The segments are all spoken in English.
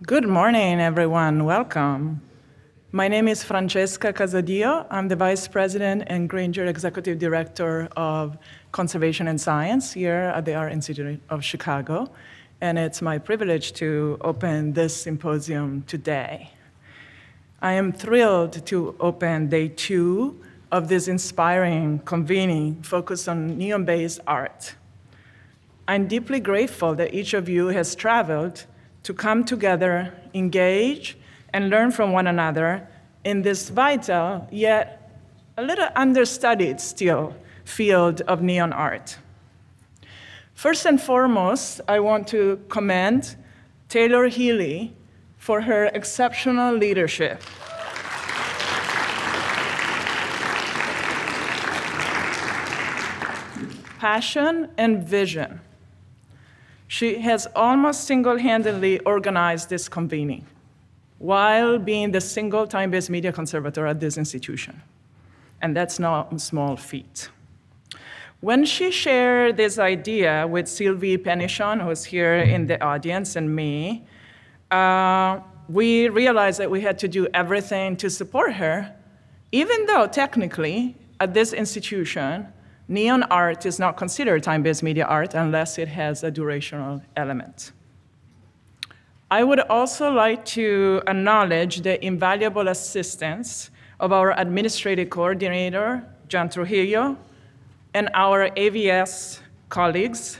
Good morning, everyone. Welcome. My name is Francesca Casadio. I'm the Vice President and Granger Executive Director of Conservation and Science here at the Art Institute of Chicago. And it's my privilege to open this symposium today. I am thrilled to open day 2 of this inspiring convening focused on neon-based art. I'm deeply grateful that each of you has traveled to come together, engage, and learn from one another in this vital, yet a little understudied still, field of neon art. First and foremost, I want to commend Taylor Healy for her exceptional leadership. Passion and vision. She has almost single-handedly organized this convening while being the single time-based media conservator at this institution. And that's no small feat. When she shared this idea with Sylvie Penichon, who's here in the audience, and me, we realized that we had to do everything to support her, even though technically at this institution, neon art is not considered time-based media art unless it has a durational element. I would also like to acknowledge the invaluable assistance of our administrative coordinator, John Trujillo, and our AVS colleagues,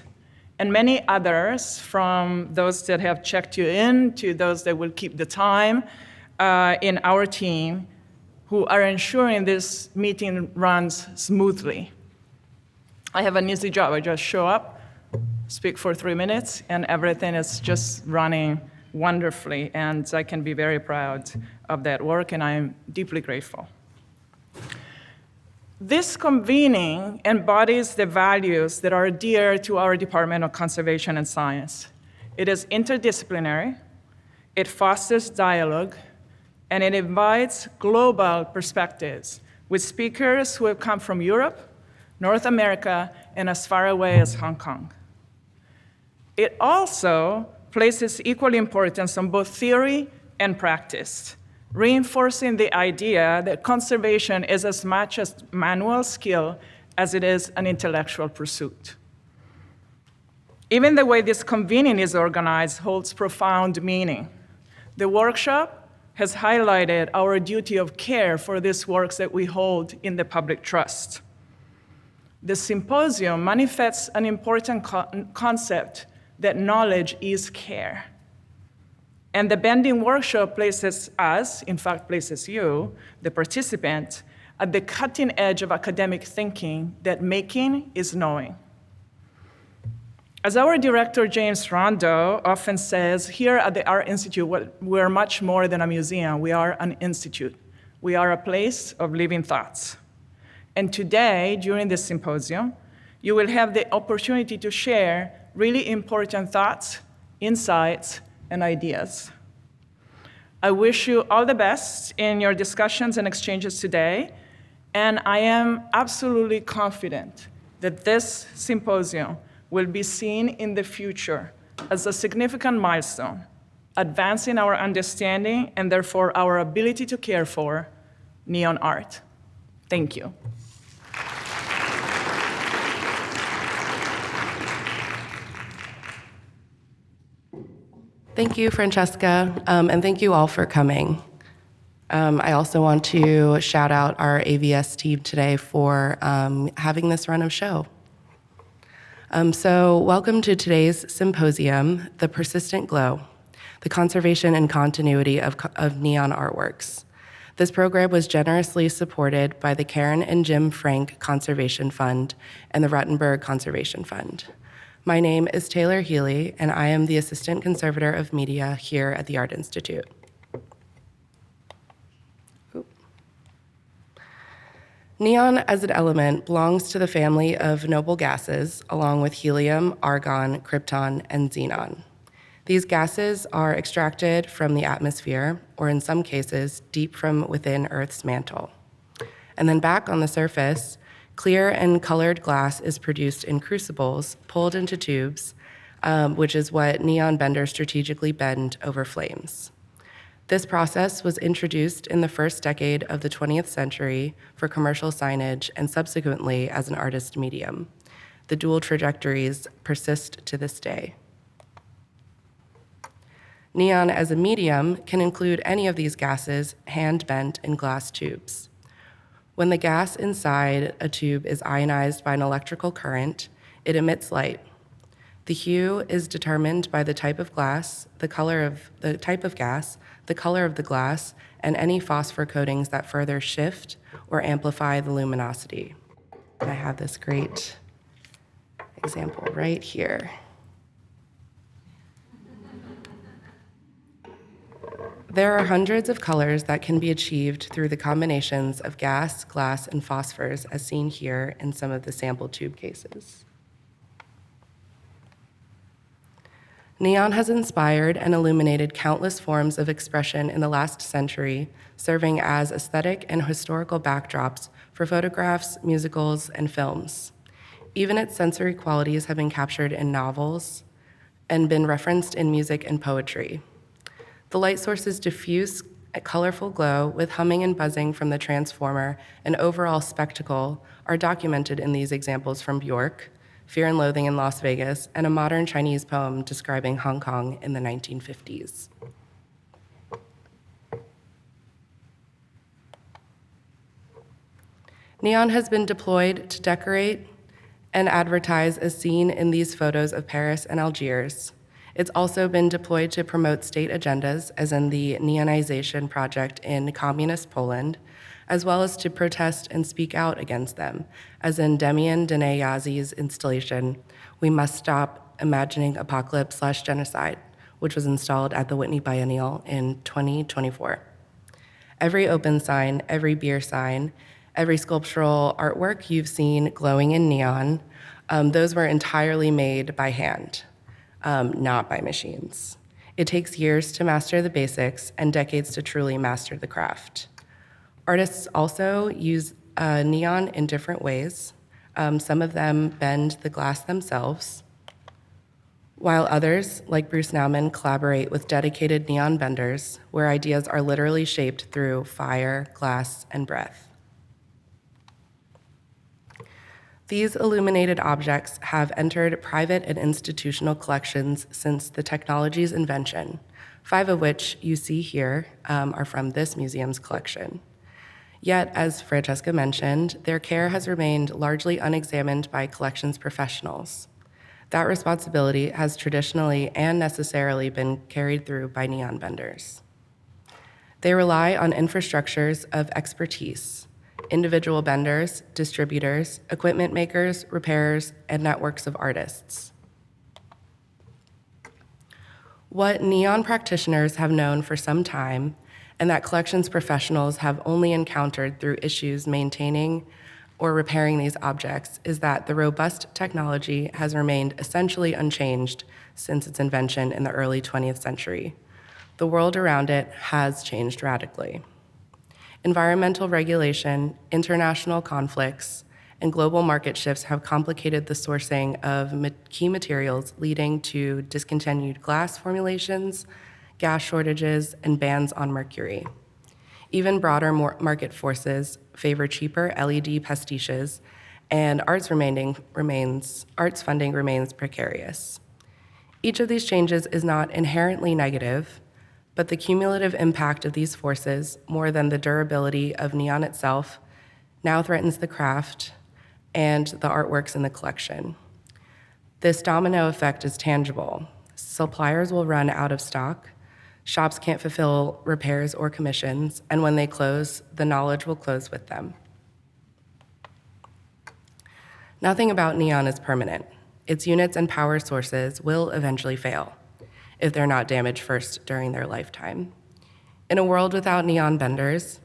and many others, from those that have checked you in to those that will keep the time in our team, who are ensuring this meeting runs smoothly. I have an easy job. I just show up, speak for 3 minutes, and everything is just running wonderfully, and I can be very proud of that work, and I'm deeply grateful. This convening embodies the values that are dear to our Department of Conservation and Science. It is interdisciplinary, it fosters dialogue, and it invites global perspectives with speakers who have come from Europe, North America, and as far away as Hong Kong. It also places equal importance on both theory and practice, reinforcing the idea that conservation is as much a manual skill as it is an intellectual pursuit. Even the way this convening is organized holds profound meaning. The workshop has highlighted our duty of care for these works that we hold in the public trust. The symposium manifests an important concept that knowledge is care. And the Bending Workshop places us, in fact places you, the participant, at the cutting edge of academic thinking that making is knowing. As our director, James Rondo, often says, here at the Art Institute, we're much more than a museum. We are an institute. We are a place of living thoughts. And today, during this symposium, you will have the opportunity to share really important thoughts, insights, and ideas. I wish you all the best in your discussions and exchanges today, and I am absolutely confident that this symposium will be seen in the future as a significant milestone, advancing our understanding and therefore our ability to care for neon art. Thank you. Thank you, Francesca, and thank you all for coming. I also want to shout out our AVS team today for having this run of show. So welcome to today's symposium, The Persistent Glow, the Conservation and Continuity of Neon Artworks. This program was generously supported by the Karen and Jim Frank Conservation Fund and the Ruttenberg Conservation Fund. My name is Taylor Healy, and I am the Assistant Conservator of Media here at the Art Institute. Neon as an element belongs to the family of noble gases, along with helium, argon, krypton, and xenon. These gases are extracted from the atmosphere, or in some cases, deep from within Earth's mantle. And then back on the surface, clear and colored glass is produced in crucibles, pulled into tubes, which is what neon benders strategically bend over flames. This process was introduced in the first decade of the 20th century for commercial signage and subsequently as an artist medium. The dual trajectories persist to this day. Neon as a medium can include any of these gases hand-bent in glass tubes. When the gas inside a tube is ionized by an electrical current, it emits light. The hue is determined by the type of glass, the color of the type of gas, the color of the glass, and any phosphor coatings that further shift or amplify the luminosity. I have this great example right here. There are hundreds of colors that can be achieved through the combinations of gas, glass, and phosphors as seen here in some of the sample tube cases. Neon has inspired and illuminated countless forms of expression in the last century, serving as aesthetic and historical backdrops for photographs, musicals, and films. Even its sensory qualities have been captured in novels and been referenced in music and poetry. The light source's diffuse, colorful glow with humming and buzzing from the transformer and overall spectacle are documented in these examples from Bjork, Fear and Loathing in Las Vegas, and a modern Chinese poem describing Hong Kong in the 1950s. Neon has been deployed to decorate and advertise as seen in these photos of Paris and Algiers. It's also been deployed to promote state agendas, as in the neonization project in communist Poland, as well as to protest and speak out against them, as in Demian Dene Yazi's installation, We Must Stop Imagining Apocalypse/Genocide, which was installed at the Whitney Biennial in 2024. Every open sign, every beer sign, every sculptural artwork you've seen glowing in neon, those were entirely made by hand, not by machines. It takes years to master the basics and decades to truly master the craft. Artists also use neon in different ways. Some of them bend the glass themselves, while others, like Bruce Nauman, collaborate with dedicated neon benders where ideas are literally shaped through fire, glass, and breath. These illuminated objects have entered private and institutional collections since the technology's invention, 5 of which you see here are from this museum's collection. Yet, as Francesca mentioned, their care has remained largely unexamined by collections professionals. That responsibility has traditionally and necessarily been carried through by neon benders. They rely on infrastructures of expertise, individual benders, distributors, equipment makers, repairers, and networks of artists. What neon practitioners have known for some time, and that collections professionals have only encountered through issues maintaining or repairing these objects, is that the robust technology has remained essentially unchanged since its invention in the early 20th century. The world around it has changed radically. Environmental regulation, international conflicts, and global market shifts have complicated the sourcing of key materials, leading to discontinued glass formulations, gas shortages, and bans on mercury. Even broader market forces favor cheaper LED pastiches, and arts funding remains precarious. Each of these changes is not inherently negative, but the cumulative impact of these forces, more than the durability of neon itself, now threatens the craft and the artworks in the collection. This domino effect is tangible. Suppliers will run out of stock, shops can't fulfill repairs or commissions, and when they close, the knowledge will close with them. Nothing about neon is permanent. Its units and power sources will eventually fail if they're not damaged first during their lifetime. In a world without neon benders,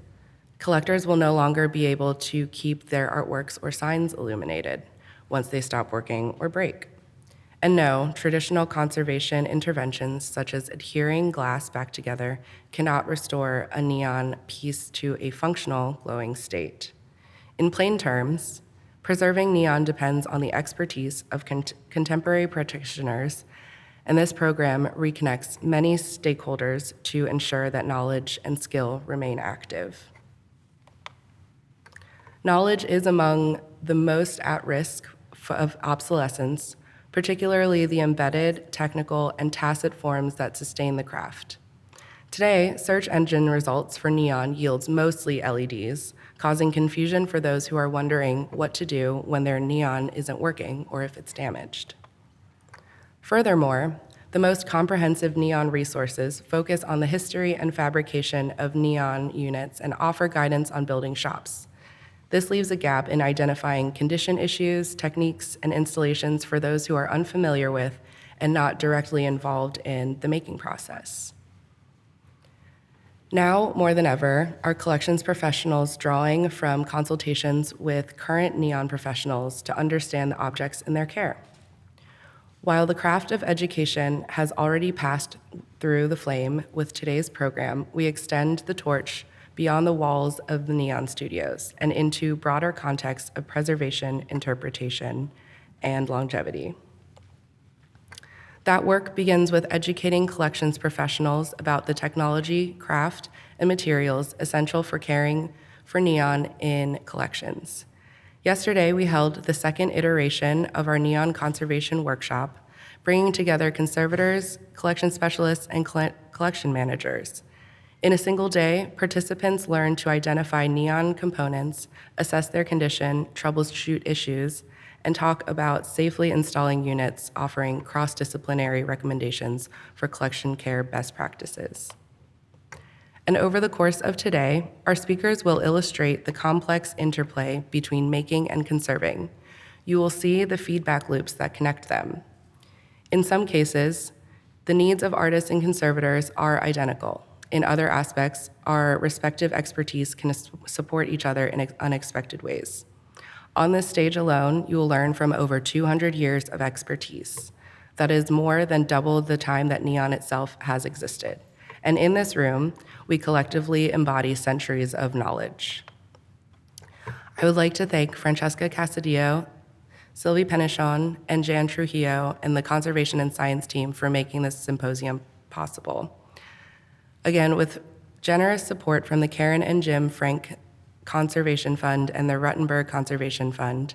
collectors will no longer be able to keep their artworks or signs illuminated once they stop working or break. And no, traditional conservation interventions such as adhering glass back together cannot restore a neon piece to a functional glowing state. In plain terms, Preserving neon depends on the expertise of contemporary practitioners, and this program reconnects many stakeholders to ensure that knowledge and skill remain active. Knowledge is among the most at risk of obsolescence, particularly the embedded, technical, and tacit forms that sustain the craft. Today, search engine results for neon yields mostly LEDs, causing confusion for those who are wondering what to do when their neon isn't working or if it's damaged. Furthermore, the most comprehensive neon resources focus on the history and fabrication of neon units and offer guidance on building shops. This leaves a gap in identifying condition issues, techniques, and installations for those who are unfamiliar with and not directly involved in the making process. Now, more than ever, our collections professionals drawing from consultations with current neon professionals to understand the objects in their care. While the craft of education has already passed through the flame with today's program, we extend the torch beyond the walls of the neon studios and into broader contexts of preservation, interpretation, and longevity. That work begins with educating collections professionals about the technology, craft, and materials essential for caring for neon in collections. Yesterday, we held the second iteration of our neon conservation workshop, bringing together conservators, collection specialists, and collection managers. In a single day, participants learned to identify neon components, assess their condition, troubleshoot issues, and talk about safely installing units, offering cross-disciplinary recommendations for collection care best practices. And over the course of today, our speakers will illustrate the complex interplay between making and conserving. You will see the feedback loops that connect them. In some cases, the needs of artists and conservators are identical. In other aspects, our respective expertise can support each other in unexpected ways. On this stage alone, you will learn from over 200 years of expertise. That is more than double the time that neon itself has existed. And in this room, we collectively embody centuries of knowledge. I would like to thank Francesca Casadio, Sylvie Penichon, and Jan Trujillo, and the Conservation and Science team for making this symposium possible. Again, with generous support from the Karen and Jim Frank Conservation Fund and the Ruttenberg Conservation Fund,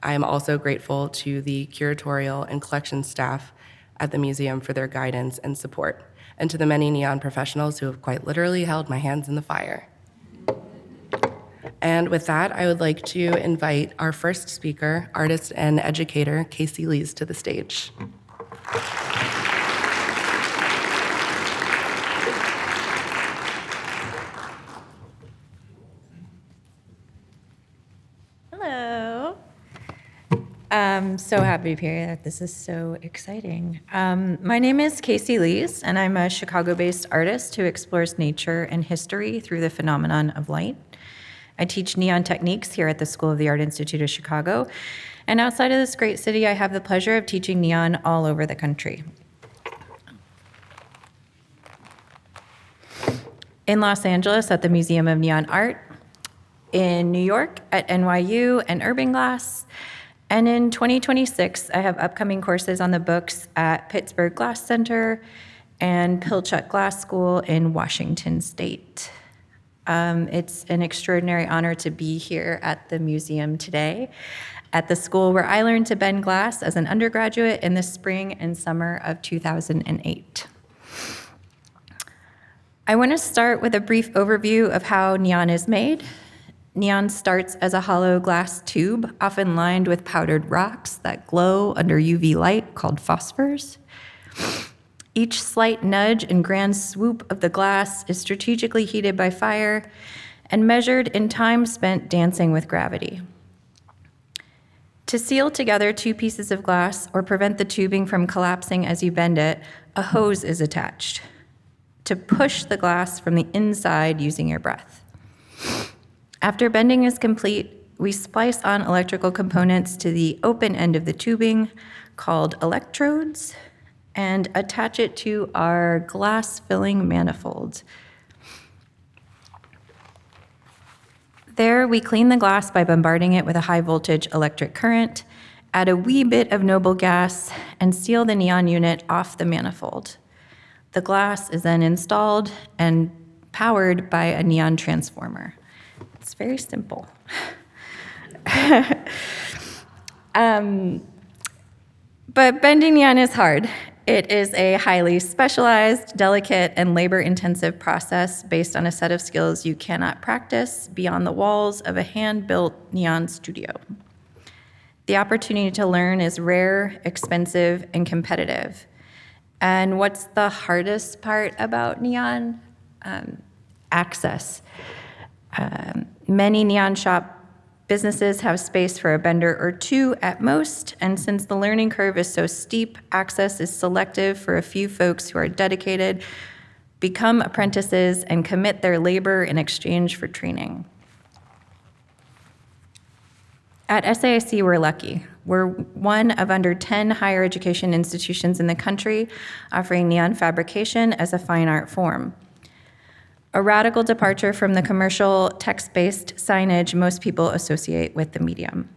I am also grateful to the curatorial and collection staff at the museum for their guidance and support, and to the many neon professionals who have quite literally held my hands in the fire. And with that, I would like to invite our first speaker, artist and educator, Kacie Lees, to the stage. Hello. I'm so happy to be here. This is so exciting. My name is Kacie Lees, and I'm a Chicago-based artist who explores nature and history through the phenomenon of light. I teach neon techniques here at the School of the Art Institute of Chicago, and outside of this great city, I have the pleasure of teaching neon all over the country. In Los Angeles at the Museum of Neon Art, in New York at NYU and Urban Glass, and in 2026, I have upcoming courses on the books at Pittsburgh Glass Center and Pilchuck Glass School in Washington State. It's an extraordinary honor to be here at the museum today, at the school where I learned to bend glass as an undergraduate in the spring and summer of 2008. I want to start with a brief overview of how neon is made. Neon starts as a hollow glass tube, often lined with powdered rocks that glow under UV light called phosphors. Each slight nudge and grand swoop of the glass is strategically heated by fire and measured in time spent dancing with gravity. To seal together two pieces of glass or prevent the tubing from collapsing as you bend it, a hose is attached to push the glass from the inside using your breath. After bending is complete, we splice on electrical components to the open end of the tubing, called electrodes, and attach it to our glass filling manifold. There, we clean the glass by bombarding it with a high voltage electric current, add a wee bit of noble gas, and seal the neon unit off the manifold. The glass is then installed and powered by a neon transformer. It's very simple. But bending neon is hard. It is a highly specialized, delicate, and labor-intensive process based on a set of skills you cannot practice beyond the walls of a hand-built neon studio. The opportunity to learn is rare, expensive, and competitive. And what's the hardest part about neon? Access. Many neon shop businesses have space for a bender or two at most, and since the learning curve is so steep, access is selective for a few folks who are dedicated, become apprentices, and commit their labor in exchange for training. At SAIC, we're lucky. We're one of under 10 higher education institutions in the country offering neon fabrication as a fine art form. A radical departure from the commercial text-based signage most people associate with the medium.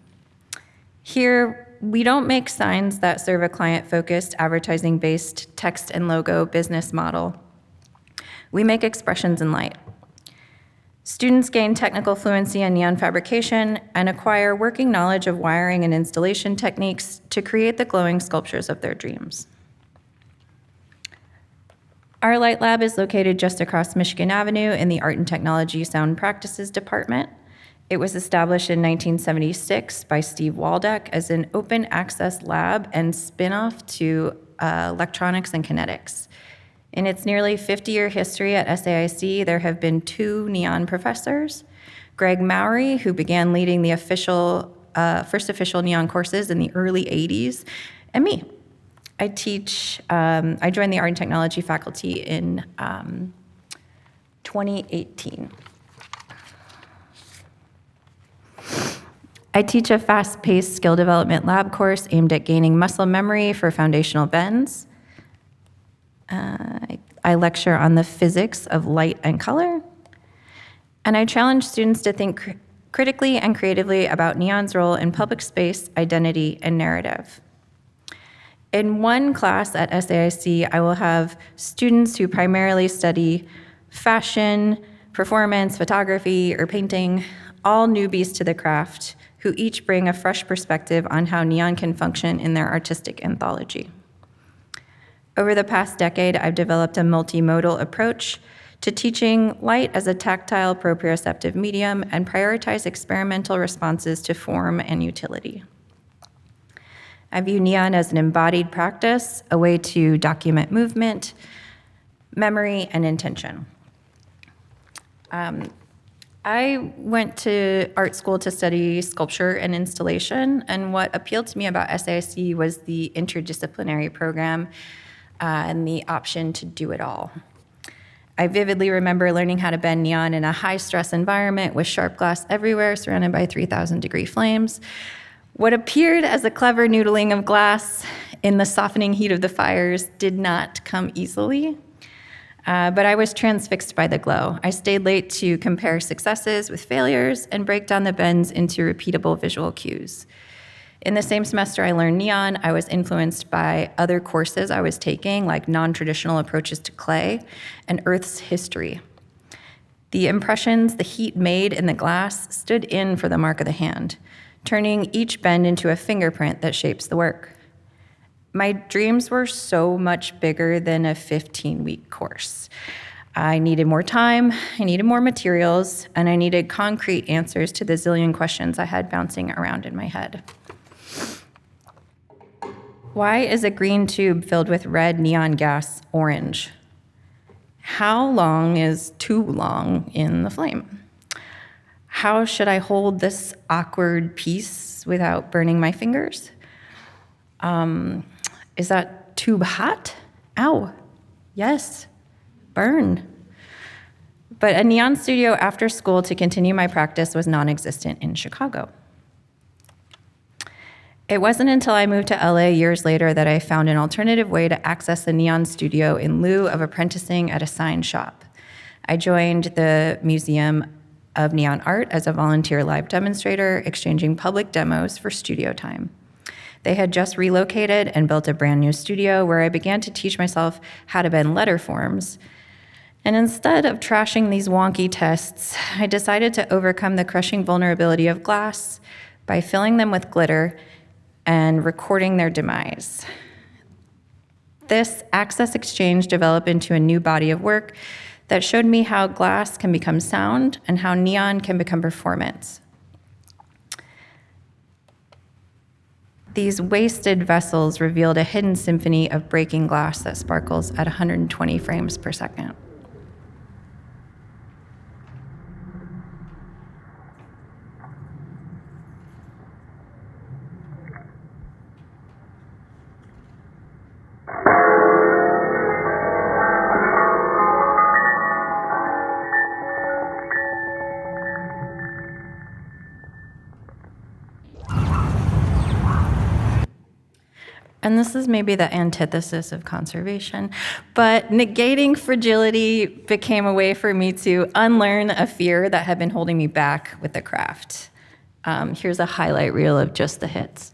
Here, we don't make signs that serve a client-focused, advertising-based text and logo business model. We make expressions in light. Students gain technical fluency in neon fabrication and acquire working knowledge of wiring and installation techniques to create the glowing sculptures of their dreams. Our light lab is located just across Michigan Avenue in the Art and Technology Sound Practices Department. It was established in 1976 by Steve Waldeck as an open access lab and spin-off to electronics and kinetics. In its nearly 50-year history at SAIC, there have been 2 neon professors, Greg Mowry, who began leading the first official neon courses in the early 80s, and me. I joined the Art and Technology faculty in 2018. I teach a fast-paced skill development lab course aimed at gaining muscle memory for foundational bends. I lecture on the physics of light and color. And I challenge students to think critically and creatively about neon's role in public space, identity, and narrative. In one class at SAIC, I will have students who primarily study fashion, performance, photography, or painting, all newbies to the craft, who each bring a fresh perspective on how neon can function in their artistic anthology. Over the past decade, I've developed a multimodal approach to teaching light as a tactile proprioceptive medium and prioritize experimental responses to form and utility. I view neon as an embodied practice, a way to document movement, memory, and intention. I went to art school to study sculpture and installation, and what appealed to me about SAIC was the interdisciplinary program and the option to do it all. I vividly remember learning how to bend neon in a high-stress environment with sharp glass everywhere, surrounded by 3,000-degree flames. What appeared as a clever noodling of glass in the softening heat of the fires did not come easily, but I was transfixed by the glow. I stayed late to compare successes with failures and break down the bends into repeatable visual cues. In the same semester I learned neon, I was influenced by other courses I was taking, like non-traditional approaches to clay and Earth's history. The impressions the heat made in the glass stood in for the mark of the hand, turning each bend into a fingerprint that shapes the work. My dreams were so much bigger than a 15-week course. I needed more time, I needed more materials, and I needed concrete answers to the zillion questions I had bouncing around in my head. Why is a green tube filled with red neon gas orange? How long is too long in the flame? How should I hold this awkward piece without burning my fingers? Is that tube hot? Ow, yes, burn. But a neon studio after school to continue my practice was non-existent in Chicago. It wasn't until I moved to LA years later that I found an alternative way to access a neon studio in lieu of apprenticing at a sign shop. I joined the museum of neon art as a volunteer live demonstrator, exchanging public demos for studio time. They had just relocated and built a brand new studio where I began to teach myself how to bend letter forms. And instead of trashing these wonky tests, I decided to overcome the crushing vulnerability of glass by filling them with glitter and recording their demise. This access exchange developed into a new body of work that showed me how glass can become sound and how neon can become performance. These wasted vessels revealed a hidden symphony of breaking glass that sparkles at 120 frames per second. And this is maybe the antithesis of conservation, but negating fragility became a way for me to unlearn a fear that had been holding me back with the craft. Here's a highlight reel of just the hits.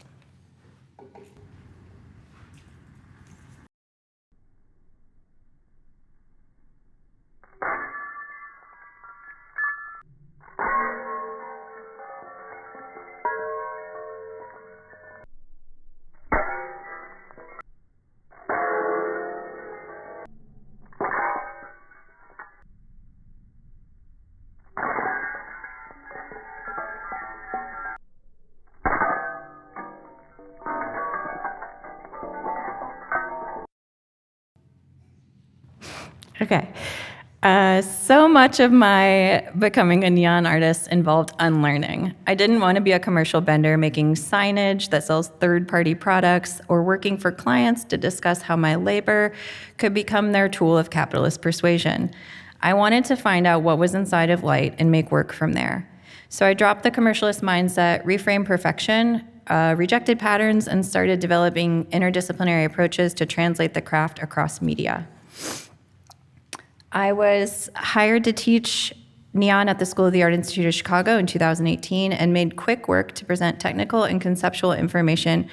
Okay. So much of my becoming a neon artist involved unlearning. I didn't want to be a commercial bender making signage that sells third-party products or working for clients to discuss how my labor could become their tool of capitalist persuasion. I wanted to find out what was inside of light and make work from there. So I dropped the commercialist mindset, reframed perfection, rejected patterns, and started developing interdisciplinary approaches to translate the craft across media. I was hired to teach neon at the School of the Art Institute of Chicago in 2018 and made quick work to present technical and conceptual information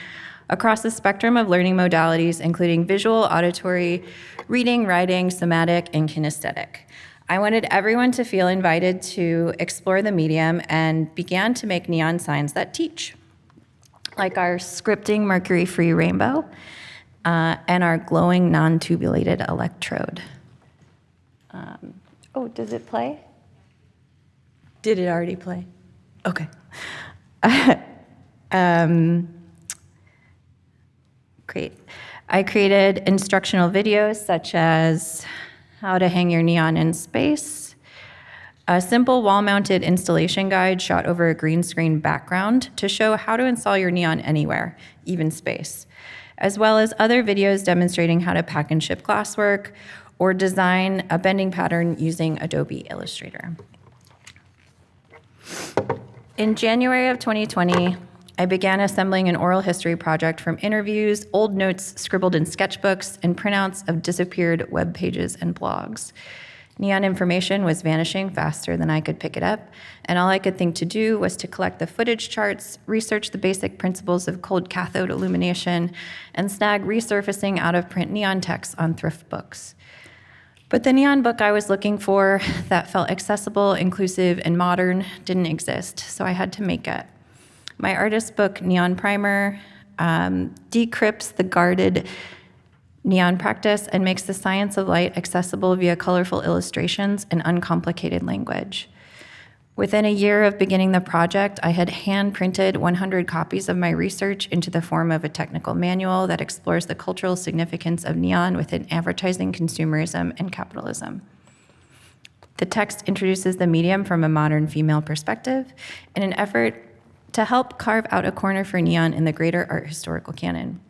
across the spectrum of learning modalities, including visual, auditory, reading, writing, somatic, and kinesthetic. I wanted everyone to feel invited to explore the medium and began to make neon signs that teach, like our scripting mercury-free rainbow and our glowing non-tubulated electrode. Oh, does it play? Did it already play? Okay. Great. I created instructional videos such as how to hang your neon in space, a simple wall-mounted installation guide shot over a green screen background to show how to install your neon anywhere, even space, as well as other videos demonstrating how to pack and ship glasswork or design a bending pattern using Adobe Illustrator. In January of 2020, I began assembling an oral history project from interviews, old notes scribbled in sketchbooks, and printouts of disappeared web pages and blogs. Neon information was vanishing faster than I could pick it up, and all I could think to do was to collect the footage charts, research the basic principles of cold cathode illumination, and snag resurfacing out-of-print neon texts on thrift books. But the neon book I was looking for that felt accessible, inclusive, and modern didn't exist, so I had to make it. My artist book, Neon Primer, decrypts the guarded neon practice and makes the science of light accessible via colorful illustrations and uncomplicated language. Within a year of beginning the project, I had hand-printed 100 copies of my research into the form of a technical manual that explores the cultural significance of neon within advertising, consumerism, and capitalism. The text introduces the medium from a modern female perspective in an effort to help carve out a corner for neon in the greater art historical canon.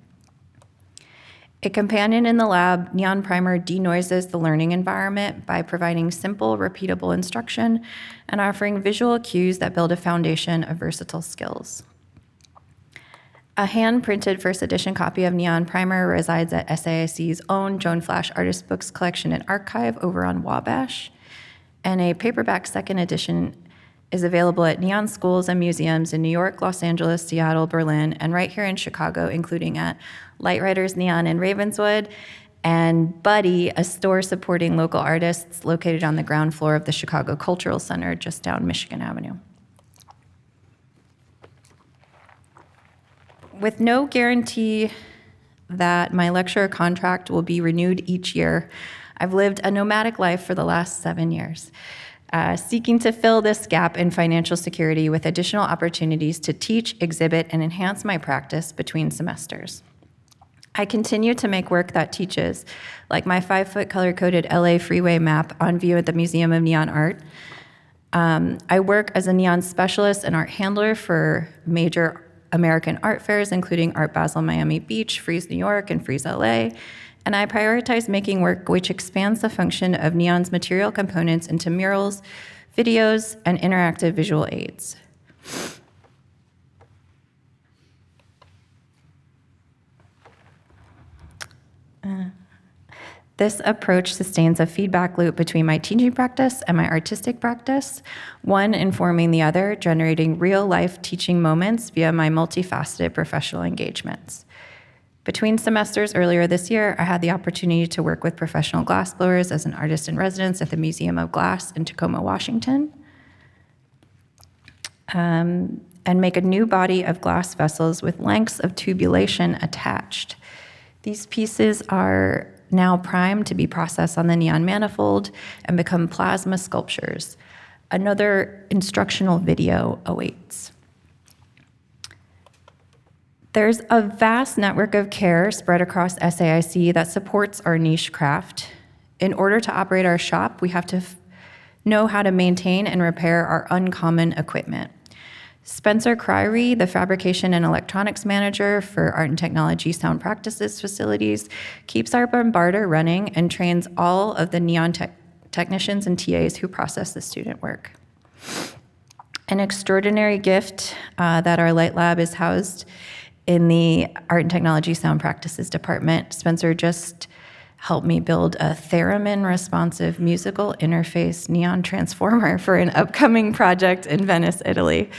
A companion in the lab, Neon Primer denoises the learning environment by providing simple, repeatable instruction and offering visual cues that build a foundation of versatile skills. A hand-printed first edition copy of Neon Primer resides at SAIC's own Joan Flash Artist Books collection and archive over on Wabash, and a paperback second edition is available at neon schools and museums in New York, Los Angeles, Seattle, Berlin, and right here in Chicago, including at Lightriders Neon in Ravenswood, and Buddy, a store supporting local artists located on the ground floor of the Chicago Cultural Center just down Michigan Avenue. With no guarantee that my lecturer contract will be renewed each year, I've lived a nomadic life for the last 7 years, seeking to fill this gap in financial security with additional opportunities to teach, exhibit, and enhance my practice between semesters. I continue to make work that teaches, like my 5-foot color-coded LA freeway map on view at the Museum of Neon Art. I work as a neon specialist and art handler for major American art fairs, including Art Basel Miami Beach, Frieze New York, and Frieze LA. And I prioritize making work which expands the function of neon's material components into murals, videos, and interactive visual aids. This approach sustains a feedback loop between my teaching practice and my artistic practice, one informing the other, generating real-life teaching moments via my multifaceted professional engagements. Between semesters earlier this year, I had the opportunity to work with professional glassblowers as an artist in residence at the Museum of Glass in Tacoma, Washington, and make a new body of glass vessels with lengths of tubulation attached. These pieces are now primed to be processed on the neon manifold and become plasma sculptures. Another instructional video awaits. There's a vast network of care spread across SAIC that supports our niche craft. In order to operate our shop, we have to know how to maintain and repair our uncommon equipment. Spencer Criery, the fabrication and electronics manager for Art and Technology Sound Practices facilities, keeps our bombarder running and trains all of the neon technicians and TAs who process the student work. An extraordinary gift that our Light Lab is housed in the Art and Technology Sound Practices department. Spencer just helped me build a theremin responsive musical interface neon transformer for an upcoming project in Venice, Italy.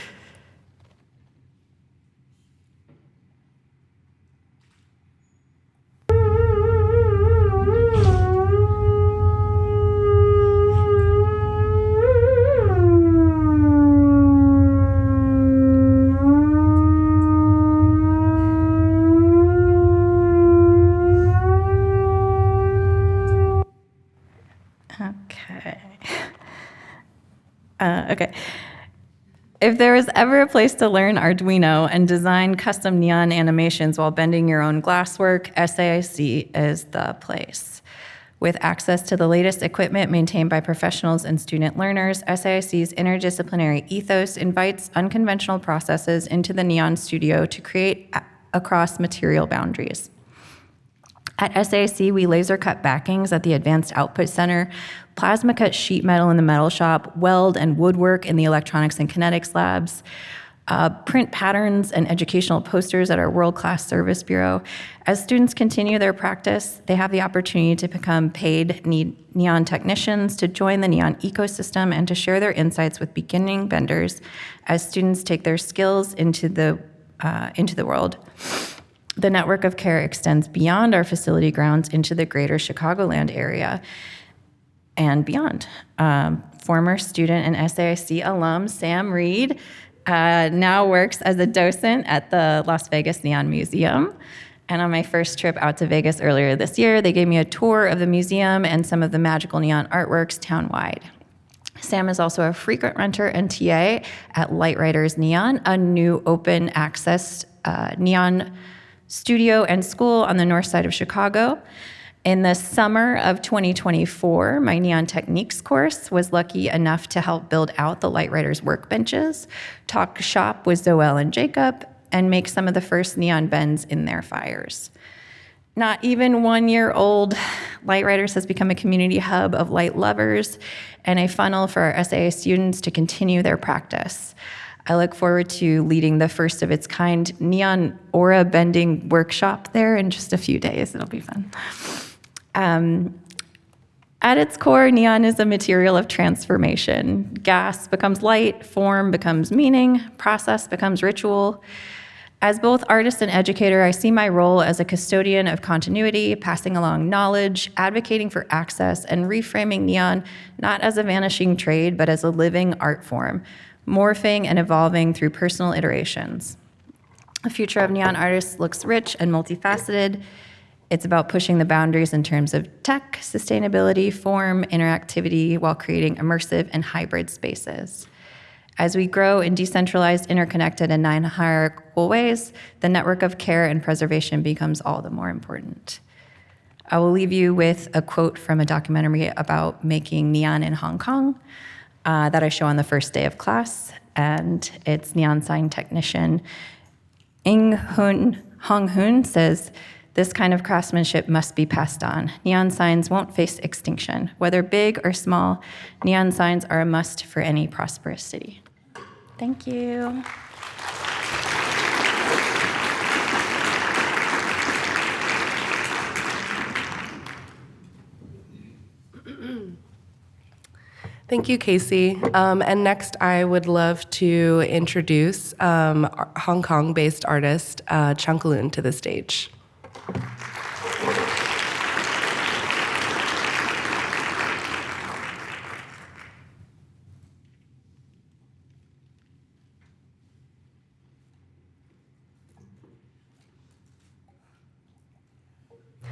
Okay. If there was ever a place to learn Arduino and design custom neon animations while bending your own glasswork, SAIC is the place. With access to the latest equipment maintained by professionals and student learners, SAIC's interdisciplinary ethos invites unconventional processes into the neon studio to create across material boundaries. At SAIC, we laser cut backings at the Advanced Output Center, plasma cut sheet metal in the metal shop, weld and woodwork in the electronics and kinetics labs, print patterns and educational posters at our world-class service bureau. As students continue their practice, they have the opportunity to become paid neon technicians, to join the neon ecosystem, and to share their insights with beginning benders as students take their skills into the world. The network of care extends beyond our facility grounds into the greater Chicagoland area and beyond. Former student and SAIC alum Sam Reed now works as a docent at the Las Vegas Neon Museum. And on my first trip out to Vegas earlier this year, they gave me a tour of the museum and some of the magical neon artworks town-wide. Sam is also a frequent renter and TA at Lightriders Neon, a new open access neon studio and school on the north side of Chicago. In the summer of 2024, my Neon Techniques course was lucky enough to help build out the Lightriders workbenches, talk shop with Zoelle Nagib, and make some of the first neon bends in their fires. Not even 1 year old, Lightriders has become a community hub of light lovers and a funnel for our SAA students to continue their practice. I look forward to leading the first of its kind neon aura bending workshop there in just a few days. It'll be fun. At its core, neon is a material of transformation. Gas becomes light, form becomes meaning, process becomes ritual. As both artist and educator, I see my role as a custodian of continuity, passing along knowledge, advocating for access, and reframing neon not as a vanishing trade, but as a living art form, morphing and evolving through personal iterations. The future of neon artists looks rich and multifaceted. It's about pushing the boundaries in terms of tech, sustainability, form, interactivity, while creating immersive and hybrid spaces. As we grow in decentralized, interconnected, and non-hierarchical ways, the network of care and preservation becomes all the more important. I will leave you with a quote from a documentary about making neon in Hong Kong that I show on the first day of class, and it's neon sign technician Hong Hoon says, "This kind of craftsmanship must be passed on. Neon signs won't face extinction. Whether big or small, neon signs are a must for any prosperous city." Thank you. Thank you, Kacie. And next, I would love to introduce Hong Kong-based artist Chankalun to the stage.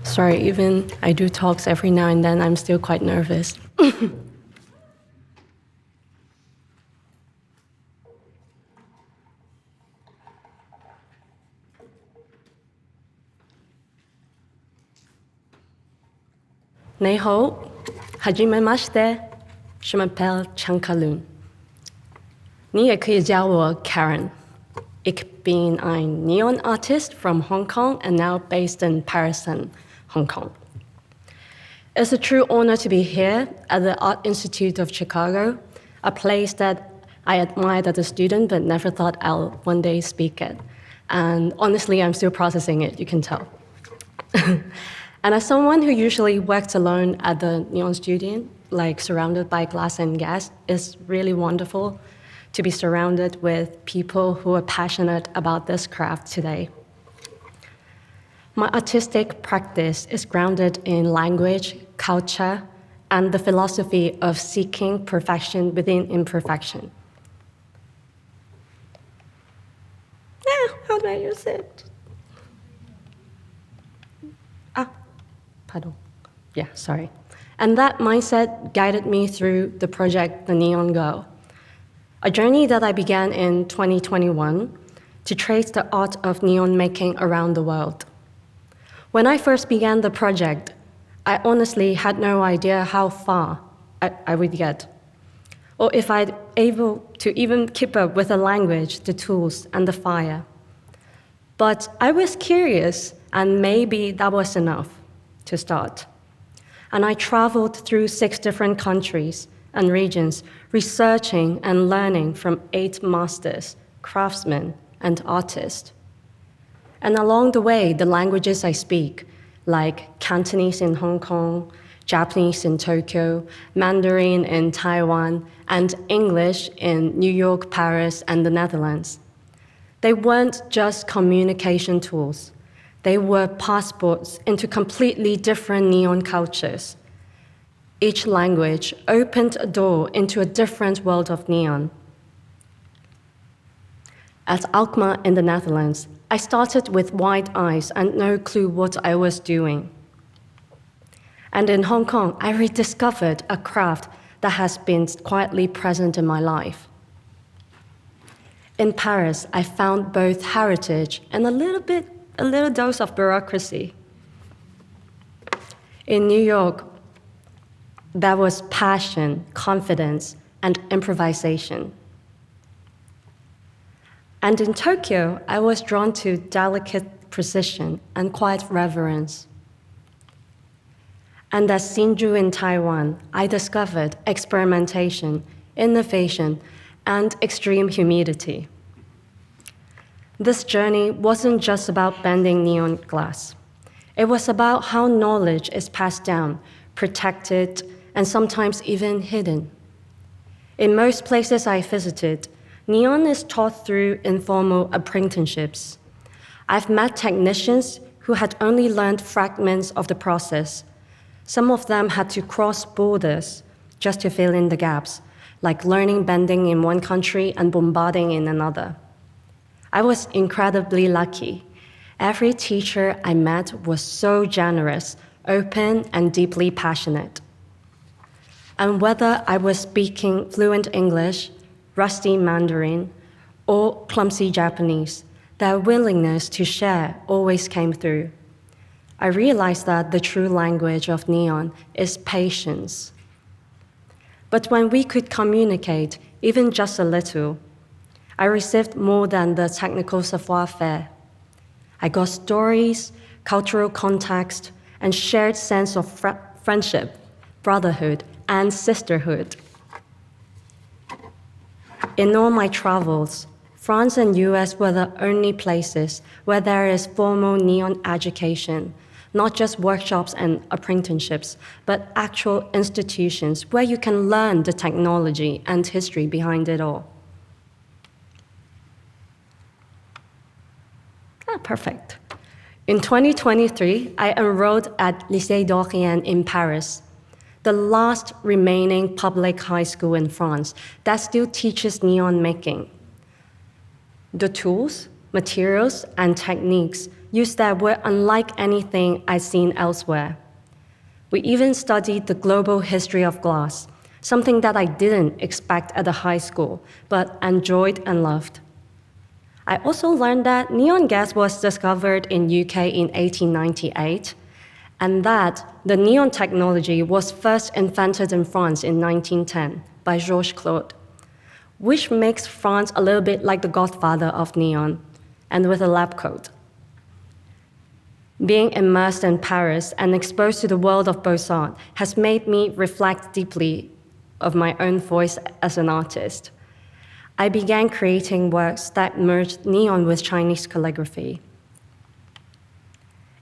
Sorry, even I do talks every now and then, I'm still quite nervous. Ni hao, hajime mashite, je m'appelle Chankalun. 你也可以叫我 Karen. Ich bin ein neon artist from Hong Kong and now based in Paris and Hong Kong. It's a true honor to be here at the Art Institute of Chicago, a place that I admired as a student but never thought I'll one day speak at. And honestly, I'm still processing it, you can tell. And as someone who usually works alone at the neon studio, like surrounded by glass and gas, it's really wonderful to be surrounded with people who are passionate about this craft today. My artistic practice is grounded in language, culture, and the philosophy of seeking perfection within imperfection. How do I use it? Pardon. Yeah, sorry. And that mindset guided me through the project The Neon Girl, a journey that I began in 2021 to trace the art of neon making around the world. When I first began the project, I honestly had no idea how far I would get, or if I'd able to even keep up with the language, the tools, and the fire. But I was curious, and maybe that was enough to start. And I traveled through 6 different countries and regions, researching and learning from 8 masters, craftsmen, and artists. And along the way, the languages I speak, like Cantonese in Hong Kong, Japanese in Tokyo, Mandarin in Taiwan, and English in New York, Paris, and the Netherlands, they weren't just communication tools. They were passports into completely different neon cultures. Each language opened a door into a different world of neon. At Alkmaar in the Netherlands, I started with wide eyes and no clue what I was doing. And in Hong Kong, I rediscovered a craft that has been quietly present in my life. In Paris, I found both heritage and a little dose of bureaucracy. In New York, there was passion, confidence, and improvisation. And in Tokyo, I was drawn to delicate precision and quiet reverence. And at Hsinchu in Taiwan, I discovered experimentation, innovation, and extreme humidity. This journey wasn't just about bending neon glass. It was about how knowledge is passed down, protected, and sometimes even hidden. In most places I visited, neon is taught through informal apprenticeships. I've met technicians who had only learned fragments of the process. Some of them had to cross borders just to fill in the gaps, like learning bending in one country and bombarding in another. I was incredibly lucky. Every teacher I met was so generous, open, and deeply passionate. And whether I was speaking fluent English, rusty Mandarin, or clumsy Japanese, their willingness to share always came through. I realized that the true language of neon is patience. But when we could communicate, even just a little, I received more than the technical savoir-faire. I got stories, cultural context, and shared sense of friendship, brotherhood, and sisterhood. In all my travels, France and US were the only places where there is formal neon education, not just workshops and apprenticeships, but actual institutions where you can learn the technology and history behind it all. Perfect. In 2023, I enrolled at Lycée d'Orléans in Paris, the last remaining public high school in France that still teaches neon making. The tools, materials, and techniques used there were unlike anything I'd seen elsewhere. We even studied the global history of glass, something that I didn't expect at a high school, but enjoyed and loved. I also learned that neon gas was discovered in UK in 1898, and that the neon technology was first invented in France in 1910 by Georges Claude, which makes France a little bit like the godfather of neon, and with a lab coat. Being immersed in Paris and exposed to the world of Beaux-Arts has made me reflect deeply of my own voice as an artist. I began creating works that merged neon with Chinese calligraphy.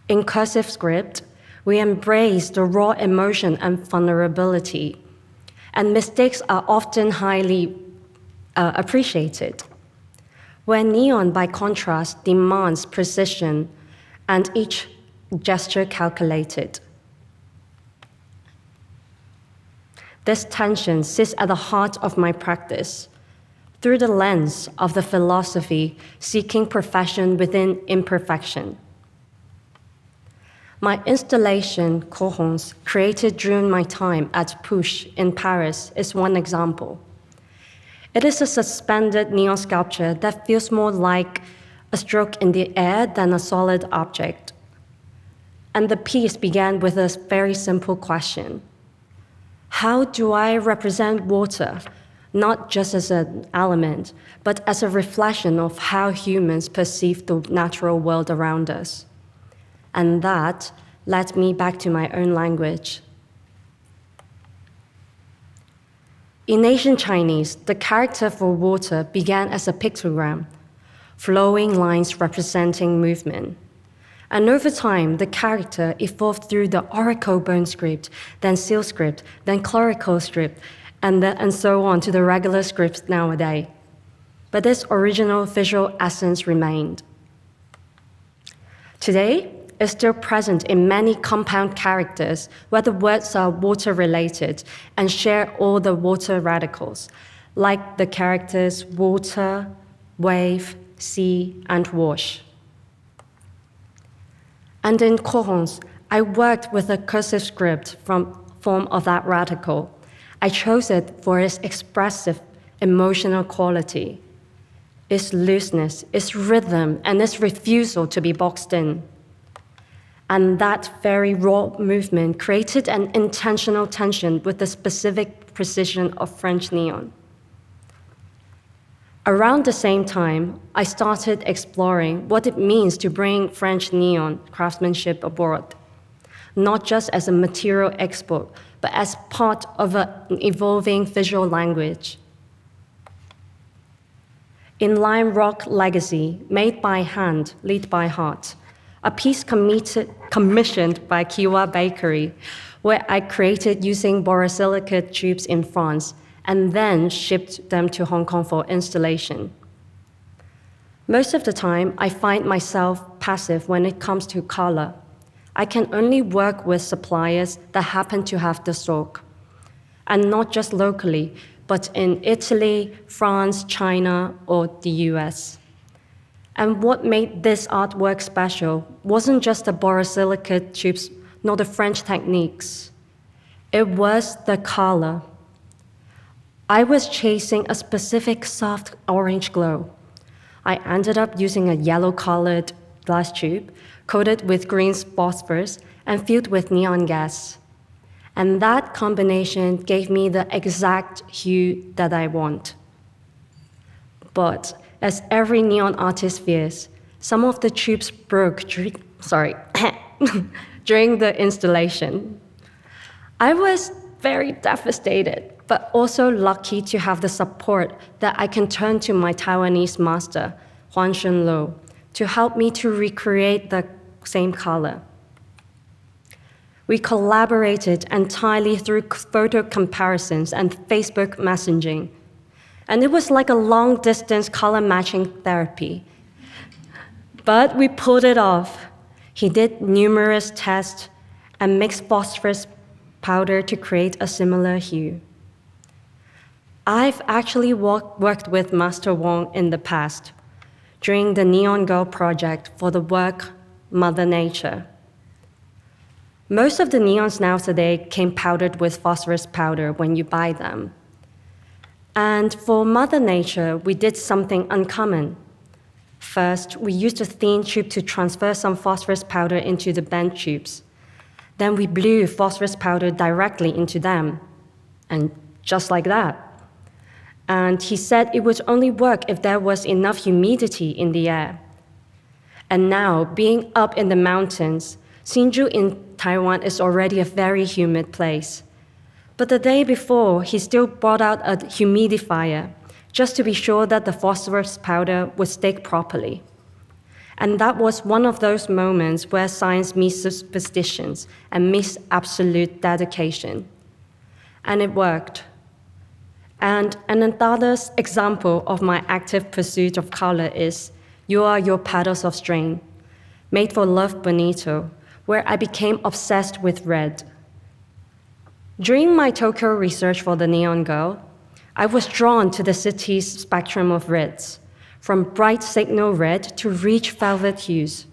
In cursive script, we embrace the raw emotion and vulnerability, and mistakes are often highly appreciated. Where neon, by contrast, demands precision and each gesture calculated. This tension sits at the heart of my practice, through the lens of the philosophy seeking perfection within imperfection. My installation, Cohons, created during my time at Push in Paris, is one example. It is a suspended neon sculpture that feels more like a stroke in the air than a solid object. And the piece began with a very simple question. How do I represent water, not just as an element, but as a reflection of how humans perceive the natural world around us? And that led me back to my own language. In ancient Chinese, the character for water began as a pictogram, flowing lines representing movement. And over time, the character evolved through the oracle bone script, then seal script, then clerical script, and so on to the regular scripts nowadays. But this original visual essence remained. Today, it's still present in many compound characters where the words are water-related and share all the water radicals, like the characters water, wave, sea, and wash. And in Cohons, I worked with a cursive script form of that radical. I chose it for its expressive, emotional quality, its looseness, its rhythm, and its refusal to be boxed in. And that very raw movement created an intentional tension with the specific precision of French neon. Around the same time, I started exploring what it means to bring French neon craftsmanship abroad, not just as a material export, but as part of an evolving visual language. In Lime Rock Legacy, made by hand, lead by heart, a piece commissioned by Kiwa Bakery, where I created using borosilicate tubes in France and then shipped them to Hong Kong for installation. Most of the time, I find myself passive when it comes to color. I can only work with suppliers that happen to have the stock, and not just locally, but in Italy, France, China, or the US. And what made this artwork special wasn't just the borosilicate tubes, nor the French techniques. It was the color. I was chasing a specific soft orange glow. I ended up using a yellow-colored glass tube coated with green phosphorus and filled with neon gas. And that combination gave me the exact hue that I want. But as every neon artist fears, some of the tubes broke during the installation. I was very devastated, but also lucky to have the support that I can turn to my Taiwanese master, Huang Shunlo, to help me to recreate the same color. We collaborated entirely through photo comparisons and Facebook messaging, and it was like a long-distance color matching therapy. But we pulled it off. He did numerous tests and mixed phosphorus powder to create a similar hue. I've actually worked with Master Wong in the past, during the Neon Girl project for the work Mother Nature. Most of the neons nowadays came powdered with phosphorus powder when you buy them. And for Mother Nature, we did something uncommon. First, we used a thin tube to transfer some phosphorus powder into the bent tubes. Then we blew phosphorus powder directly into them, and just like that. And he said it would only work if there was enough humidity in the air. And now, being up in the mountains, Hsinchu in Taiwan is already a very humid place. But the day before, he still brought out a humidifier just to be sure that the phosphorus powder would stick properly. And that was one of those moments where science meets superstitions and meets absolute dedication. And it worked. And another example of my active pursuit of color is You Are Your Petals of Strain, made for Love Bonito, where I became obsessed with red. During my Tokyo research for the Neon Girl, I was drawn to the city's spectrum of reds, from bright signal red to rich velvet hues.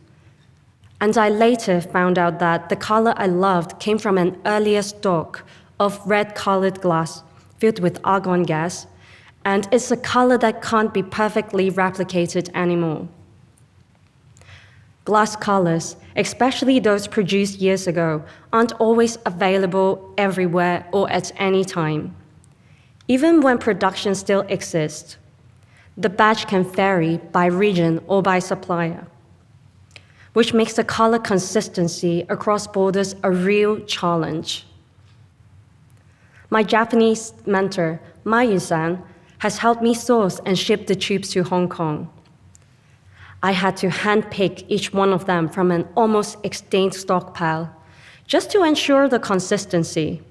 And I later found out that the color I loved came from an earlier stock of red-colored glass filled with argon gas, and it's a color that can't be perfectly replicated anymore. Glass colors, especially those produced years ago, aren't always available everywhere or at any time. Even when production still exists, the batch can vary by region or by supplier, which makes the color consistency across borders a real challenge. My Japanese mentor, Mayu-san, has helped me source and ship the tubes to Hong Kong. I had to handpick each one of them from an almost extinct stockpile, just to ensure the consistency.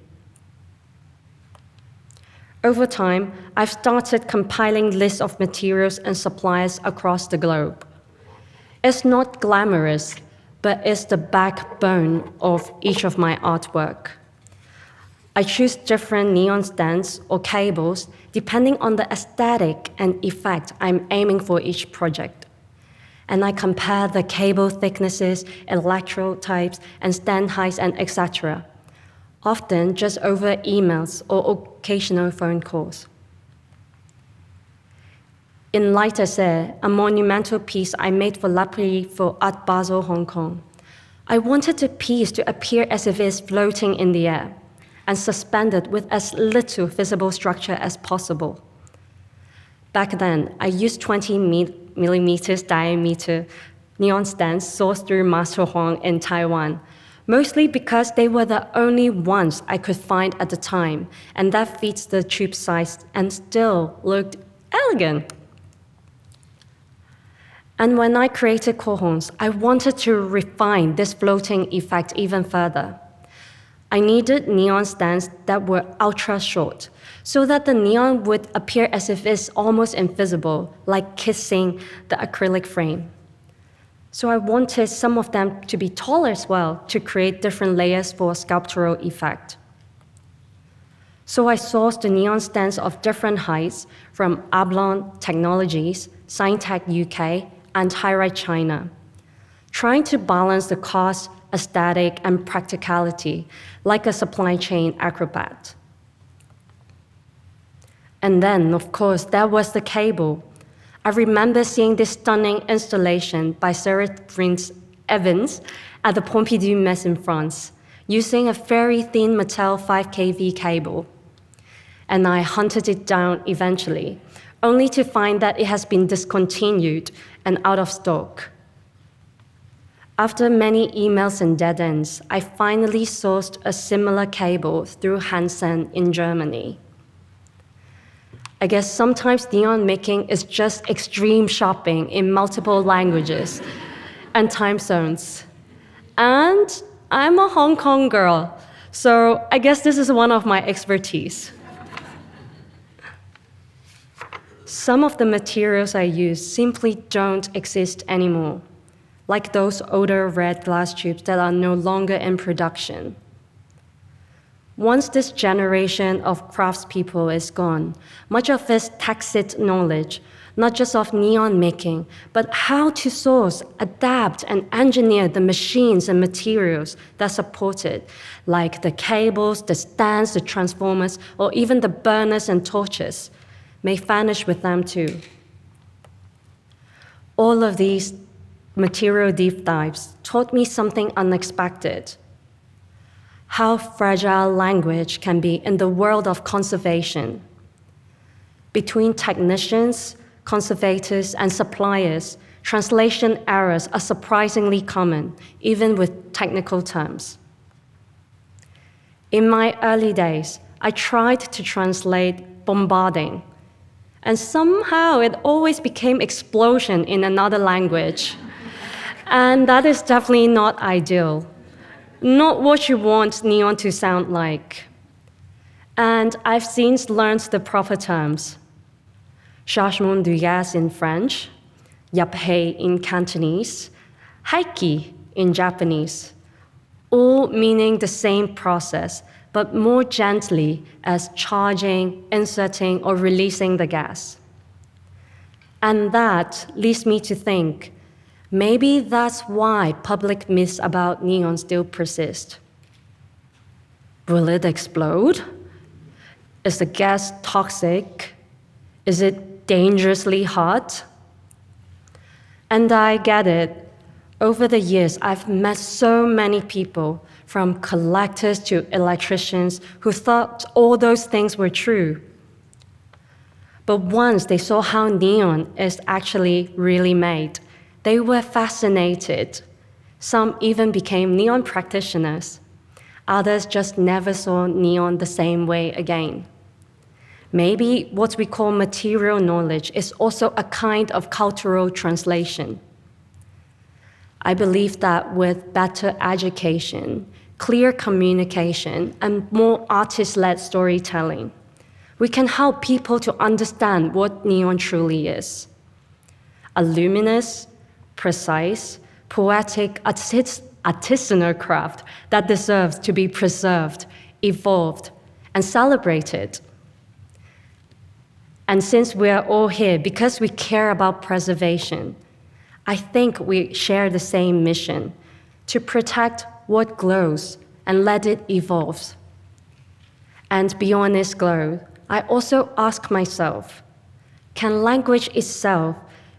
Over time, I've started compiling lists of materials and suppliers across the globe. It's not glamorous, but it's the backbone of each of my artwork. I choose different neon stands or cables depending on the aesthetic and effect I'm aiming for each project. And I compare the cable thicknesses, electrode types, and stand heights, and etc., often just over emails or occasional phone calls. In Light as Air, a monumental piece I made for Lapri for Art Basel, Hong Kong, I wanted the piece to appear as if it's floating in the air and suspended with as little visible structure as possible. Back then, I used 20 millimeters diameter neon stands sourced through Master Huang in Taiwan, mostly because they were the only ones I could find at the time, and that fits the tube size and still looked elegant. And when I created cohorns, I wanted to refine this floating effect even further. I needed neon stands that were ultra short, so that the neon would appear as if it's almost invisible, like kissing the acrylic frame. So I wanted some of them to be tall as well, to create different layers for a sculptural effect. So I sourced the neon stands of different heights from Ablon Technologies, Signtech UK, and High-Ride China, trying to balance the cost, aesthetic, and practicality like a supply chain acrobat. And then, of course, there was the cable. I remember seeing this stunning installation by Sarah Prince Evans at the Pompidou Mess in France, using a very thin Mattel 5 kV cable. And I hunted it down eventually, only to find that it has been discontinued and out of stock. After many emails and dead ends, I finally sourced a similar cable through Hansen in Germany. I guess sometimes neon making is just extreme shopping in multiple languages and time zones. And I'm a Hong Kong girl, so I guess this is one of my expertise. Some of the materials I use simply don't exist anymore, like those older red glass tubes that are no longer in production. Once this generation of craftspeople is gone, much of this tacit knowledge, not just of neon making, but how to source, adapt, and engineer the machines and materials that support it, like the cables, the stands, the transformers, or even the burners and torches, may vanish with them too. All of these material deep dives taught me something unexpected: how fragile language can be in the world of conservation. Between technicians, conservators, and suppliers, translation errors are surprisingly common, even with technical terms. In my early days, I tried to translate bombarding, and somehow it always became explosion in another language. And that is definitely not ideal. Not what you want neon to sound like. And I've since learned the proper terms. Changement du gaz in French, yaphe in Cantonese, haiki in Japanese, all meaning the same process, but more gently as charging, inserting, or releasing the gas. And that leads me to think, maybe that's why public myths about neon still persist. Will it explode? Is the gas toxic? Is it dangerously hot? And I get it. Over the years, I've met so many people, from collectors to electricians, who thought all those things were true. But once they saw how neon is actually really made, they were fascinated. Some even became neon practitioners. Others just never saw neon the same way again. Maybe what we call material knowledge is also a kind of cultural translation. I believe that with better education, clear communication, and more artist-led storytelling, we can help people to understand what neon truly is. A luminous, precise, poetic, artisanal craft that deserves to be preserved, evolved, and celebrated. And since we are all here because we care about preservation, I think we share the same mission: to protect what glows and let it evolve. And beyond its glow, I also ask myself, can language itself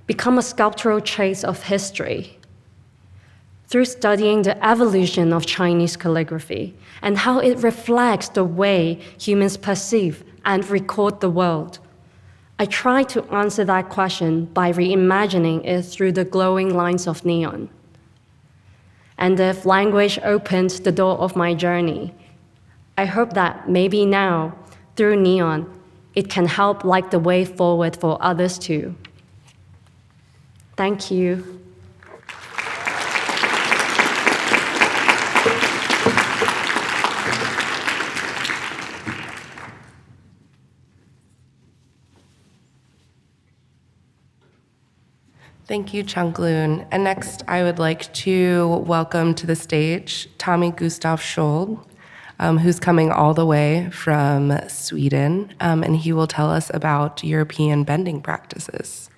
become a sculptural trace of history? Through studying the evolution of Chinese calligraphy and how it reflects the way humans perceive and record the world, I try to answer that question by reimagining it through the glowing lines of neon. And if language opened the door of my journey, I hope that maybe now, through neon, it can help light the way forward for others too. Thank you. Thank you, Chankalun. And next, I would like to welcome to the stage Tommy Gustaffschiöld, who's coming all the way from Sweden, and he will tell us about European bending practices.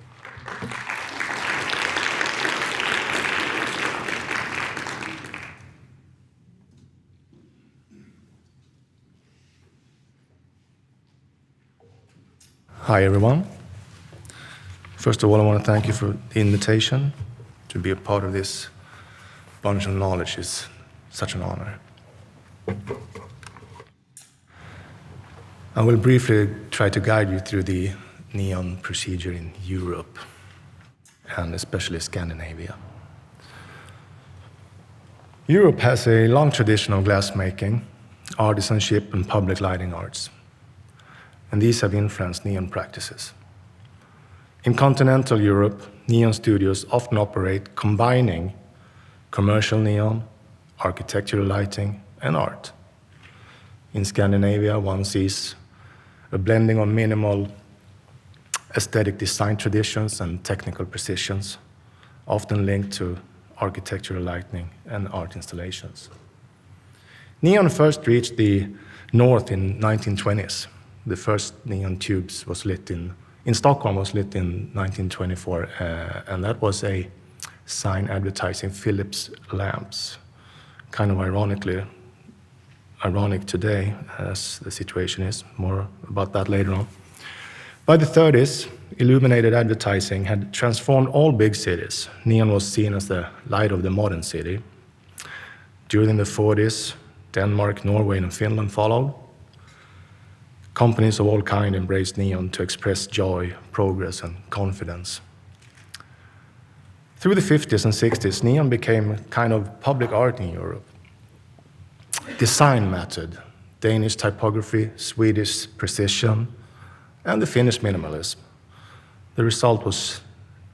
Hi, everyone. First of all, I want to thank you for the invitation to be a part of this bunch of knowledge. It's such an honor. I will briefly try to guide you through the neon procedure in Europe, and especially Scandinavia. Europe has a long tradition of glassmaking, artisanship, and public lighting arts, and these have influenced neon practices. In continental Europe, neon studios often operate combining commercial neon, architectural lighting, and art. In Scandinavia, one sees a blending of minimal aesthetic design traditions and technical precisions, often linked to architectural lighting and art installations. Neon first reached the north in 1920s. The first neon tubes was lit in Stockholm was lit in 1924, and that was a sign advertising Philips lamps. Kind of ironic today, as the situation is. More about that later on. By the 30s, illuminated advertising had transformed all big cities. Neon was seen as the light of the modern city. During the 40s, Denmark, Norway, and Finland followed. Companies of all kinds embraced neon to express joy, progress, and confidence. Through the 50s and 60s, neon became a kind of public art in Europe. Design mattered: Danish typography, Swedish precision, and the Finnish minimalism. The result was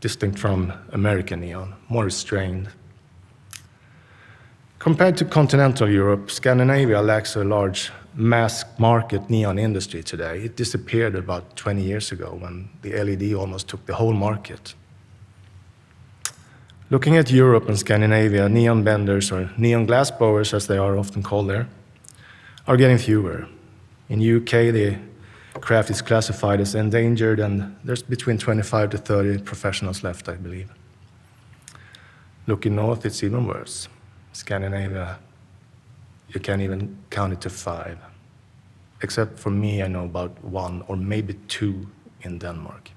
distinct from American neon, more restrained. Compared to continental Europe, Scandinavia lacks a large mass market neon industry today. It disappeared about 20 years ago when the LED almost took the whole market. Looking at Europe and Scandinavia, neon benders, or neon glass blowers as they are often called there, are getting fewer. In UK, the craft is classified as endangered, and there's between 25 to 30 professionals left, I believe. Looking north, it's even worse. Scandinavia, you can't even count it to 5. Except for me, I know about 1 or maybe 2 in Denmark.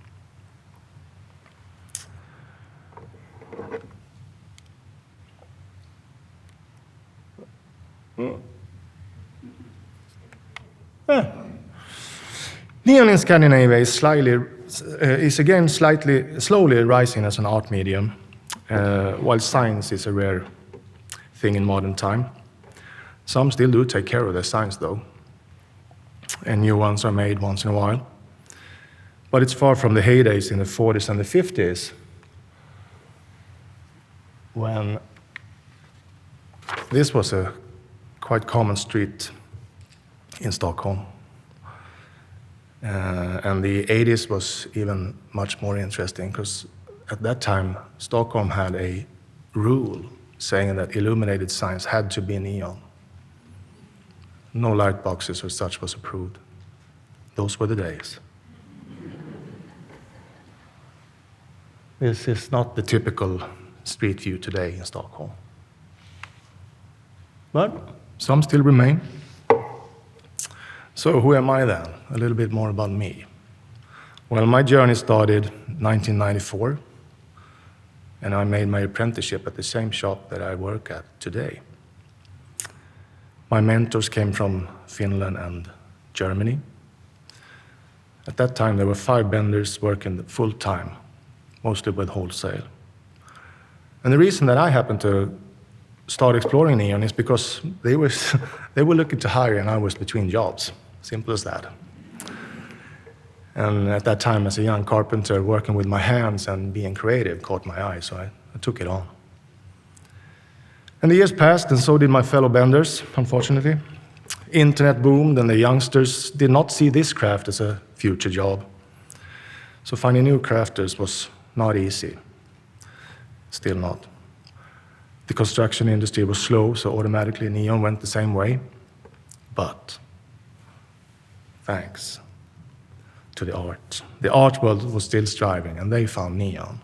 Neon in Scandinavia is again slowly rising as an art medium, while science is a rare thing in modern time. Some still do take care of their signs, though, and new ones are made once in a while. But it's far from the heydays in the 40s and the 50s, when this was a quite common street in Stockholm. And the 80s was even much more interesting, because at that time, Stockholm had a rule saying that illuminated signs had to be neon. No light boxes or such was approved. Those were the days. This is not the typical street view today in Stockholm. But some still remain. So who am I then? A little bit more about me. Well, my journey started in 1994, and I made my apprenticeship at the same shop that I work at today. My mentors came from Finland and Germany. At that time, there were 5 benders working full-time, mostly with wholesale. And the reason that I happened to start exploring neon is because they were looking to hire, and I was between jobs. Simple as that. And at that time, as a young carpenter, working with my hands and being creative caught my eye, so I took it on. And the years passed, and so did my fellow benders, unfortunately. Internet boomed, and the youngsters did not see this craft as a future job. So finding new crafters was not easy. Still not. The construction industry was slow, so automatically neon went the same way. But thanks to the art world was still striving, and they found neon.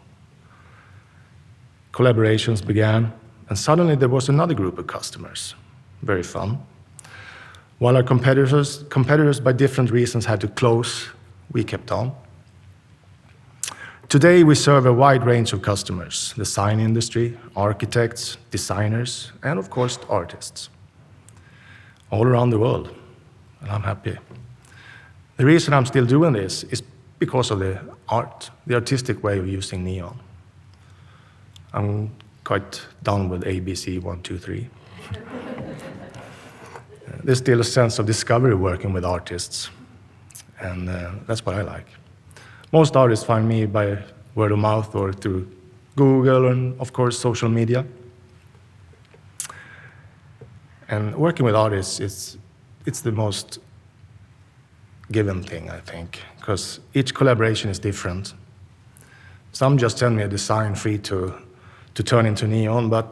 Collaborations began, and suddenly there was another group of customers. Very fun. While our competitors by different reasons had to close, we kept on. Today we serve a wide range of customers: the sign industry, architects, designers, and of course artists. All around the world, and I'm happy. The reason I'm still doing this is because of the art, the artistic way of using neon. I'm quite done with ABC 1, 2, 3. There's still a sense of discovery working with artists, and that's what I like. Most artists find me by word of mouth or through Google and, of course, social media. And working with artists, it's the most given thing, I think, because each collaboration is different. Some just send me a design free to turn into neon, but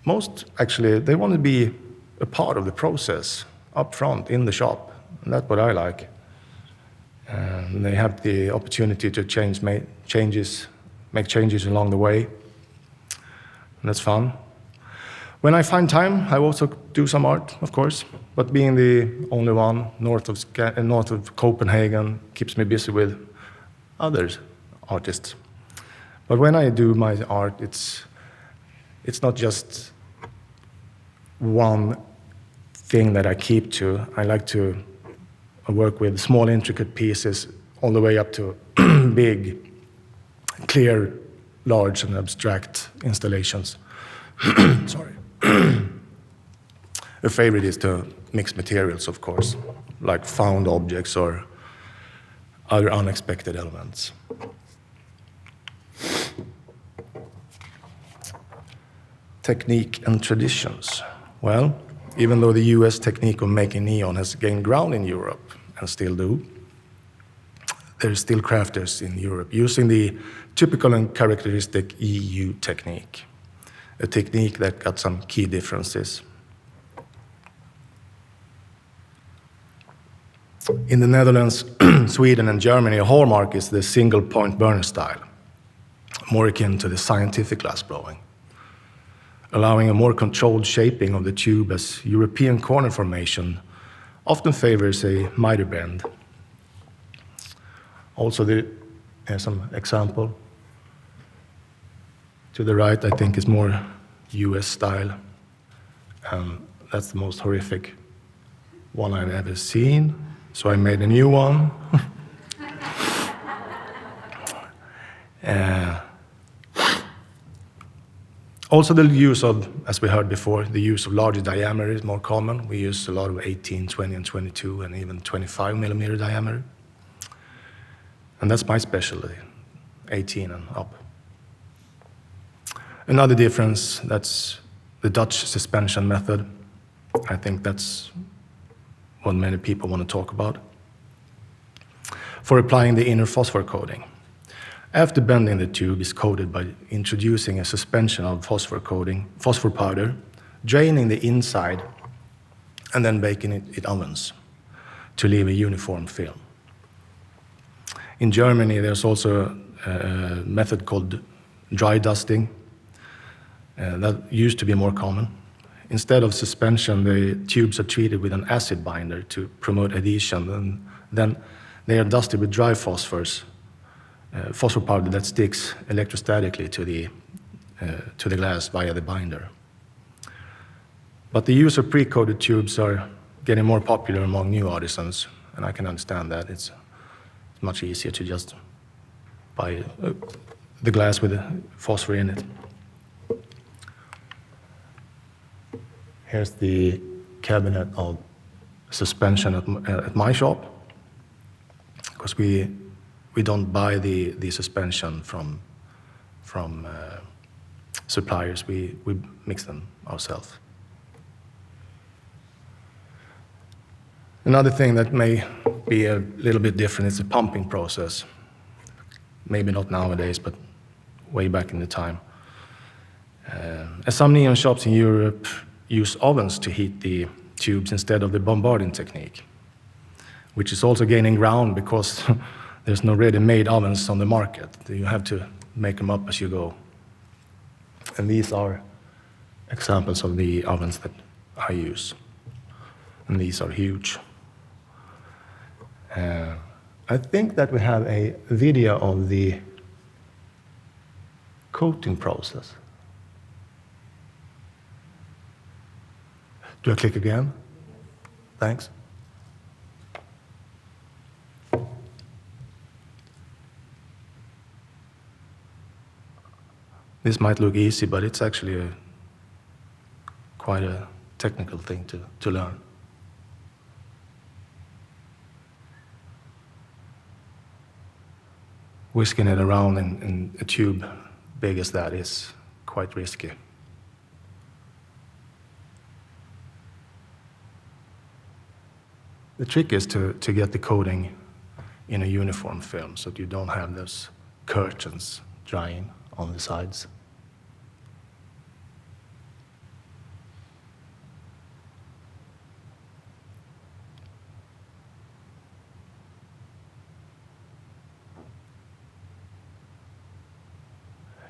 most, actually, they want to be a part of the process up front in the shop, and that's what I like. And they have the opportunity to make changes along the way, and that's fun. When I find time, I also do some art, of course, but being the only one north of Copenhagen keeps me busy with other artists. But when I do my art, it's not just one thing that I keep to. I like to work with small, intricate pieces all the way up to big, clear, large, and abstract installations. Sorry. A favorite is to mix materials, of course, like found objects or other unexpected elements. Technique and traditions. Well, even though the US technique of making neon has gained ground in Europe, and still do, there are still crafters in Europe using the typical and characteristic EU technique, a technique that got some key differences. In the Netherlands, Sweden, and Germany, a hallmark is the single-point burner style, more akin to the scientific glassblowing, allowing a more controlled shaping of the tube, as European corner formation often favors a miter bend. Also, here's some example. To the right, I think, is more US style. That's the most horrific one I've ever seen, so I made a new one. Also, the use of, as we heard before, the use of larger diameter is more common. We use a lot of 18, 20, and 22, and even 25 millimeter diameter. And that's my specialty, 18 and up. Another difference, that's the Dutch suspension method. I think that's what many people want to talk about. For applying the inner phosphor coating. After bending, the tube is coated by introducing a suspension of phosphor powder, draining the inside, and then baking it in ovens to leave a uniform film. In Germany, there's also a method called dry dusting. That used to be more common. Instead of suspension, the tubes are treated with an acid binder to promote adhesion, and then they are dusted with dry phosphor powder that sticks electrostatically to the glass via the binder. But the use of pre-coated tubes are getting more popular among new artisans, and I can understand that. It's much easier to just buy the glass with the phosphor in it. Here's the cabinet of suspension at my shop. because we don't buy the suspension from suppliers. We mix them ourselves. Another thing that may be a little bit different is the pumping process. Maybe not nowadays, but way back in the time. As some neon shops in Europe use ovens to heat the tubes instead of the bombarding technique, which is also gaining ground because there's no ready-made ovens on the market. You have to make them up as you go. And these are examples of the ovens that I use. And these are huge. I think that we have a video of the coating process. Do I click again? Thanks. This might look easy, but it's actually quite a technical thing to learn. Whisking it around in a tube big as that is quite risky. The trick is to get the coating in a uniform film so that you don't have those curtains drying on the sides.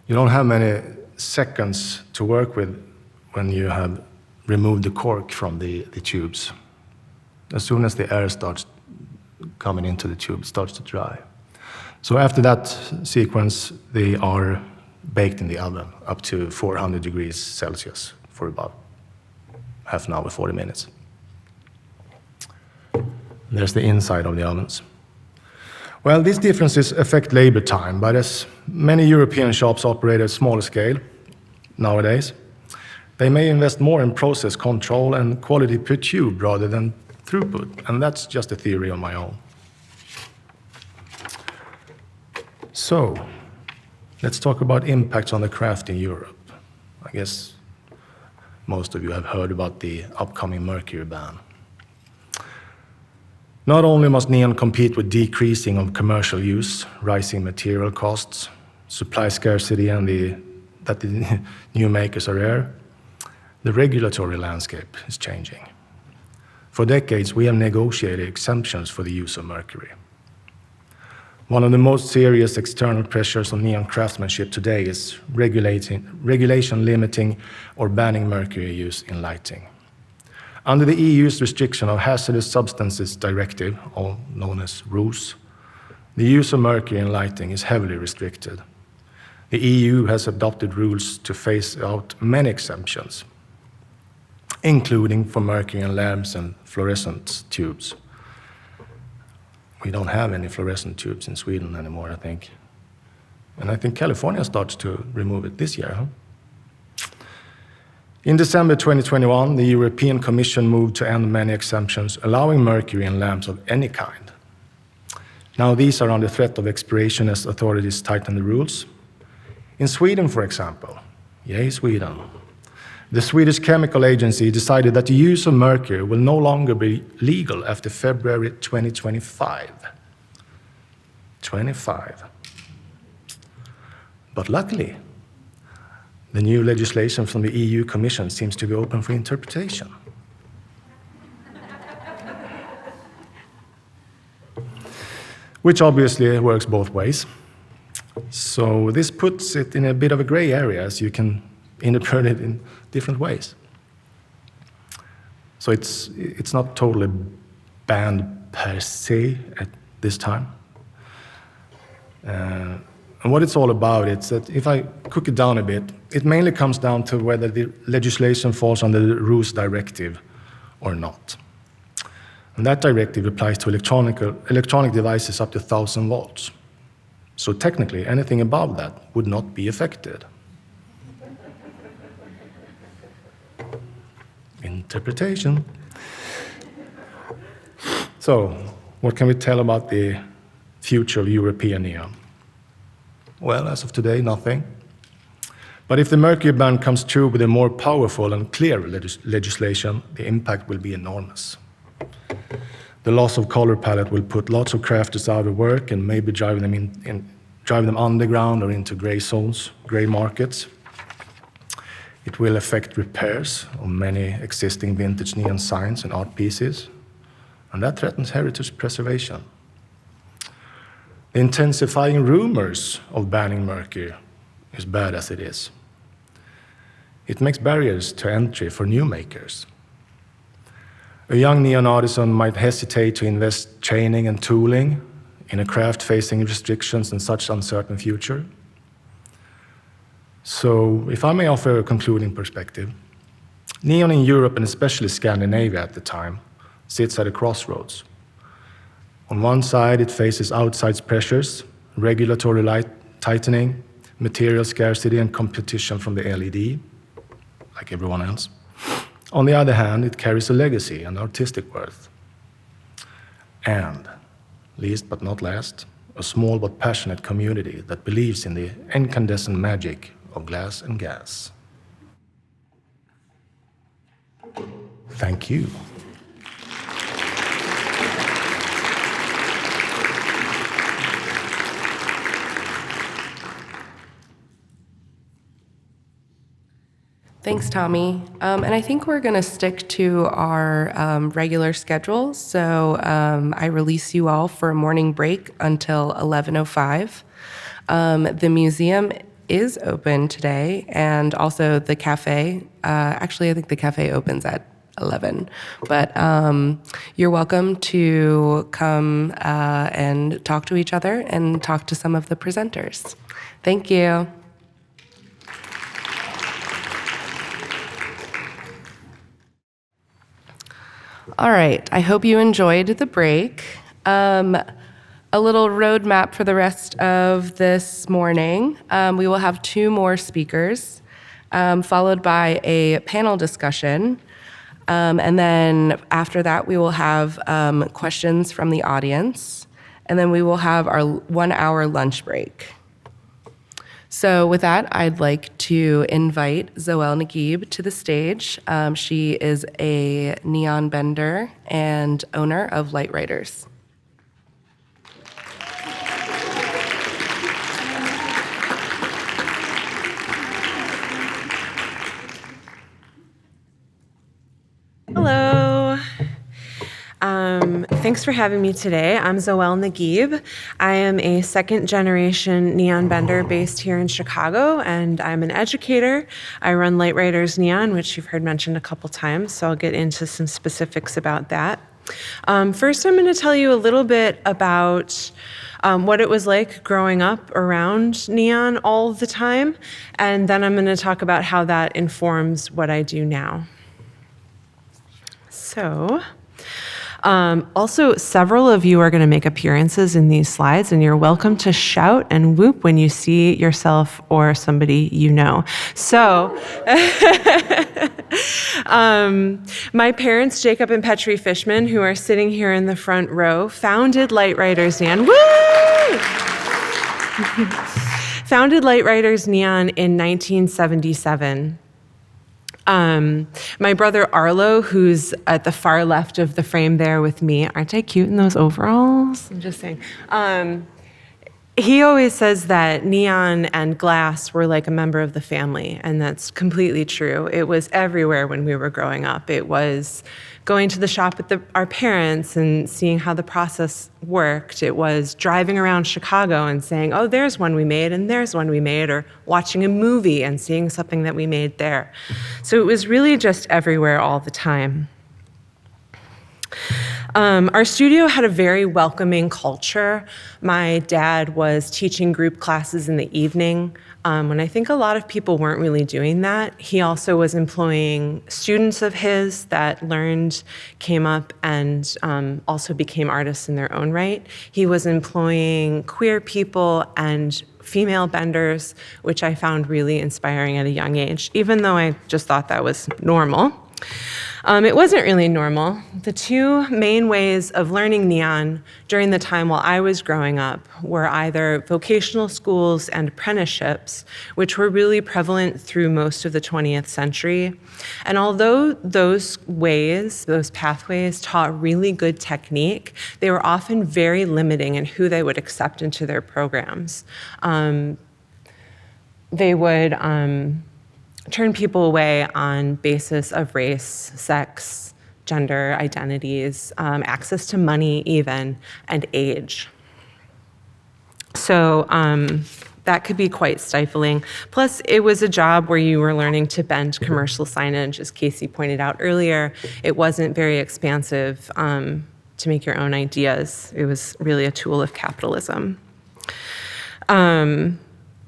You don't have many seconds to work with when you have removed the cork from the tubes. As soon as the air starts coming into the tube, it starts to dry. So after that sequence, they are baked in the oven up to 400 degrees Celsius for about half an hour, 40 minutes. There's the inside of the ovens. Well, these differences affect labor time, but as many European shops operate at smaller scale nowadays, they may invest more in process control and quality per tube rather than throughput, and that's just a theory on my own. So, let's talk about impacts on the craft in Europe. I guess most of you have heard about the upcoming mercury ban. Not only must neon compete with decreasing of commercial use, rising material costs, supply scarcity, and that the new makers are rare, the regulatory landscape is changing. For decades, we have negotiated exemptions for the use of mercury. One of the most serious external pressures on neon craftsmanship today is regulation limiting or banning mercury use in lighting. Under the EU's restriction of hazardous substances directive, or known as RoHS, the use of mercury in lighting is heavily restricted. The EU has adopted rules to phase out many exemptions, including for mercury in lamps and fluorescent tubes. We don't have any fluorescent tubes in Sweden anymore, I think. And I think California starts to remove it this year, huh? In December 2021, the European Commission moved to end many exemptions, allowing mercury in lamps of any kind. Now these are under threat of expiration as authorities tighten the rules. In Sweden, for example, yay Sweden, the Swedish Chemical Agency decided that the use of mercury will no longer be legal after February 2025. 25. But luckily, the new legislation from the EU Commission seems to be open for interpretation. Which obviously works both ways. So this puts it in a bit of a gray area, as you can interpret it in different ways. So it's not totally banned per se at this time. And what it's all about, it's that if I cook it down a bit, it mainly comes down to whether the legislation falls under the RoHS directive or not. And that directive applies to electronic devices up to 1,000 volts. So technically, anything above that would not be affected. Interpretation. So, what can we tell about the future of European neon? Well, as of today, nothing. But if the mercury ban comes through with a more powerful and clear legislation, the impact will be enormous. The loss of color palette will put lots of crafters out of work and maybe drive them underground or into gray zones, gray markets. It will affect repairs of many existing vintage neon signs and art pieces, and that threatens heritage preservation. The intensifying rumors of banning mercury is bad as it is. It makes barriers to entry for new makers. A young neon artisan might hesitate to invest training and tooling in a craft facing restrictions and such uncertain future. So, if I may offer a concluding perspective, neon in Europe and especially Scandinavia at the time sits at a crossroads. On one side, it faces outside pressures, regulatory light tightening, material scarcity, and competition from the LED, like everyone else. On the other hand, it carries a legacy and artistic worth. And, least but not last, a small but passionate community that believes in the incandescent magic of glass and gas. Thank you. Thanks, Tommy. And I think we're going to stick to our regular schedule. So I release you all for a morning break until 11:05. The museum is open today, and also the cafe. Actually, I think the cafe opens at 11. But you're welcome to come and talk to each other and talk to some of the presenters. Thank you. All right, I hope you enjoyed the break. A little roadmap for the rest of this morning. We will have 2 more speakers, followed by a panel discussion. And then after that, we will have questions from the audience. And then we will have our 1-hour lunch break. So with that, I'd like to invite Zoelle Nagib to the stage. She is a neon bender and owner of Light Writers. Hello. Thanks for having me today. I'm Zoelle Nagib. I am a second-generation neon bender based here in Chicago, and I'm an educator. I run Light Writers Neon, which you've heard mentioned a couple times, so I'll get into some specifics about that. First, I'm going to tell you a little bit about what it was like growing up around neon all the time, and then I'm going to talk about how that informs what I do now. So, also, several of you are going to make appearances in these slides, and you're welcome to shout and whoop when you see yourself or somebody you know. So, my parents, Jacob and Petri Fishman, who are sitting here in the front row, founded Light Writers Neon. Woo! Founded Light Writers Neon in 1977. My brother Arlo, who's at the far left of the frame there with me, aren't I cute in those overalls? I'm just saying. He always says that neon and glass were like a member of the family, and that's completely true. It was everywhere when we were growing up. It was going to the shop with our parents and seeing how the process worked. It was driving around Chicago and saying, oh, there's one we made and there's one we made, or watching a movie and seeing something that we made there. So it was really just everywhere all the time. Our studio had a very welcoming culture. My dad was teaching group classes in the evening, when I think a lot of people weren't really doing that. He also was employing students of his that learned, came up, and also became artists in their own right. He was employing queer people and female benders, which I found really inspiring at a young age, even though I just thought that was normal. It wasn't really normal. The two main ways of learning neon during the time while I was growing up were either vocational schools and apprenticeships, which were really prevalent through most of the 20th century. And although those ways, those pathways taught really good technique, they were often very limiting in who they would accept into their programs. They would turn people away on basis of race, sex, gender identities, access to money even, and age. So that could be quite stifling. Plus, it was a job where you were learning to bend commercial signage, as Kacie pointed out earlier. It wasn't very expansive to make your own ideas. It was really a tool of capitalism.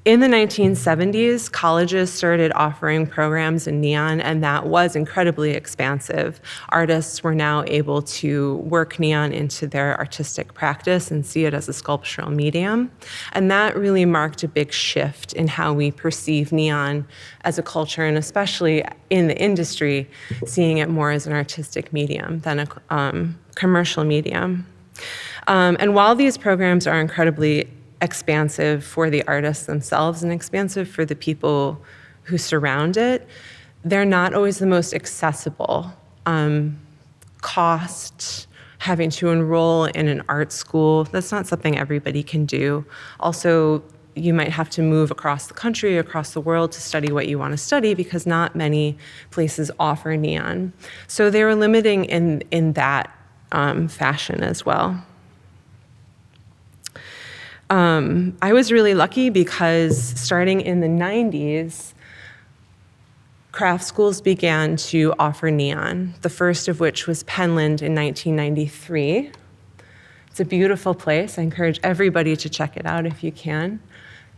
In the 1970s, colleges started offering programs in neon, and that was incredibly expansive. Artists were now able to work neon into their artistic practice and see it as a sculptural medium. And that really marked a big shift in how we perceive neon as a culture, and especially in the industry, seeing it more as an artistic medium than a commercial medium. And while these programs are incredibly expansive for the artists themselves and expansive for the people who surround it, they're not always the most accessible. Cost, having to enroll in an art school, that's not something everybody can do. Also, you might have to move across the country, across the world to study what you want to study because not many places offer neon. So they were limiting in that fashion as well. I was really lucky because starting in the 90s, craft schools began to offer neon, the first of which was Penland in 1993. It's a beautiful place. I encourage everybody to check it out if you can.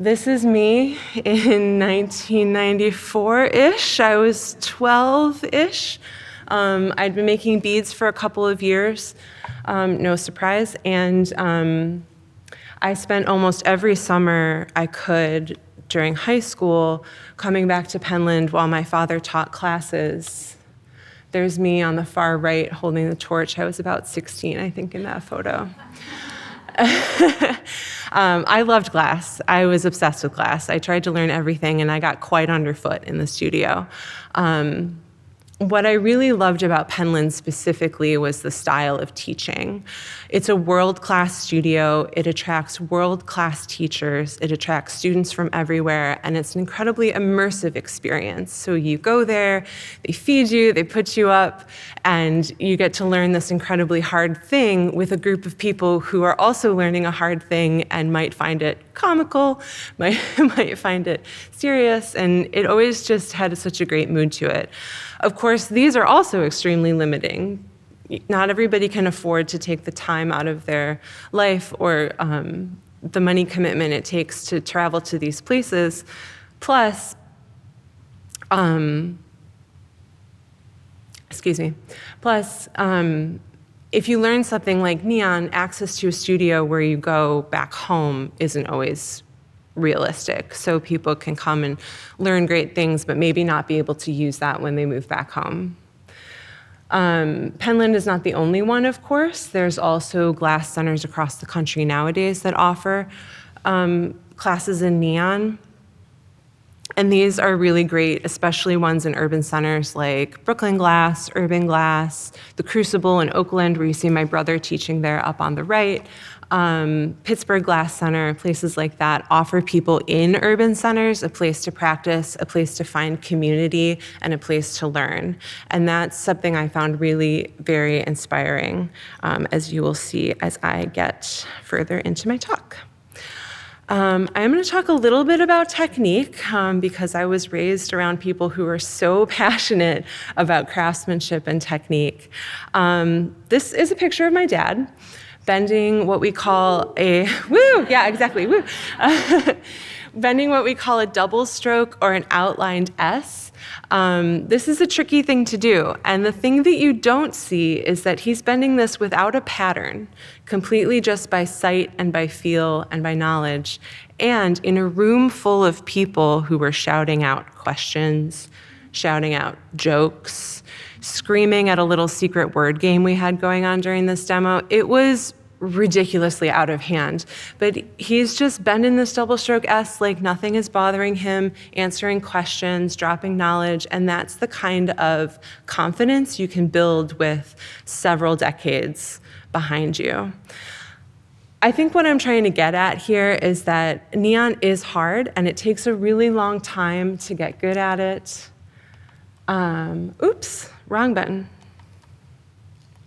This is me in 1994-ish. I was 12-ish. I'd been making beads for a couple of years, no surprise, and I spent almost every summer I could during high school coming back to Penland while my father taught classes. There's me on the far right holding the torch. I was about 16, I think, in that photo. I loved glass. I was obsessed with glass. I tried to learn everything, and I got quite underfoot in the studio. What I really loved about Penland specifically was the style of teaching. It's a world-class studio. It attracts world-class teachers. It attracts students from everywhere, and it's an incredibly immersive experience. So you go there, they feed you, they put you up, and you get to learn this incredibly hard thing with a group of people who are also learning a hard thing and might find it comical, might find it serious, and it always just had such a great mood to it. Of course, these are also extremely limiting. Not everybody can afford to take the time out of their life or the money commitment it takes to travel to these places. Plus, if you learn something like neon, access to a studio where you go back home isn't always realistic. So people can come and learn great things, but maybe not be able to use that when they move back home. Penland is not the only one, of course. There's also glass centers across the country nowadays that offer classes in neon. And these are really great, especially ones in urban centers like Brooklyn Glass, Urban Glass, the Crucible in Oakland, where you see my brother teaching there up on the right. Pittsburgh Glass Center, places like that offer people in urban centers a place to practice, a place to find community, and a place to learn. And that's something I found really very inspiring, as you will see as I get further into my talk. I'm going to talk a little bit about technique because I was raised around people who are so passionate about craftsmanship and technique. This is a picture of my dad bending what we call a, bending what we call a double stroke or an outlined S. This is a tricky thing to do, and the thing that you don't see is that he's bending this without a pattern, completely just by sight and by feel and by knowledge, and in a room full of people who were shouting out questions, shouting out jokes, screaming at a little secret word game we had going on during this demo. It was ridiculously out of hand, but he's just bending this double stroke S like nothing is bothering him, answering questions, dropping knowledge, and that's the kind of confidence you can build with several decades behind you. I think what I'm trying to get at here is that neon is hard and it takes a really long time to get good at it. Oops, wrong button.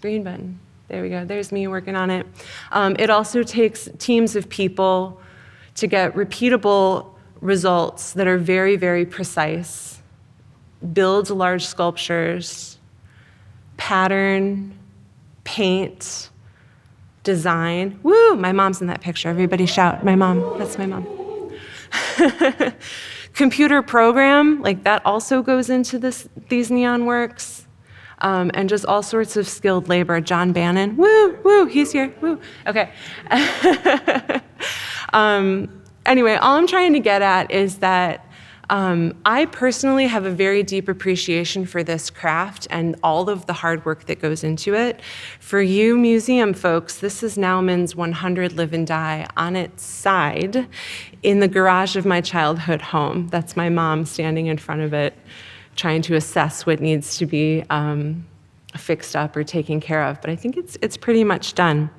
Green button. There we go, there's me working on it. It also takes teams of people to get repeatable results that are very, very precise, build large sculptures, pattern, paint, design. Woo, my mom's in that picture. Everybody shout, my mom, that's my mom. Computer program, like that also goes into these neon works. And just all sorts of skilled labor. John Bannon, woo, woo, he's here, woo. Okay. Anyway, all I'm trying to get at is that I personally have a very deep appreciation for this craft and all of the hard work that goes into it. For you museum folks, this is Naumann's 100 Live and Die on its side in the garage of my childhood home. That's my mom standing in front of it, trying to assess what needs to be fixed up or taken care of, but I think it's pretty much done.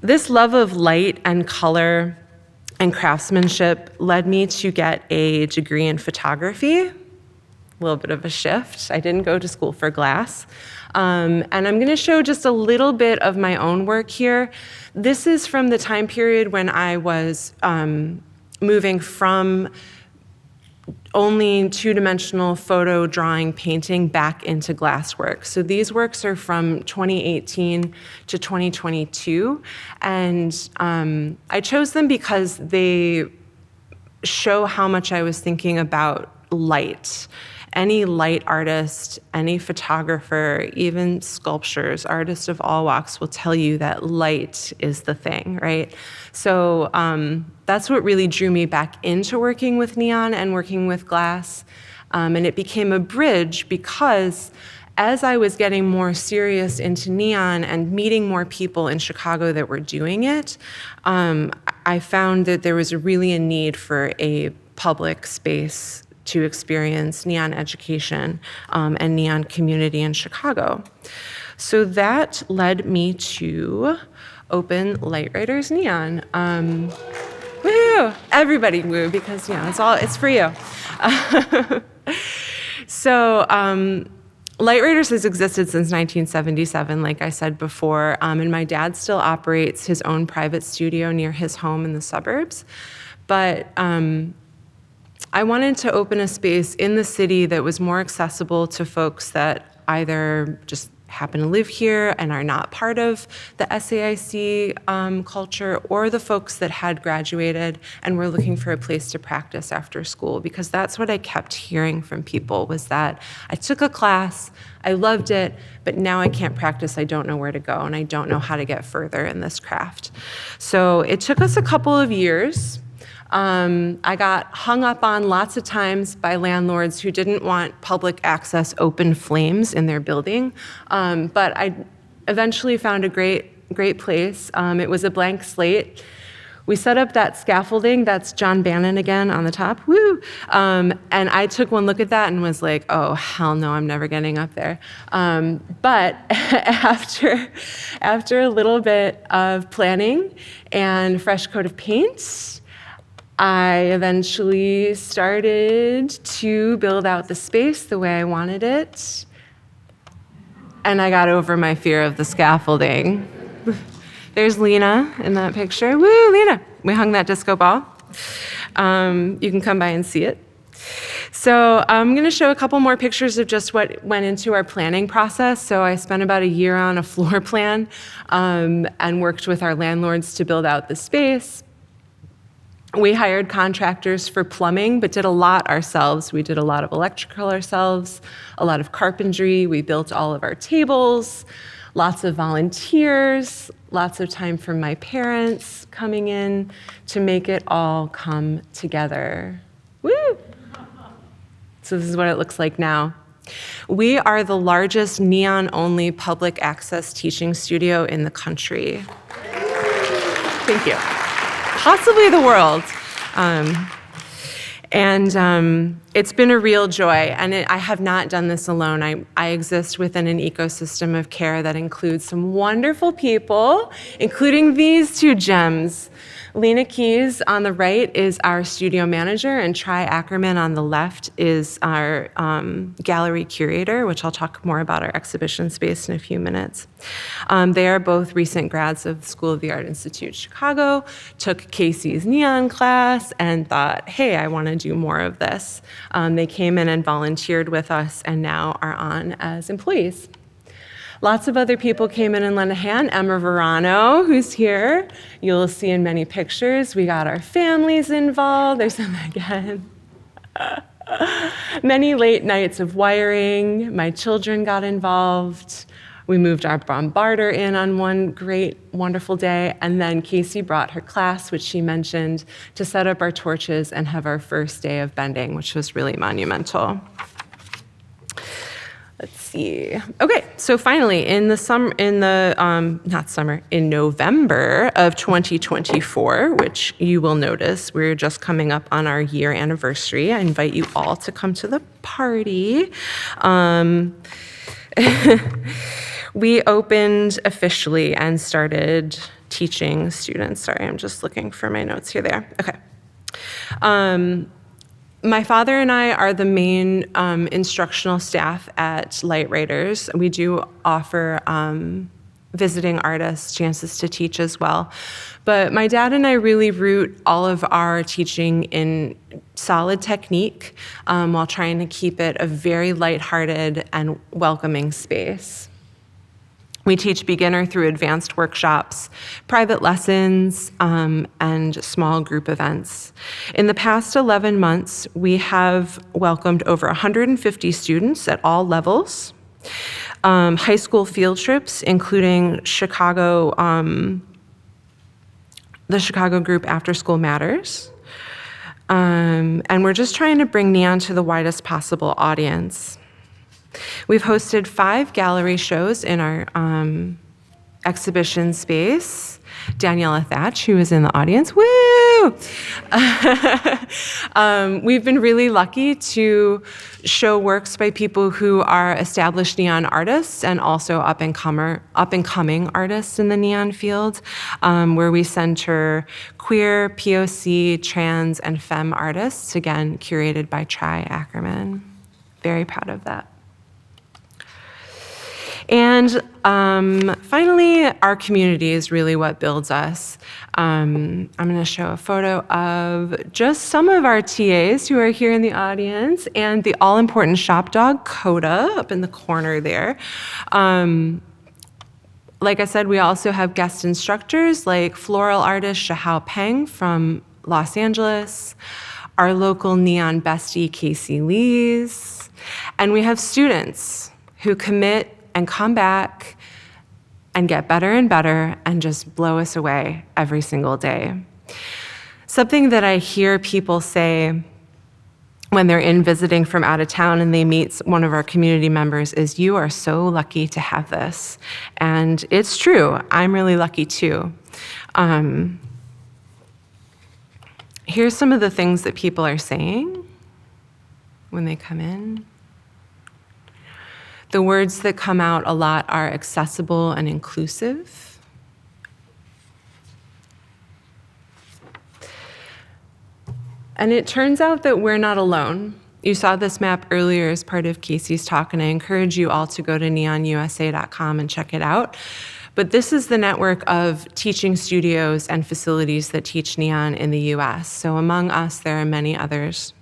This love of light and color and craftsmanship led me to get a degree in photography, a little bit of a shift. I didn't go to school for glass. And I'm gonna show just a little bit of my own work here. This is from the time period when I was moving from only two-dimensional photo, drawing, painting back into glass work. So these works are from 2018 to 2022. And I chose them because they show how much I was thinking about light. Any light artist, any photographer, even sculptures, artists of all walks will tell you that light is the thing, right? So that's what really drew me back into working with neon and working with glass. And it became a bridge because as I was getting more serious into neon and meeting more people in Chicago that were doing it, I found that there was really a need for a public space to experience neon education and neon community in Chicago. So that led me to open Lightwriters Neon. Woo! Everybody woo, because it's for you. So Lightwriters has existed since 1977, like I said before, and my dad still operates his own private studio near his home in the suburbs. But I wanted to open a space in the city that was more accessible to folks that either just happen to live here and are not part of the SAIC culture, or the folks that had graduated and were looking for a place to practice after school, because that's what I kept hearing from people, was that I took a class, I loved it, but now I can't practice, I don't know where to go, and I don't know how to get further in this craft. So it took us a couple of years. I got hung up on lots of times by landlords who didn't want public access open flames in their building, but I eventually found a great place. It was a blank slate. We set up that scaffolding, that's John Bannon again on the top, woo! And I took one look at that and was like, oh, hell no, I'm never getting up there. But after a little bit of planning and fresh coat of paint, I eventually started to build out the space the way I wanted it, and I got over my fear of the scaffolding. There's Lena in that picture. Woo, Lena! We hung that disco ball. You can come by and see it. So I'm going to show a couple more pictures of just what went into our planning process. So I spent about a year on a floor plan and worked with our landlords to build out the space. We hired contractors for plumbing, but did a lot ourselves. We did a lot of electrical ourselves, a lot of carpentry. We built all of our tables, lots of volunteers, lots of time from my parents coming in to make it all come together. Woo! So this is what it looks like now. We are the largest neon-only public access teaching studio in the country. Thank you. Possibly the world. It's been a real joy, and I have not done this alone. I exist within an ecosystem of care that includes some wonderful people, including these two gems. Lena Keys on the right is our studio manager, and Tri Ackerman on the left is our gallery curator, which I'll talk more about our exhibition space in a few minutes. They are both recent grads of the School of the Art Institute Chicago, took Kacie's neon class, and thought, hey, I want to do more of this. They came in and volunteered with us and now are on as employees. Lots of other people came in and lent a hand. Emma Verano, who's here, you'll see in many pictures. We got our families involved. There's them again. Many late nights of wiring. My children got involved. We moved our bombarder in on one great, wonderful day, and then Kacie brought her class, which she mentioned, to set up our torches and have our first day of bending, which was really monumental. Let's see. Okay, so finally, in November of 2024, which you will notice, we're just coming up on our year anniversary. I invite you all to come to the party. We opened officially and started teaching students. Sorry, I'm just looking for my notes here. There. Okay. My father and I are the main instructional staff at Light Writers. We do offer visiting artists chances to teach as well. But my dad and I really root all of our teaching in solid technique while trying to keep it a very lighthearted and welcoming space. We teach beginner through advanced workshops, private lessons, and small group events. In the past 11 months, we have welcomed over 150 students at all levels, high school field trips, including Chicago, the Chicago group After School Matters. And we're just trying to bring neon to the widest possible audience. We've hosted 5 gallery shows in our exhibition space. Daniela Thatch, who is in the audience, woo! We've been really lucky to show works by people who are established neon artists and also up-and-coming artists in the neon field, where we center queer, POC, trans, and femme artists, again, curated by Tri Ackerman. Very proud of that. And finally, our community is really what builds us. I'm going to show a photo of just some of our TAs who are here in the audience, and the all-important shop dog, Coda, up in the corner there. Like I said, we also have guest instructors like floral artist Shahao Peng from Los Angeles, our local neon bestie, Kacie Lees, and we have students who commit and come back and get better and better and just blow us away every single day. Something that I hear people say when they're in visiting from out of town and they meet one of our community members is, "You are so lucky to have this." And it's true, I'm really lucky too. Here's some of the things that people are saying when they come in. The words that come out a lot are accessible and inclusive. And it turns out that we're not alone. You saw this map earlier as part of Kacie's talk, and I encourage you all to go to neonusa.com and check it out. But this is the network of teaching studios and facilities that teach neon in the US. So among us, there are many others.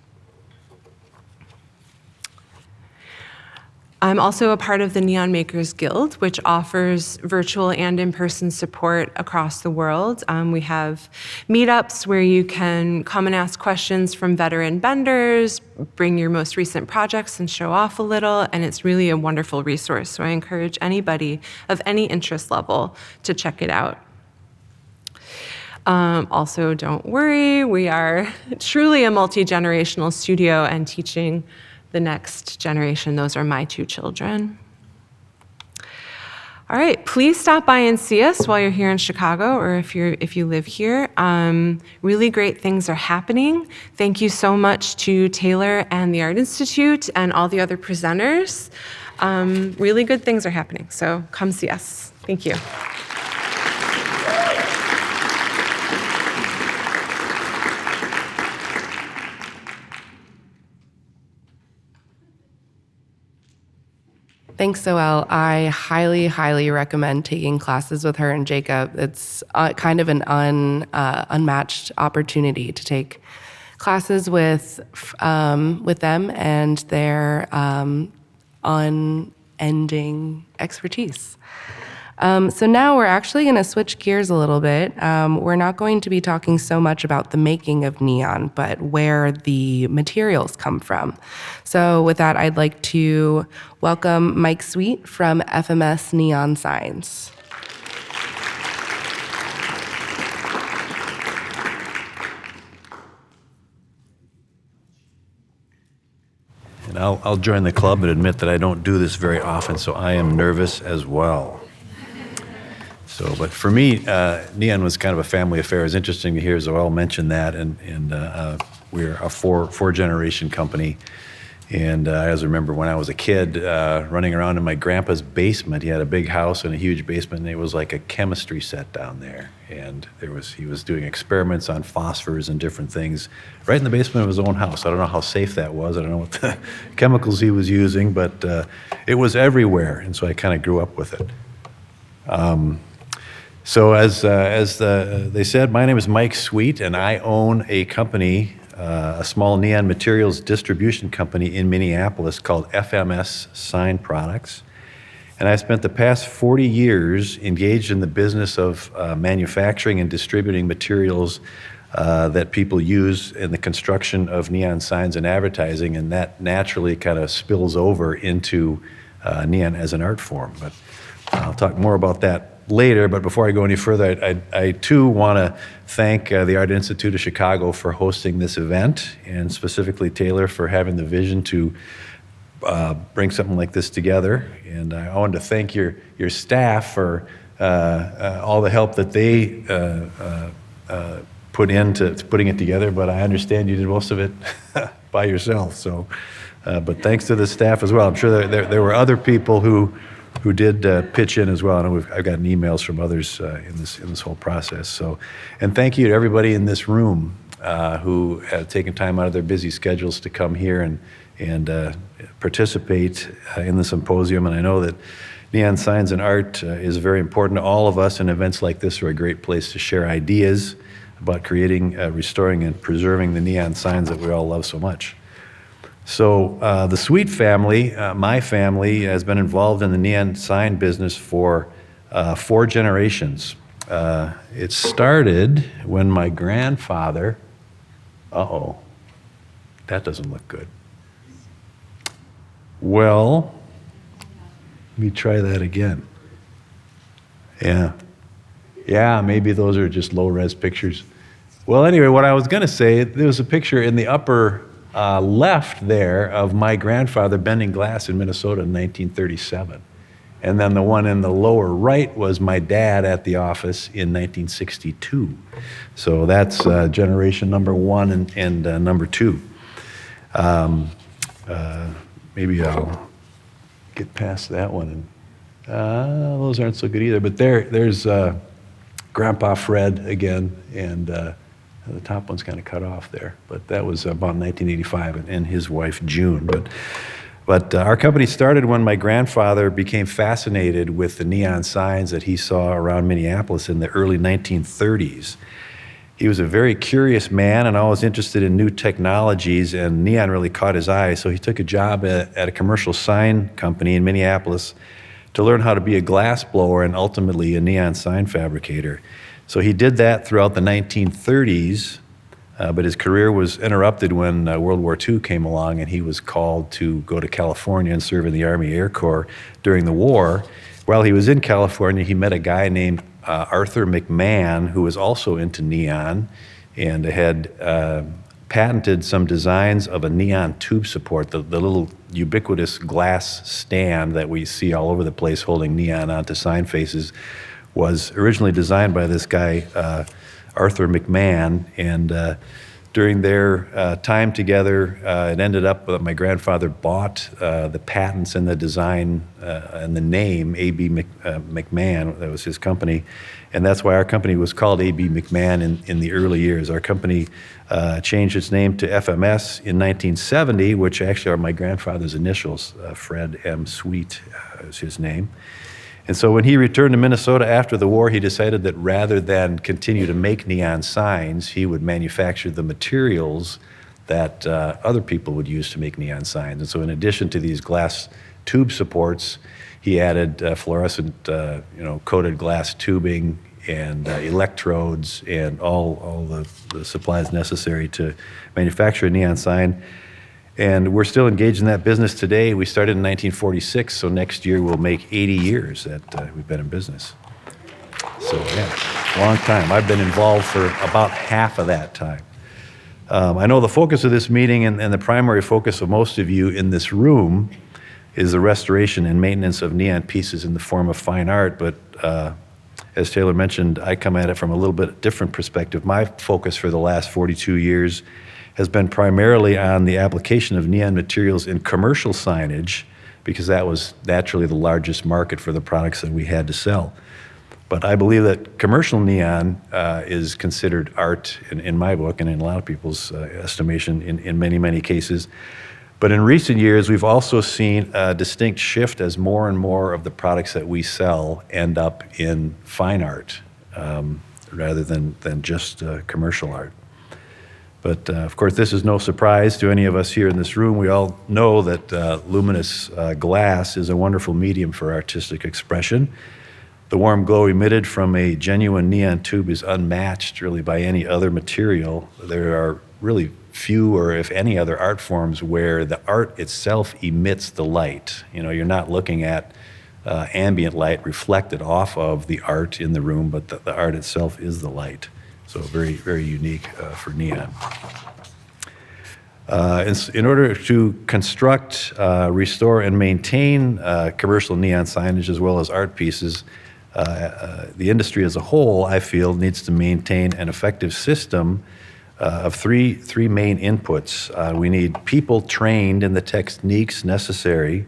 I'm also a part of the Neon Makers Guild, which offers virtual and in-person support across the world. We have meetups where you can come and ask questions from veteran benders, bring your most recent projects and show off a little, and it's really a wonderful resource. So I encourage anybody of any interest level to check it out. Also, don't worry, we are truly a multi-generational studio and teaching the next generation. Those are my 2 children. All right, please stop by and see us while you're here in Chicago, or if you live here. Really great things are happening. Thank you so much to Taylor and the Art Institute and all the other presenters. Really good things are happening, so come see us. Thank you. Thanks, Zoelle. I highly, highly recommend taking classes with her and Jacob. It's kind of an unmatched opportunity to take classes with them and their unending expertise. So now we're actually going to switch gears a little bit. We're not going to be talking so much about the making of neon, but where the materials come from. So with that, I'd like to welcome Mike Sweet from FMS Neon Signs. And I'll join the club and admit that I don't do this very often, so I am nervous as well. But for me, neon was kind of a family affair. It's interesting to hear Zoelle mention that, and we're a four-generation company. And I always remember when I was a kid running around in my grandpa's basement. He had a big house and a huge basement, and it was like a chemistry set down there. And he was doing experiments on phosphors and different things right in the basement of his own house. I don't know how safe that was. I don't know what the chemicals he was using, but it was everywhere, and so I kind of grew up with it. So as they said, my name is Mike Sweet, and I own a company, a small neon materials distribution company in Minneapolis called FMS Sign Products. And I spent the past 40 years engaged in the business of manufacturing and distributing materials that people use in the construction of neon signs and advertising, and that naturally kind of spills over into neon as an art form. But I'll talk more about that later, but before I go any further, I too want to thank the Art Institute of Chicago for hosting this event, and specifically Taylor for having the vision to bring something like this together. And I wanted to thank your staff for all the help that they put into putting it together, but I understand you did most of it by yourself. So, but thanks to the staff as well. I'm sure there were other people who did pitch in as well. I know I've gotten emails from others in this whole process. So, and thank you to everybody in this room who have taken time out of their busy schedules to come here and participate in the symposium. And I know that neon signs and art is very important to all of us, and events like this are a great place to share ideas about creating, restoring, and preserving the neon signs that we all love so much. So the Sweet family, my family, has been involved in the neon sign business for 4 generations. It started when my grandfather, that doesn't look good. Well, let me try that again. Yeah, maybe those are just low-res pictures. Well, anyway, what I was going to say, there was a picture in the upper left there of my grandfather bending glass in Minnesota in 1937. And then the one in the lower right was my dad at the office in 1962. So that's generation number 1 and number 2. Maybe I'll get past that one. Those aren't so good either, but there's Grandpa Fred again, and the top one's kind of cut off there, but that was about 1985, and his wife June. But our company started when my grandfather became fascinated with the neon signs that he saw around Minneapolis in the early 1930s. He was a very curious man and always interested in new technologies, and neon really caught his eye, so he took a job at a commercial sign company in Minneapolis to learn how to be a glass blower and ultimately a neon sign fabricator. So he did that throughout the 1930s, but his career was interrupted when World War II came along, and he was called to go to California and serve in the Army Air Corps during the war. While he was in California, he met a guy named Arthur McMahon, who was also into neon and had patented some designs of a neon tube support, the little ubiquitous glass stand that we see all over the place holding neon onto sign faces, was originally designed by this guy, Arthur McMahon, and during their time together, it ended up that my grandfather bought the patents and the design and the name A.B. McMahon. That was his company, and that's why our company was called A.B. McMahon in the early years. Our company changed its name to FMS in 1970, which actually are my grandfather's initials. Fred M. Sweet is his name. And so when he returned to Minnesota after the war, he decided that rather than continue to make neon signs, he would manufacture the materials that other people would use to make neon signs. And so in addition to these glass tube supports, he added fluorescent, coated glass tubing and electrodes and all the supplies necessary to manufacture a neon sign. And we're still engaged in that business today. We started in 1946, so next year we'll make 80 years that we've been in business. So yeah, long time. I've been involved for about half of that time. I know the focus of this meeting and the primary focus of most of you in this room is the restoration and maintenance of neon pieces in the form of fine art, but as Taylor mentioned, I come at it from a little bit different perspective. My focus for the last 42 years has been primarily on the application of neon materials in commercial signage, because that was naturally the largest market for the products that we had to sell. But I believe that commercial neon is considered art in my book and in a lot of people's estimation in many, many cases. But in recent years, we've also seen a distinct shift as more and more of the products that we sell end up in fine art rather than just commercial art. But of course, this is no surprise to any of us here in this room. We all know that luminous glass is a wonderful medium for artistic expression. The warm glow emitted from a genuine neon tube is unmatched really by any other material. There are really few or if any other art forms where the art itself emits the light. You know, you're not looking at ambient light reflected off of the art in the room, but the art itself is the light. So very, very unique for neon. In order to construct, restore, and maintain commercial neon signage as well as art pieces, the industry as a whole, I feel, needs to maintain an effective system of three main inputs. We need people trained in the techniques necessary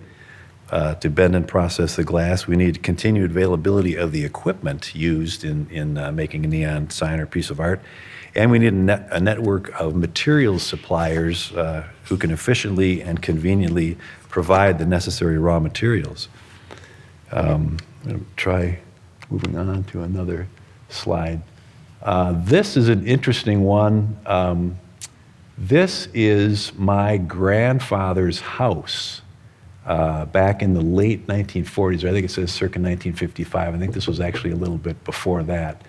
to bend and process the glass. We need continued availability of the equipment used in making a neon sign or piece of art. And we need a network of materials suppliers who can efficiently and conveniently provide the necessary raw materials. I'm going to try moving on to another slide. This is an interesting one. This is my grandfather's house. Back in the late 1940s, or I think it says circa 1955. I think this was actually a little bit before that.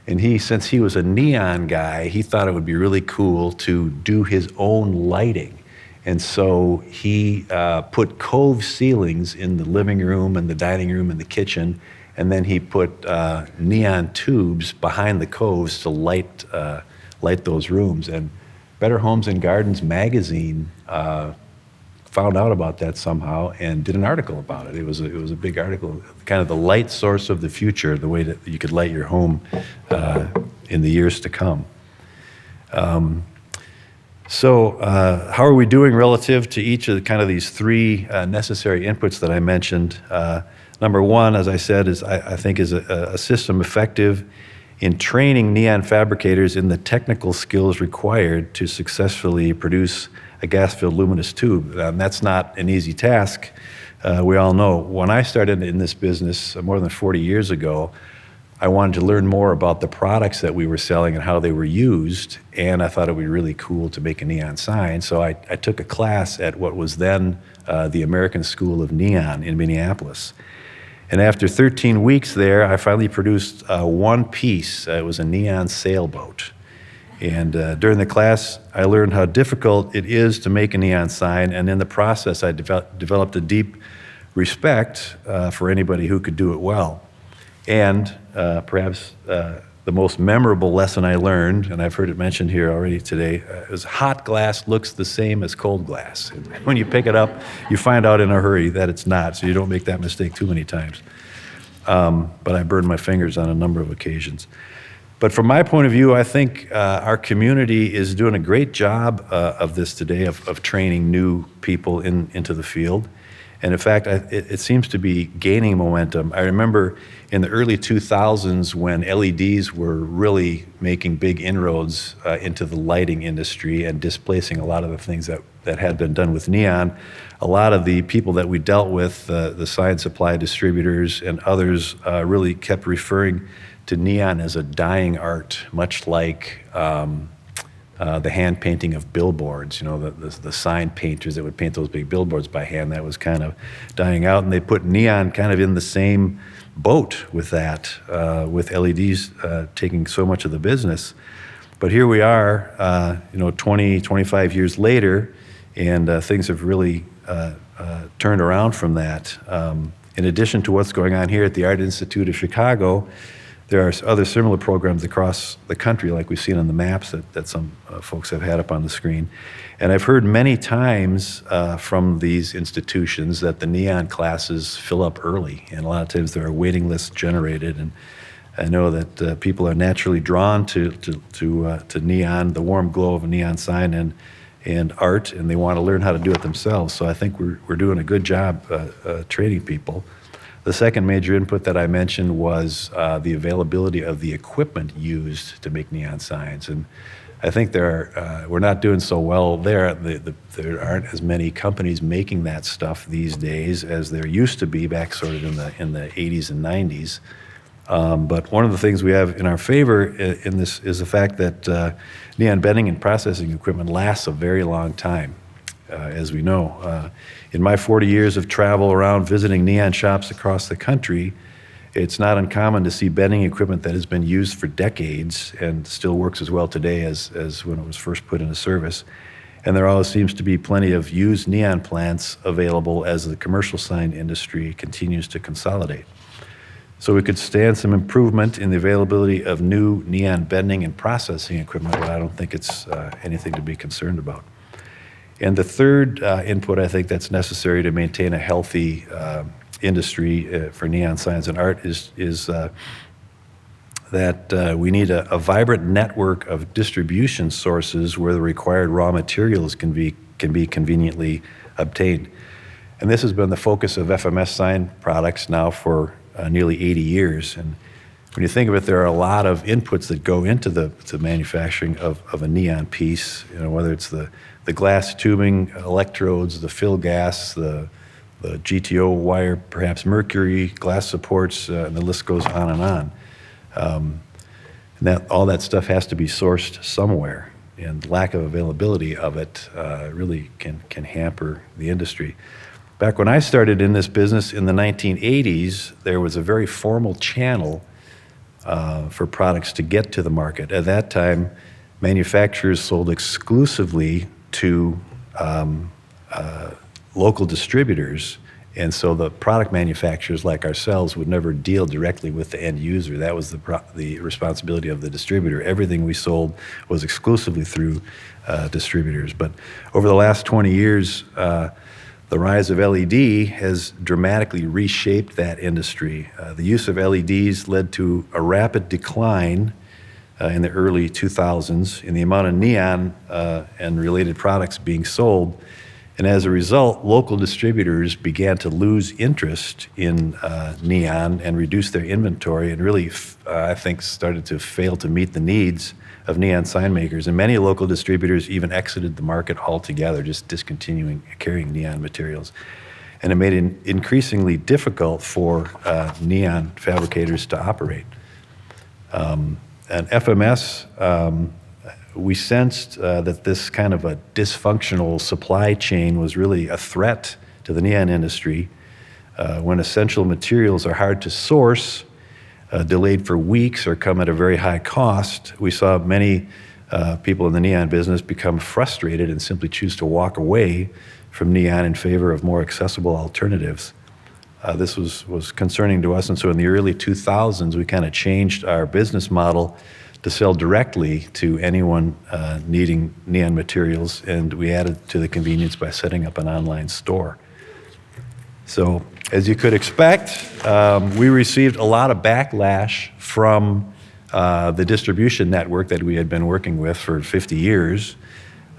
And since he was a neon guy, he thought it would be really cool to do his own lighting. And so he put cove ceilings in the living room and the dining room and the kitchen, and then he put neon tubes behind the coves to light those rooms. And Better Homes and Gardens magazine found out about that somehow and did an article about it. It was a big article, kind of the light source of the future, the way that you could light your home in the years to come. So how are we doing relative to each of these three necessary inputs that I mentioned? Number one, as I said, I think is a system effective in training neon fabricators in the technical skills required to successfully produce a gas-filled luminous tube. That's not an easy task. We all know. When I started in this business more than 40 years ago, I wanted to learn more about the products that we were selling and how they were used, and I thought it would be really cool to make a neon sign. So I took a class at what was then the American School of Neon in Minneapolis. And after 13 weeks there, I finally produced one piece. It was a neon sailboat. And during the class, I learned how difficult it is to make a neon sign, and in the process, I developed a deep respect for anybody who could do it well. And perhaps the most memorable lesson I learned, and I've heard it mentioned here already today, is hot glass looks the same as cold glass. And when you pick it up, you find out in a hurry that it's not, so you don't make that mistake too many times. But I burned my fingers on a number of occasions. But from my point of view, I think our community is doing a great job of this today, of training new people into the field. And in fact, it seems to be gaining momentum. I remember in the early 2000s when LEDs were really making big inroads into the lighting industry and displacing a lot of the things that had been done with neon. A lot of the people that we dealt with, the science supply distributors and others, really kept referring to neon as a dying art, much like the hand painting of billboards, the sign painters that would paint those big billboards by hand. That was kind of dying out, and they put neon kind of in the same boat with that, with LEDs taking so much of the business. But here we are, 20, 25 years later, and things have really turned around from that. In addition to what's going on here at the Art Institute of Chicago, there are other similar programs across the country, like we've seen on the maps that some folks have had up on the screen. And I've heard many times from these institutions that the neon classes fill up early, and a lot of times there are waiting lists generated. And I know that people are naturally drawn to neon, the warm glow of a neon sign and art, and they want to learn how to do it themselves. So I think we're doing a good job training people. The second major input that I mentioned was the availability of the equipment used to make neon signs. And I think we're not doing so well there. There aren't as many companies making that stuff these days as there used to be back sort of in the 80s and 90s. But one of the things we have in our favor in this is the fact that neon bending and processing equipment lasts a very long time, as we know. In my 40 years of travel around visiting neon shops across the country, it's not uncommon to see bending equipment that has been used for decades and still works as well today as when it was first put into service. And there always seems to be plenty of used neon plants available as the commercial sign industry continues to consolidate. So we could stand some improvement in the availability of new neon bending and processing equipment, but I don't think it's anything to be concerned about. And the third input I think that's necessary to maintain a healthy industry for neon signs and art is that we need a vibrant network of distribution sources where the required raw materials can be conveniently obtained. And this has been the focus of FMS sign products now for nearly 80 years. And when you think of it, there are a lot of inputs that go into the manufacturing of a neon piece, whether it's the glass tubing, electrodes, the fill gas, the GTO wire, perhaps mercury, glass supports, and the list goes on and on. And all that stuff has to be sourced somewhere, and lack of availability of it really can hamper the industry. Back when I started in this business in the 1980s, there was a very formal channel for products to get to the market. At that time, manufacturers sold exclusively to local distributors, and so the product manufacturers like ourselves would never deal directly with the end user. That was the responsibility of the distributor. Everything we sold was exclusively through distributors. But over the last 20 years, the rise of LED has dramatically reshaped that industry. The use of LEDs led to a rapid decline in the early 2000s in the amount of neon and related products being sold. And as a result, local distributors began to lose interest in neon and reduce their inventory and really, I think, started to fail to meet the needs of neon sign makers. And many local distributors even exited the market altogether, just discontinuing carrying neon materials. And it made it increasingly difficult for neon fabricators to operate. And FMS, we sensed that this kind of a dysfunctional supply chain was really a threat to the neon industry. When essential materials are hard to source, delayed for weeks, or come at a very high cost, we saw many people in the neon business become frustrated and simply choose to walk away from neon in favor of more accessible alternatives. this was concerning to us, and so in the early 2000s, we kind of changed our business model to sell directly to anyone needing neon materials, and we added to the convenience by setting up an online store. So, as you could expect, we received a lot of backlash from the distribution network that we had been working with for 50 years,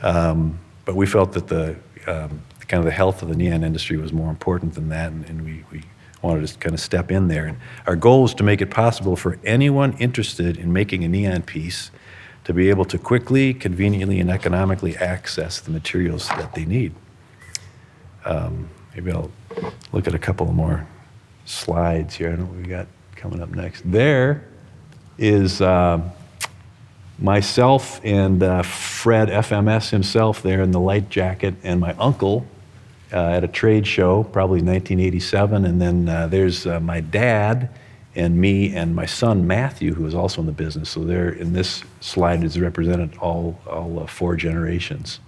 but we felt that the kind of the health of the neon industry was more important than that, and we wanted to kind of step in there. And our goal was to make it possible for anyone interested in making a neon piece to be able to quickly, conveniently, and economically access the materials that they need. Maybe I'll look at a couple more slides here. I don't know what we got coming up next. There is myself and Fred FMS himself there in the light jacket, and my uncle at a trade show, probably 1987, and then there's my dad and me and my son Matthew, who is also in the business. So there, in this slide, is represented all 4 generations.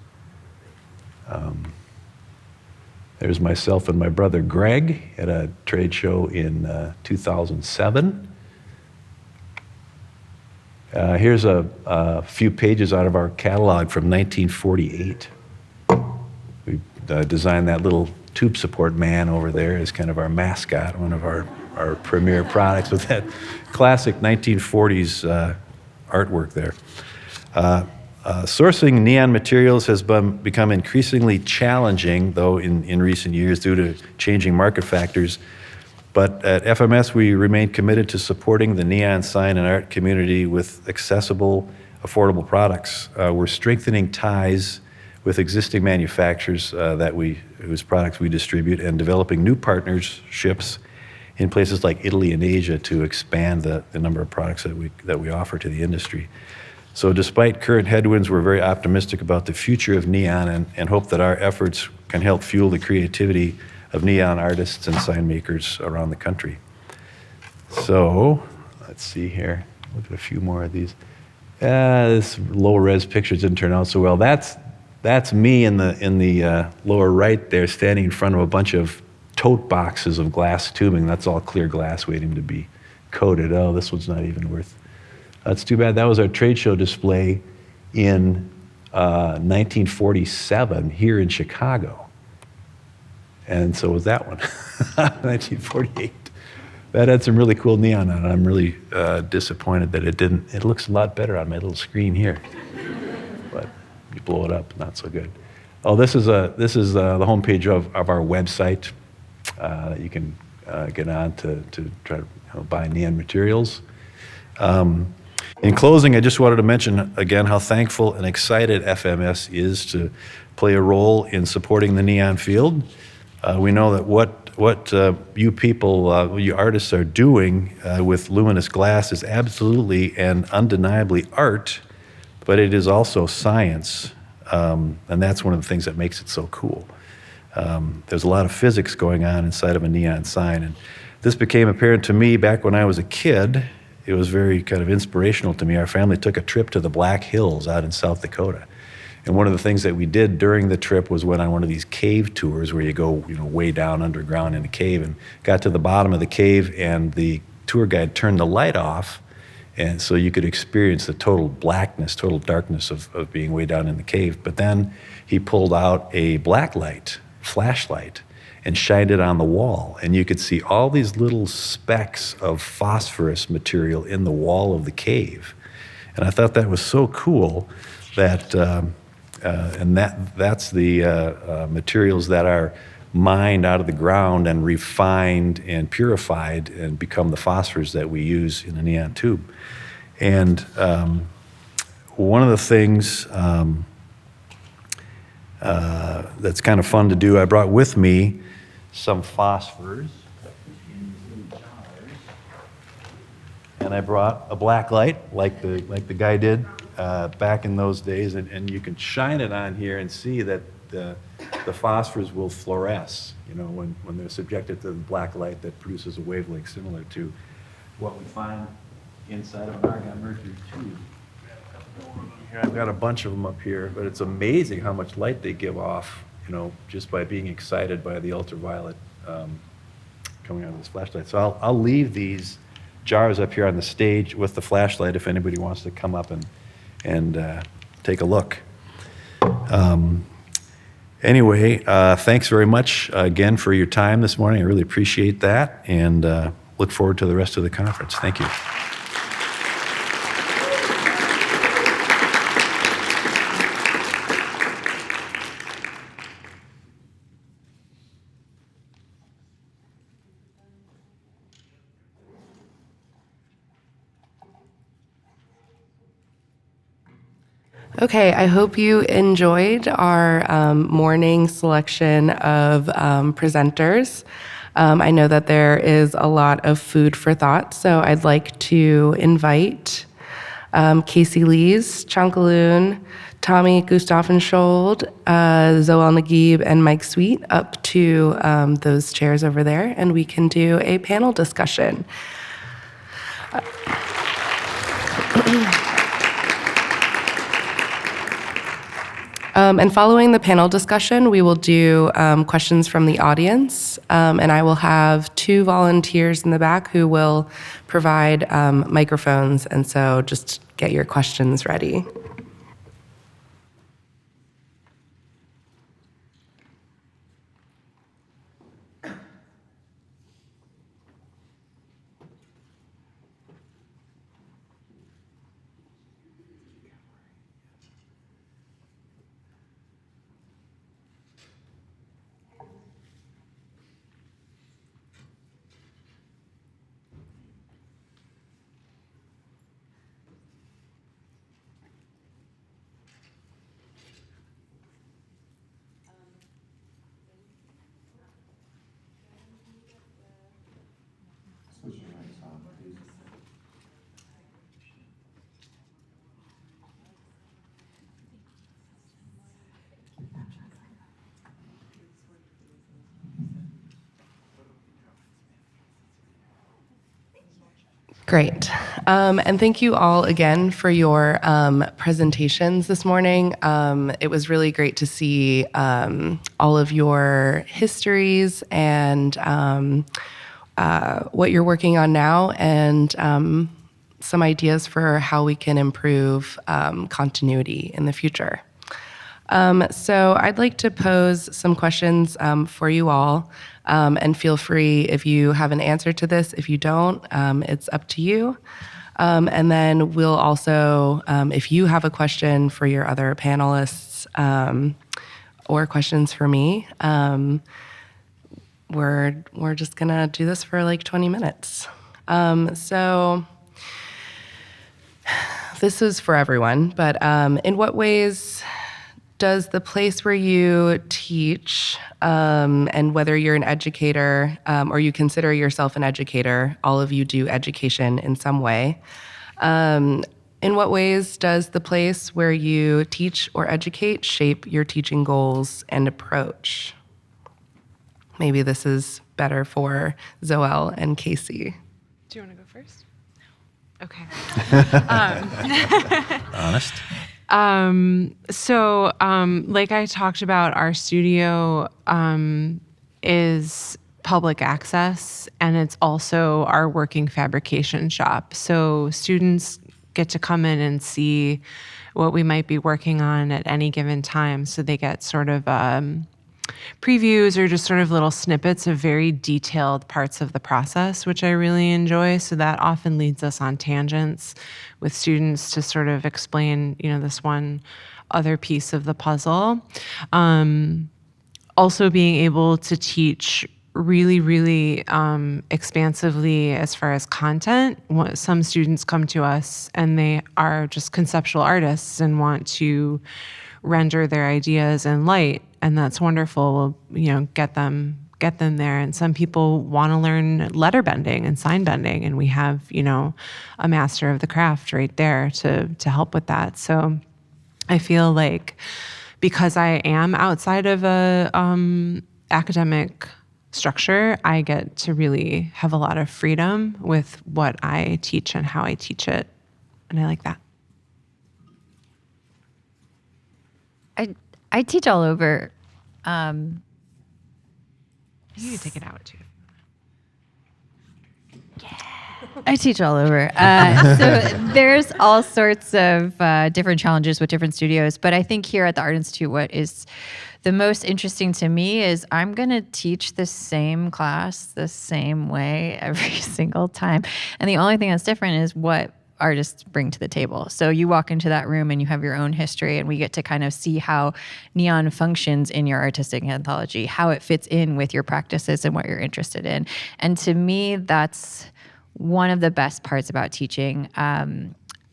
There's myself and my brother Greg at a trade show in 2007. Here's a few pages out of our catalog from 1948. We designed that little tube support man over there as kind of our mascot, one of our premier products with that classic 1940s artwork there. Sourcing neon materials has become increasingly challenging, though, in recent years due to changing market factors. But at FMS, we remain committed to supporting the neon sign and art community with accessible, affordable products. We're strengthening ties with existing manufacturers whose products we distribute, and developing new partnerships in places like Italy and Asia to expand the number of products that we offer to the industry. So despite current headwinds, we're very optimistic about the future of neon and hope that our efforts can help fuel the creativity of neon artists and sign makers around the country. So, let's see here. Look at a few more of these. This low-res picture didn't turn out so well. That's me in the lower right there, standing in front of a bunch of tote boxes of glass tubing. That's all clear glass waiting to be coated. Oh, this one's not even worth. That's too bad. That was our trade show display in 1947 here in Chicago. And so was that one, 1948. That had some really cool neon on it. I'm really disappointed that it didn't. It looks a lot better on my little screen here. But you blow it up, not so good. Oh, this is the homepage of our website that you can get on to try to buy neon materials. In closing, I just wanted to mention again how thankful and excited FMS is to play a role in supporting the neon field. We know that what you people, you artists are doing with luminous glass is absolutely and undeniably art, but it is also science, and that's one of the things that makes it so cool. There's a lot of physics going on inside of a neon sign, and this became apparent to me back when I was a kid. It was very kind of inspirational to me. Our family took a trip to the Black Hills out in South Dakota. And one of the things that we did during the trip was went on one of these cave tours where you go, way down underground in a cave, and got to the bottom of the cave, and the tour guide turned the light off, and so you could experience the total blackness, total darkness of being way down in the cave. But then he pulled out a black light, flashlight, and shined it on the wall, and you could see all these little specks of phosphorus material in the wall of the cave. And I thought that was so cool that that's the materials that are mined out of the ground and refined and purified and become the phosphors that we use in a neon tube. And one of the things that's kind of fun to do, I brought with me some phosphors in little jars, and I brought a black light like the guy did back in those days, and you can shine it on here and see that the phosphors will fluoresce, when they're subjected to the black light that produces a wavelength similar to what we find inside of an argon mercury tube. Here, I've got a bunch of them up here, but it's amazing how much light they give off, just by being excited by the ultraviolet kind coming out of this flashlight. So I'll leave these jars up here on the stage with the flashlight if anybody wants to come up and take a look. Anyway, thanks very much again for your time this morning. I really appreciate that, and look forward to the rest of the conference. Thank you. Okay, I hope you enjoyed our morning selection of presenters. I know that there is a lot of food for thought, so I'd like to invite Kacie Lees, Chankalun, Tommy Gustaffschiöld, Zoelle Nagib, and Mike Sweet up to those chairs over there, and we can do a panel discussion. And following the panel discussion, we will do questions from the audience, and I will have 2 volunteers in the back who will provide microphones, and so just get your questions ready. Great. And thank you all again for your presentations this morning. It was really great to see all of your histories and what you're working on now, and some ideas for how we can improve continuity in the future. So I'd like to pose some questions for you all, and feel free if you have an answer to this. If you don't, it's up to you. And then we'll also, if you have a question for your other panelists or questions for me, we're just gonna do this for like 20 minutes. So this is for everyone, but in what ways does the place where you teach, and whether you're an educator or you consider yourself an educator, all of you do education in some way, in what ways does the place where you teach or educate shape your teaching goals and approach? Maybe this is better for Zoelle and Kacie. Do you want to go first? Okay. Honest? So, like I talked about, our studio is public access, and it's also our working fabrication shop. So students get to come in and see what we might be working on at any given time. So they get sort of previews or just sort of little snippets of very detailed parts of the process, which I really enjoy. So that often leads us on tangents with students to sort of explain, this one other piece of the puzzle. Also being able to teach really, really expansively as far as content. Some students come to us and they are just conceptual artists and want to render their ideas in light, and that's wonderful. We'll, get them there. And some people want to learn letter bending and sign bending, and we have, a master of the craft right there to help with that. So I feel like because I am outside of a academic structure, I get to really have a lot of freedom with what I teach and how I teach it, and I like that. I teach all over. You can take it out too. I teach all over. So there's all sorts of different challenges with different studios. But I think here at the Art Institute, what is the most interesting to me is I'm going to teach the same class the same way every single time. And the only thing that's different is what artists bring to the table. So you walk into that room and you have your own history, and we get to kind of see how neon functions in your artistic anthology, how it fits in with your practices and what you're interested in. And to me, that's one of the best parts about teaching.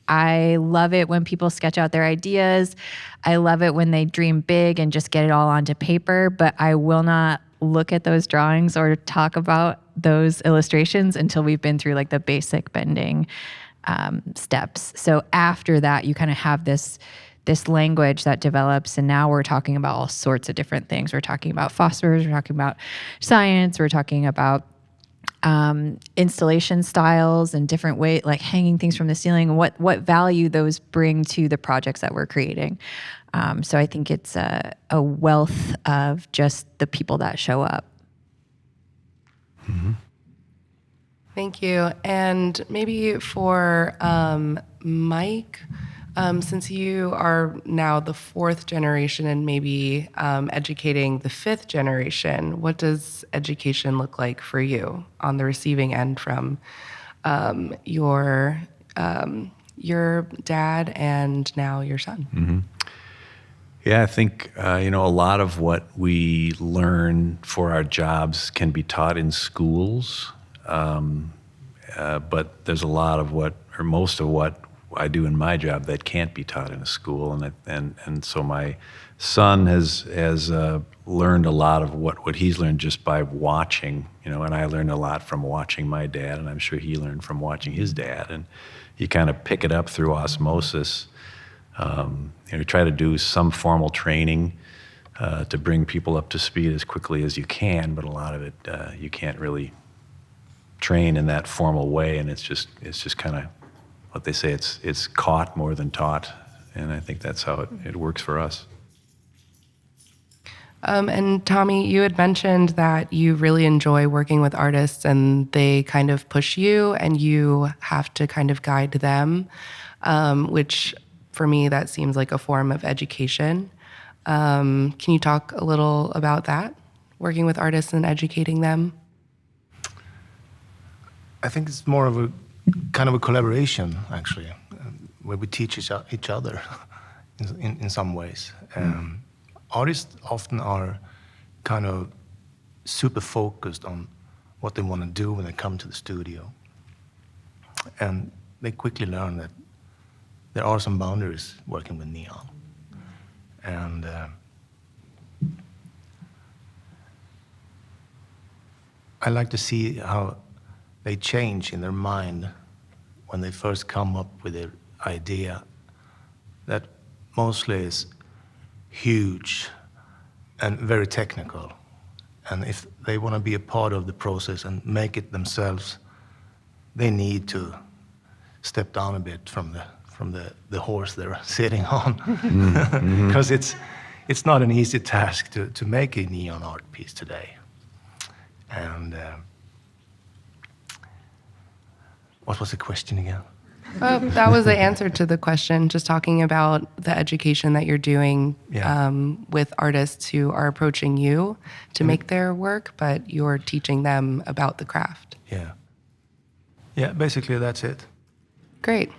I love it when people sketch out their ideas. I love it when they dream big and just get it all onto paper, but I will not look at those drawings or talk about those illustrations until we've been through like the basic bending steps. So after that, you kind of have this language that develops, and now we're talking about all sorts of different things. We're talking about phosphors, we're talking about science, we're talking about installation styles and different ways, like hanging things from the ceiling, what value those bring to the projects that we're creating. So I think it's a wealth of just the people that show up. Mm-hmm. Thank you. And maybe for Mike, since you are now the fourth generation and maybe educating the fifth generation, what does education look like for you on the receiving end from your dad and now your son? Mm-hmm. Yeah, I think, a lot of what we learn for our jobs can be taught in schools, but there's a lot of most of what I do in my job that can't be taught in a school, and so my son has learned a lot of what he's learned just by watching, and I learned a lot from watching my dad, and I'm sure he learned from watching his dad, and you kind of pick it up through osmosis. We try to do some formal training to bring people up to speed as quickly as you can, but a lot of it you can't really train in that formal way, and it's just kind of what they say, it's caught more than taught, and I think that's how it works for us. And Tommy, you had mentioned that you really enjoy working with artists and they kind of push you and you have to kind of guide them, which for me, that seems like a form of education. Can you talk a little about that, working with artists and educating them? I think it's more of a kind of a collaboration, actually, where we teach each other in some ways. Artists often are kind of super focused on what they want to do when they come to the studio. And they quickly learn that there are some boundaries working with neon. And I like to see how they change in their mind when they first come up with their idea that mostly is huge and very technical. And if they want to be a part of the process and make it themselves, they need to step down a bit from the horse they're sitting on. Because it's not an easy task to make a neon art piece today. And what was the question again? That was the answer to the question, just talking about the education that you're doing with artists who are approaching you to make their work, but you're teaching them about the craft. Yeah, basically that's it. Great.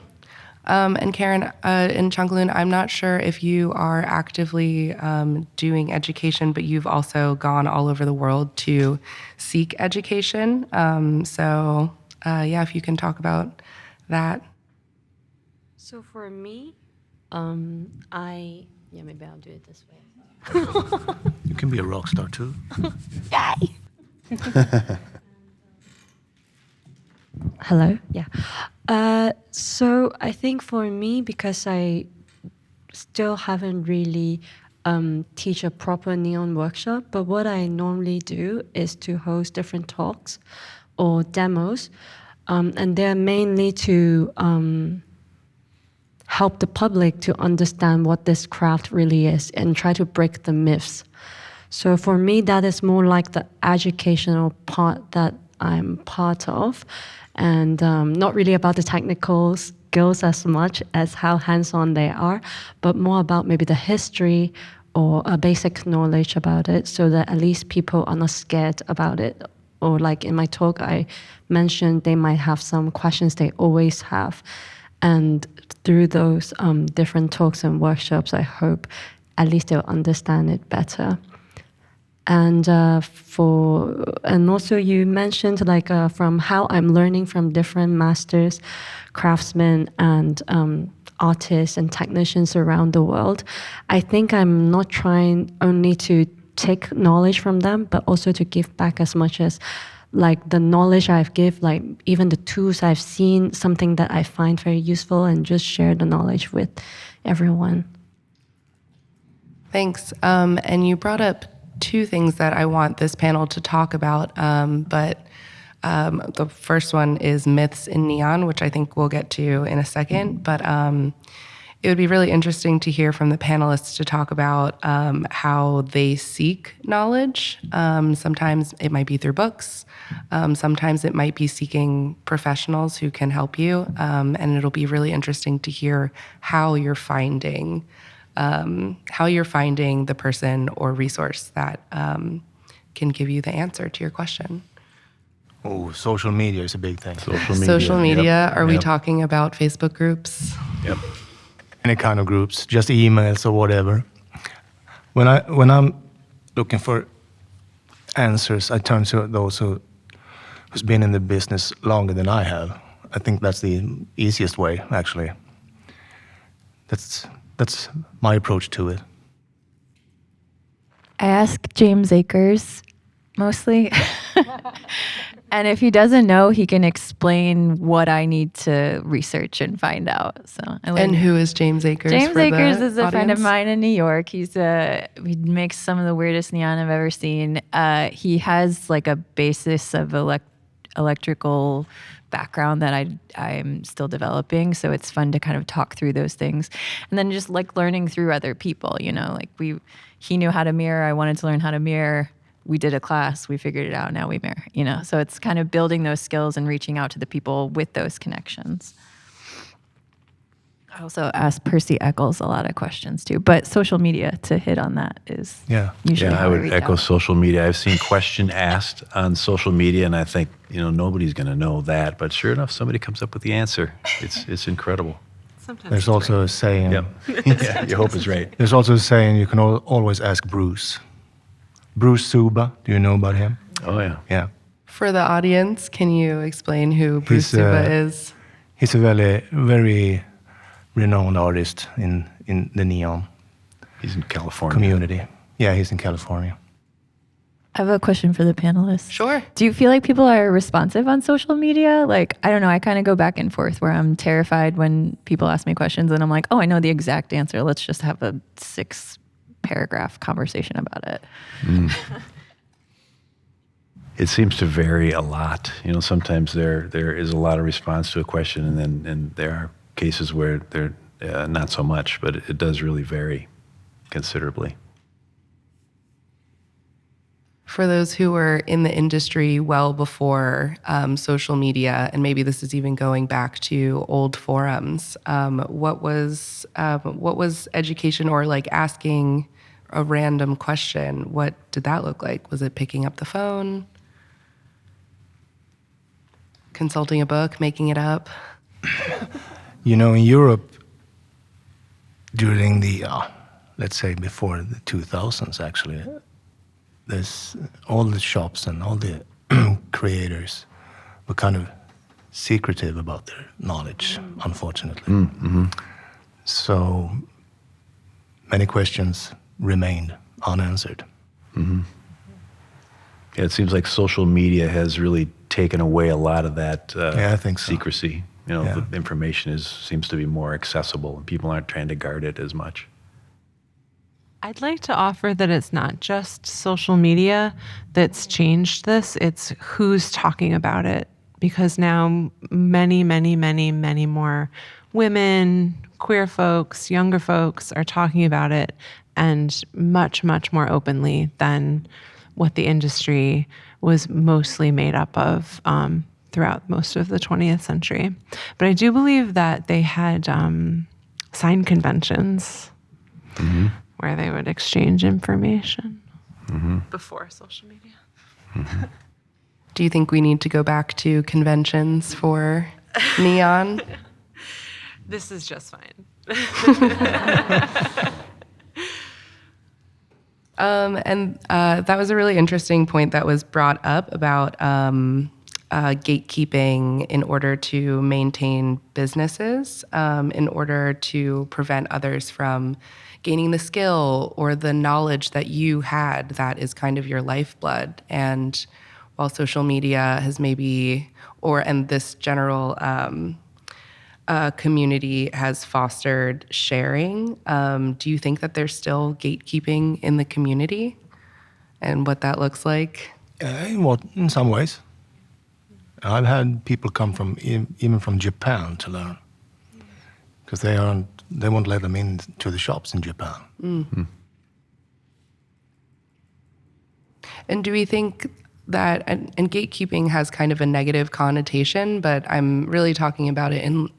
And Karen, in Chankalun, I'm not sure if you are actively doing education, but you've also gone all over the world to seek education. So if you can talk about that. So for me, maybe I'll do it this way. You can be a rock star too. Yay! Hello, yeah. So I think for me, because I still haven't really teach a proper neon workshop, but what I normally do is to host different talks or demos, and they're mainly to help the public to understand what this craft really is and try to break the myths. So for me, that is more like the educational part that I'm part of. and not really about the technical skills as much as how hands-on they are, but more about maybe the history or a basic knowledge about it, so that at least people are not scared about it. Or like in my talk, I mentioned they might have some questions they always have. And through those different talks and workshops, I hope at least they'll understand it better. And also you mentioned like from how I'm learning from different masters, craftsmen, and artists and technicians around the world. I think I'm not trying only to take knowledge from them, but also to give back as much as like the knowledge I've give, like even the tools I've seen, something that I find very useful, and just share the knowledge with everyone. Thanks. And you brought up two things that I want this panel to talk about, but the first one is myths in neon, which I think we'll get to in a second, but it would be really interesting to hear from the panelists to talk about how they seek knowledge. Sometimes it might be through books. Sometimes it might be seeking professionals who can help you. And it'll be really interesting to hear how you're finding the person or resource that can give you the answer to your question. Oh, social media is a big thing. Social media. Yep. Are we Yep. talking about Facebook groups? Yep. Any kind of groups, just emails or whatever. When I'm looking for answers, I turn to those who's been in the business longer than I have. I think that's the easiest way, actually. That's my approach to it. I ask James Akers mostly. And if he doesn't know, he can explain what I need to research and find out. So And who is James Akers? James for the Akers is a friend of audience? mine in New York. He makes some of the weirdest neon I've ever seen. He has like a basis of electrical background that I'm still developing. So it's fun to kind of talk through those things. And then just like learning through other people, you know, like he knew how to mirror. I wanted to learn how to mirror. We did a class, we figured it out, now we mirror, you know? So it's kind of building those skills and reaching out to the people with those connections. I also ask Percy Eccles a lot of questions too, but social media, to hit on that, is usually Yeah, how I would reach echo out. social media. I've seen question asked on social media, and I think, nobody's going to know that. But sure enough, somebody comes up with the answer. It's incredible. Sometimes There's also a saying. Yep. Yeah, your hope is right. There's also a saying you can always ask Bruce. Bruce Suba, do you know about him? Oh, yeah. Yeah. For the audience, can you explain who Bruce Suba is? He's a very, very renowned artist in the neon He's in California. community. Yeah, he's in California. I have a question for the panelists. Sure. Do you feel like people are responsive on social media? Like, I don't know, I kind of go back and forth where I'm terrified when people ask me questions and I'm like, oh, I know the exact answer. Let's just have a 6-paragraph conversation about it. It seems to vary a lot. Sometimes there is a lot of response to a question, and there are cases where there not so much, but it does really vary considerably. For those who were in the industry well before social media, and maybe this is even going back to old forums, what was education, or like asking a random question? What did that look like? Was it picking up the phone, consulting a book, making it up? In Europe, during the, let's say before the 2000s, actually, there's all the shops and all the creators were kind of secretive about their knowledge, unfortunately. Mm-hmm. So many questions remained unanswered. Mm-hmm. Yeah, it seems like social media has really taken away a lot of that I think so. secrecy. Yeah. The information seems to be more accessible, and people aren't trying to guard it as much. I'd like to offer that it's not just social media that's changed this, it's who's talking about it. Because now many, many, many, many more women, queer folks, younger folks are talking about it, and much, much more openly than what the industry was mostly made up of throughout most of the 20th century. But I do believe that they had sign conventions where they would exchange information before social media. Do you think we need to go back to conventions for neon? This is just fine. And that was a really interesting point that was brought up about gatekeeping in order to maintain businesses, in order to prevent others from gaining the skill or the knowledge that you had that is kind of your lifeblood. And while social media has maybe, and this general community has fostered sharing, do you think that there's still gatekeeping in the community and what that looks like? In some ways. I've had people come from even from Japan to learn because they won't let them into the shops in Japan. Mm-hmm. And do we think that, and gatekeeping has kind of a negative connotation, but I'm really talking about it in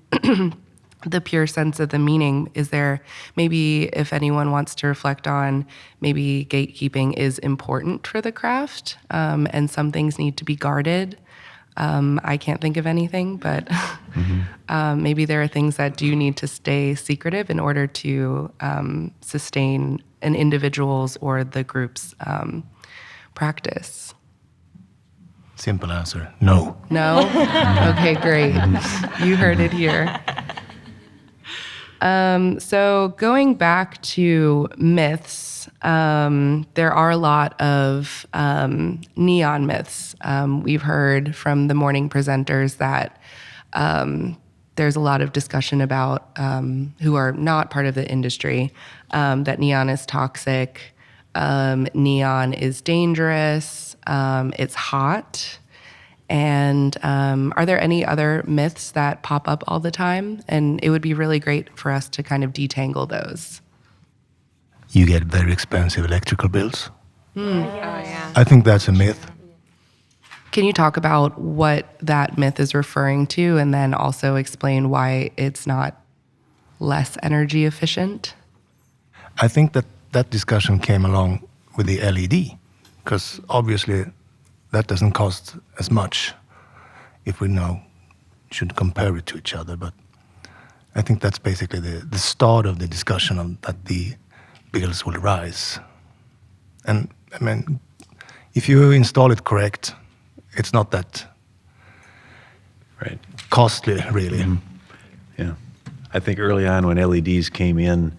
the pure sense of the meaning. Is there, maybe if anyone wants to reflect on, maybe gatekeeping is important for the craft, and some things need to be guarded. I can't think of anything, but maybe there are things that do need to stay secretive in order to sustain an individual's or the group's practice. Simple answer, no. No? Okay, great. You heard it here. So going back to myths, there are a lot of neon myths. We've heard from the morning presenters that there's a lot of discussion about, who are not part of the industry, that neon is toxic, neon is dangerous, it's hot. And are there any other myths that pop up all the time? And it would be really great for us to kind of detangle those. You get very expensive electrical bills. Oh, yeah. I think that's a myth. Can you talk about what that myth is referring to and then also explain why it's not less energy efficient? I think that discussion came along with the LED, because obviously that doesn't cost as much if we now should compare it to each other. But I think that's basically the start of the discussion of that the bills will rise. And I mean, if you install it correct, it's not that costly, really. Yeah. I think early on when LEDs came in,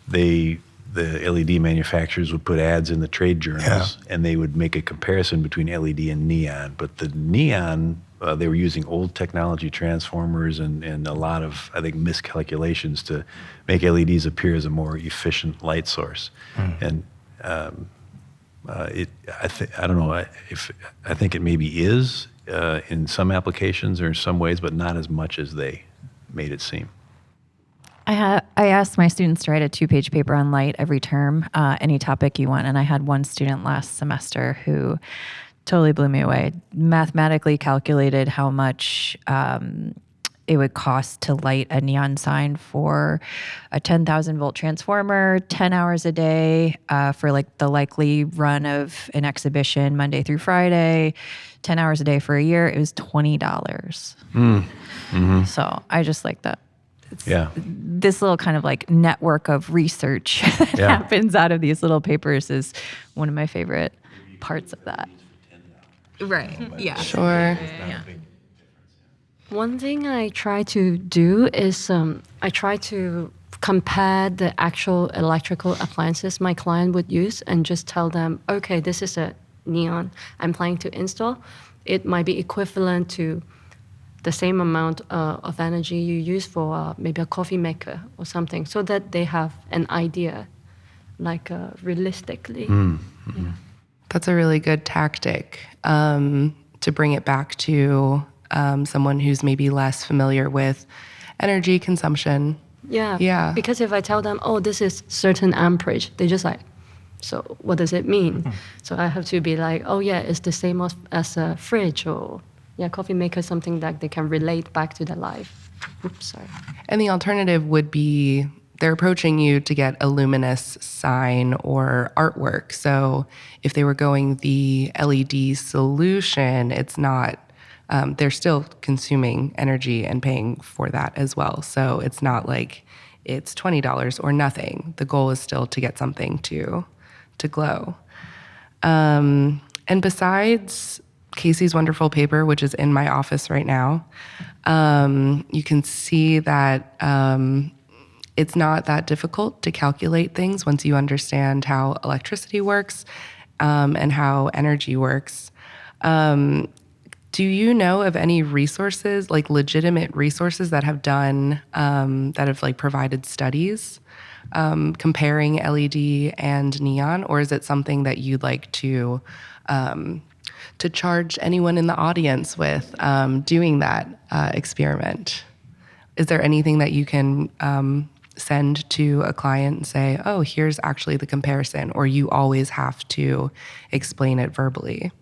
the LED manufacturers would put ads in the trade journals, and they would make a comparison between LED and neon. But the neon, they were using old technology transformers and a lot of, I think, miscalculations to make LEDs appear as a more efficient light source. And I don't know if I think it maybe is in some applications or in some ways, but not as much as they made it seem. I asked my students to write a 2-page paper on light every term, any topic you want. And I had one student last semester who totally blew me away. Mathematically calculated how much it would cost to light a neon sign for a 10,000 volt transformer, 10 hours a day for like the likely run of an exhibition Monday through Friday, 10 hours a day for a year. It was $20. So I just like that. This little kind of like network of research that happens out of these little papers is one of my favorite parts of that. Right. Yeah. Sure. Yeah. One thing I try to do is I try to compare the actual electrical appliances my client would use and just tell them, okay, this is a neon I'm planning to install. It might be equivalent to the same amount of energy you use for maybe a coffee maker or something, so that they have an idea, like realistically. That's a really good tactic to bring it back to someone who's maybe less familiar with energy consumption. Yeah. Because if I tell them, oh, this is certain amperage, they just like, so what does it mean? So I have to be like, oh yeah, it's the same as a fridge or coffee maker something that they can relate back to their life. Oops, sorry. And the alternative would be they're approaching you to get a luminous sign or artwork. So if they were going the LED solution, it's not, they're still consuming energy and paying for that as well. So it's not like it's $20 or nothing. The goal is still to get something to glow. And besides Kacie's wonderful paper, which is in my office right now, you can see that it's not that difficult to calculate things once you understand how electricity works and how energy works. Do you know of any resources, like legitimate resources that have done, that have like provided studies comparing LED and neon, or is it something that you'd like to charge anyone in the audience with doing that experiment? Is there anything that you can send to a client and say, oh, here's actually the comparison, or you always have to explain it verbally?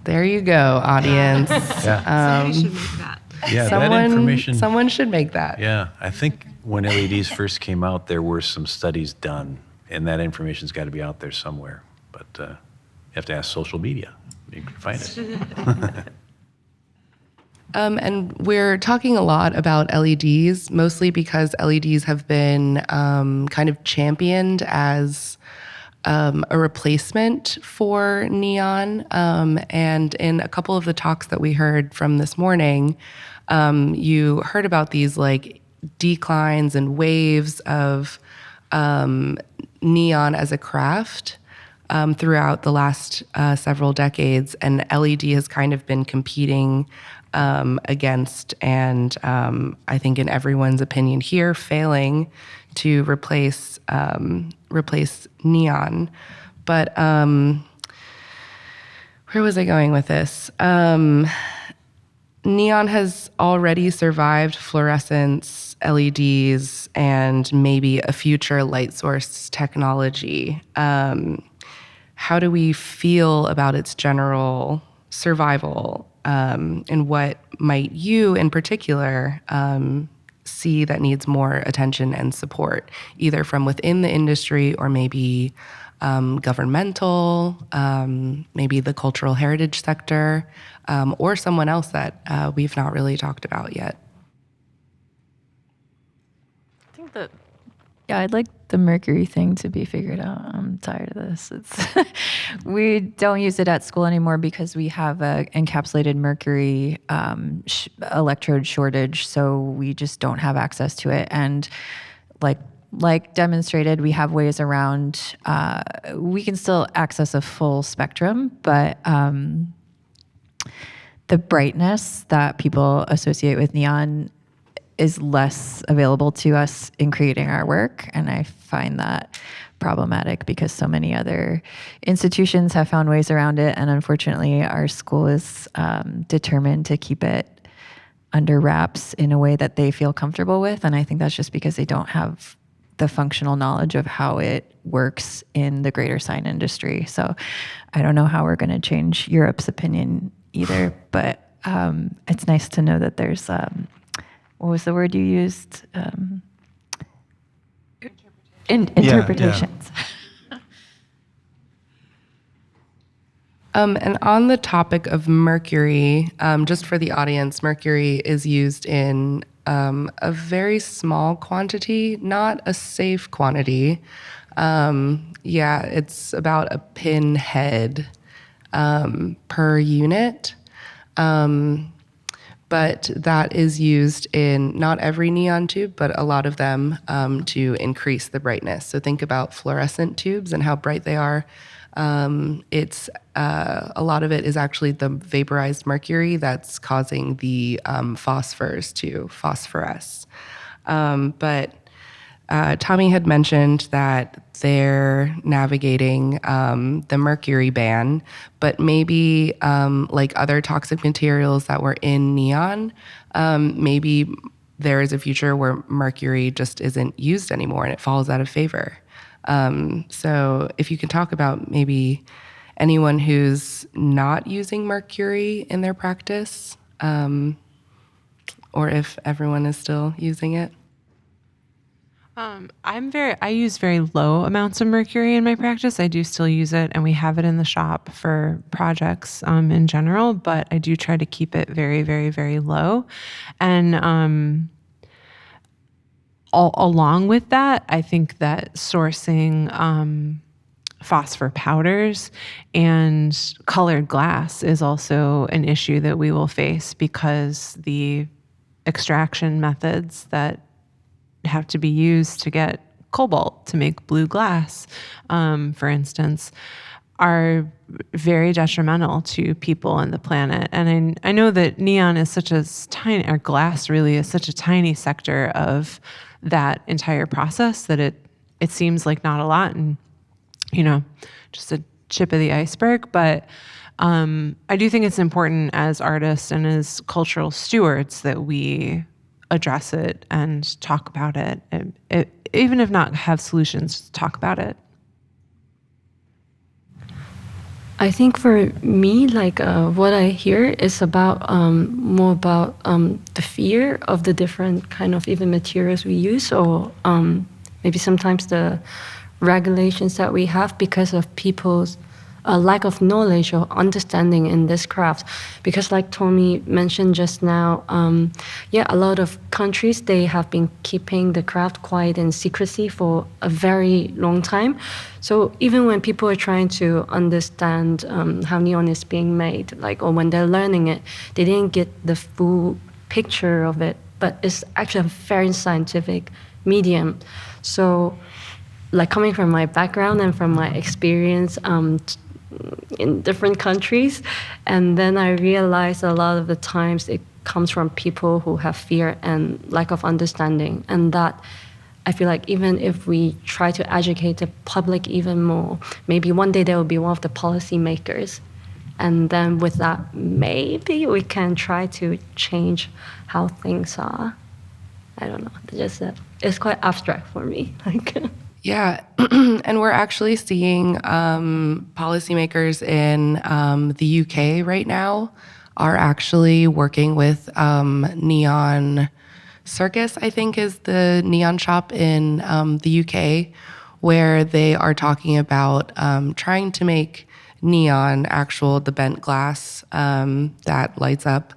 There you go, audience. Yeah. You should make that. Yeah, that information. Someone should make that. Yeah, I think when LEDs first came out, there were some studies done, and that information's got to be out there somewhere. But you have to ask social media. You can find it. And we're talking a lot about LEDs, mostly because LEDs have been kind of championed as a replacement for neon. And in a couple of the talks that we heard from this morning, you heard about these like declines and waves of neon as a craft throughout the last several decades. And LED has kind of been competing against, and I think in everyone's opinion here, failing to replace neon. But where was I going with this? Neon has already survived fluorescence, LEDs, and maybe a future light source technology. How do we feel about its general survival? And what might you in particular see that needs more attention and support, either from within the industry or maybe governmental, maybe the cultural heritage sector, or someone else that we've not really talked about yet? I think that, yeah, I'd like the mercury thing to be figured out. I'm tired of this. We don't use it at school anymore because we have a encapsulated mercury electrode shortage, so we just don't have access to it. And like demonstrated, we have ways around. We can still access a full spectrum, but the brightness that people associate with neon is less available to us in creating our work. And I find that problematic because so many other institutions have found ways around it. And unfortunately, our school is determined to keep it under wraps in a way that they feel comfortable with. And I think that's just because they don't have the functional knowledge of how it works in the greater sign industry. So I don't know how we're going to change Europe's opinion either, but it's nice to know that there's what was the word you used? Interpretations. And on the topic of mercury, just for the audience, mercury is used in a very small quantity, not a safe quantity. It's about a pinhead per unit. But that is used in not every neon tube, but a lot of them to increase the brightness. So think about fluorescent tubes and how bright they are. It's a lot of it is actually the vaporized mercury that's causing the phosphors to phosphoresce. But Tommy had mentioned that they're navigating the mercury ban, but maybe like other toxic materials that were in neon, maybe there is a future where mercury just isn't used anymore and it falls out of favor. So if you can talk about maybe anyone who's not using mercury in their practice, or if everyone is still using it. I use very low amounts of mercury in my practice. I do still use it, and we have it in the shop for projects in general, but I do try to keep it very, very, very low. And along with that, I think that sourcing phosphor powders and colored glass is also an issue that we will face, because the extraction methods that have to be used to get cobalt to make blue glass, for instance, are very detrimental to people and the planet. And I know that neon is such a tiny, or glass really is such a tiny sector of that entire process that it seems like not a lot, and just a chip of the iceberg. But I do think it's important as artists and as cultural stewards that we address it and talk about it, even if not have solutions, just talk about it. I think for me, what I hear is about more about the fear of the different kind of even materials we use, or maybe sometimes the regulations that we have because of people's lack of knowledge or understanding in this craft. Because like Tommy mentioned just now, a lot of countries, they have been keeping the craft quiet in secrecy for a very long time. So even when people are trying to understand how neon is being made, or when they're learning it, they didn't get the full picture of it, but it's actually a very scientific medium. So coming from my background and from my experience in different countries, and then I realized a lot of the times it comes from people who have fear and lack of understanding, and that I feel like even if we try to educate the public even more, maybe one day they will be one of the policy makers, and then with that maybe we can try to change how things are. I don't know, it's quite abstract for me. Yeah, and we're actually seeing policymakers in the UK right now are actually working with Neon Circus, I think is the neon shop in the UK, where they are talking about trying to make neon the bent glass that lights up.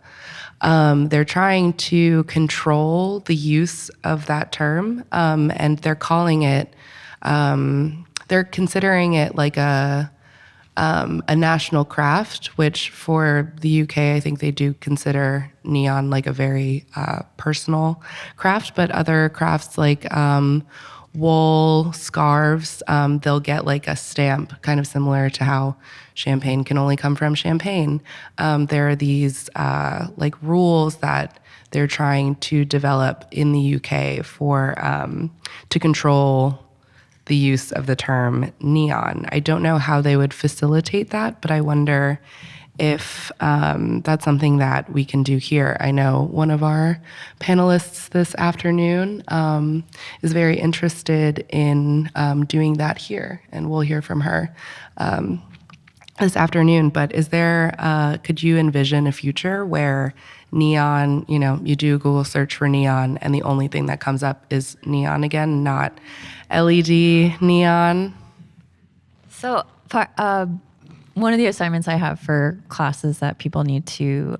They're trying to control the use of that term, and they're calling it, they're considering it like a national craft, which for the UK, I think they do consider neon like a very personal craft, but other crafts like wool, scarves, they'll get like a stamp, kind of similar to how champagne can only come from Champagne. There are these like rules that they're trying to develop in the UK for to control the use of the term neon. I don't know how they would facilitate that, but I wonder if that's something that we can do here. I know one of our panelists this afternoon is very interested in doing that here, and we'll hear from her this afternoon. But is there, could you envision a future where neon, you do a Google search for neon and the only thing that comes up is neon again, not LED neon? So one of the assignments I have for classes that people need to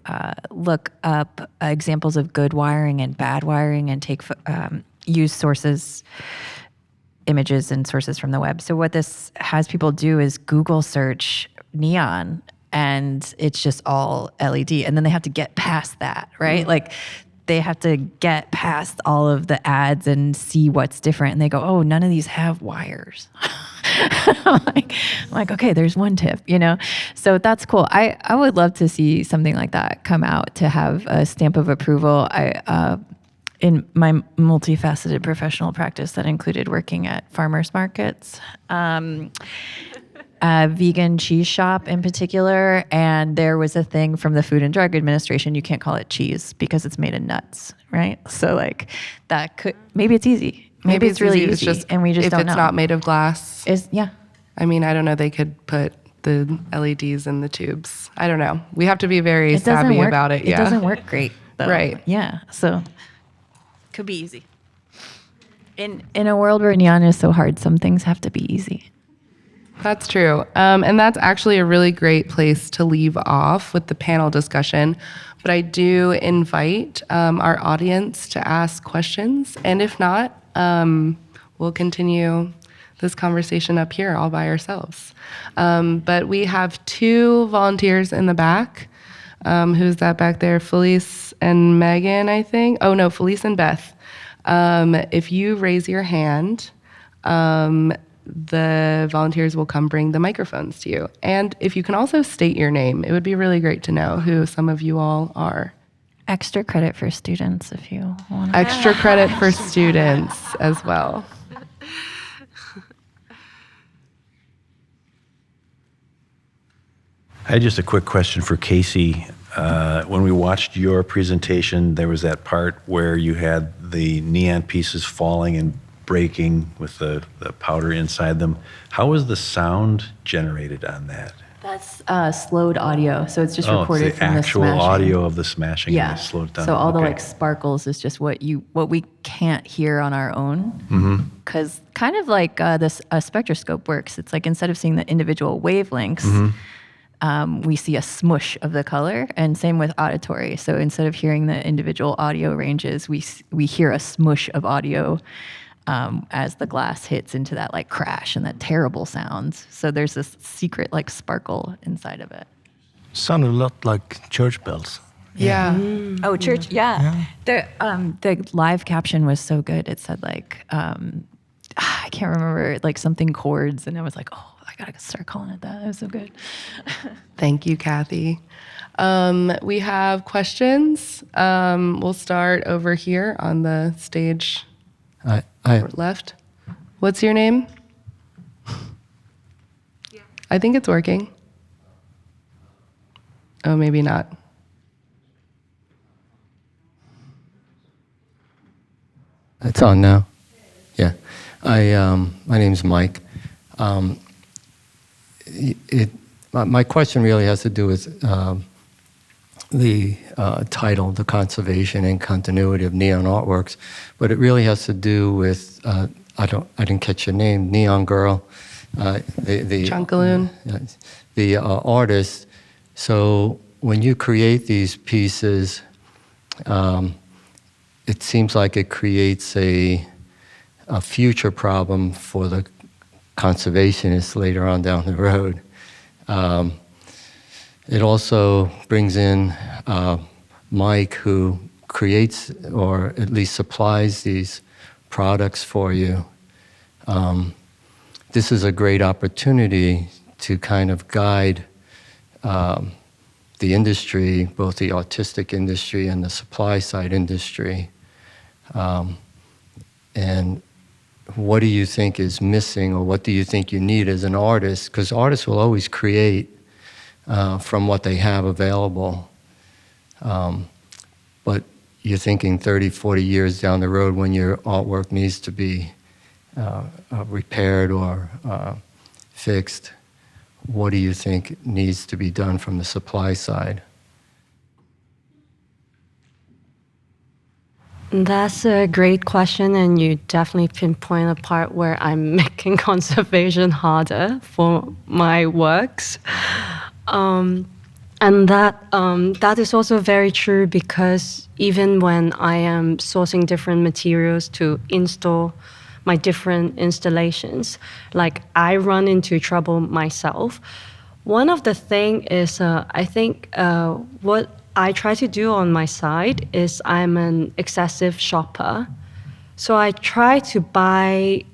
look up examples of good wiring and bad wiring and use sources, images and sources from the web. So what this has people do is Google search neon, and it's just all LED. And then they have to get past that, right? Mm-hmm. Like they have to get past all of the ads and see what's different. And they go, oh, none of these have wires. I'm like, okay, there's one tip, So that's cool. I would love to see something like that come out, to have a stamp of approval. In my multifaceted professional practice that included working at farmers markets, a vegan cheese shop in particular, and there was a thing from the Food and Drug Administration, you can't call it cheese because it's made of nuts, right? So like that could, maybe it's easy. Maybe it's really It's easy, and we just if don't it's know. not made of glass. Yeah. I mean, I don't know. They could put the LEDs in the tubes. I don't know. We have to be very It doesn't savvy work. about it. It Yeah. doesn't work great, though. Right. Yeah. So could be easy. In a world where neon is so hard, some things have to be easy. That's true. And that's actually a really great place to leave off with the panel discussion. But I do invite our audience to ask questions. And if not, we'll continue this conversation up here all by ourselves. But we have 2 volunteers in the back. Who's that back there? Felice and Megan, I think. Oh, no, Felice and Beth. If you raise your hand, the volunteers will come bring the microphones to you. And if you can also state your name, it would be really great to know who some of you all are. Extra credit for students if you want to. Extra credit for students as well. I had just a quick question for Kacie. When we watched your presentation, there was that part where you had the neon pieces falling and breaking with the powder inside them. How was the sound generated on that? That's slowed audio, so it's just Oh, recorded it's the from the actual smashing. audio of the smashing Yeah. and they slowed it down. So all the Okay. like sparkles is just what we can't hear on our own. Mm-hmm. Because kind of like this a spectroscope works, it's like instead of seeing the individual wavelengths, we see a smush of the color, and same with auditory. So instead of hearing the individual audio ranges, we hear a smush of audio as the glass hits into that like crash and that terrible sounds. So there's this secret like sparkle inside of it. Sounded a lot like church bells. Yeah. Oh, church, yeah. The live caption was so good. It said like, I can't remember, like something chords, and I was like, oh, I gotta start calling it that. It was so good. Thank you, Kathy. We have questions. We'll start over here on the stage left. What's your name? I think it's working. Oh, maybe not. It's on now. Yeah. My name's Mike. My question really has to do with the title, The Conservation and Continuity of Neon Artworks, but it really has to do with, I didn't catch your name, Neon Girl. The Chankalun. The artist. So when you create these pieces, it seems like it creates a future problem for the conservationists later on down the road. It also brings in Mike, who creates or at least supplies these products for you. This is a great opportunity to kind of guide the industry, both the artistic industry and the supply side industry. And what do you think is missing, or what do you think you need as an artist? Because artists will always create from what they have available. But you're thinking 30, 40 years down the road when your artwork needs to be repaired or fixed. What do you think needs to be done from the supply side? That's a great question, and you definitely pinpoint a part where I'm making conservation harder for my works. And that is also very true, because even when I am sourcing different materials to install my different installations, like I run into trouble myself. One of the things is, I think what I try to do on my side is I'm an excessive shopper. So I try to buy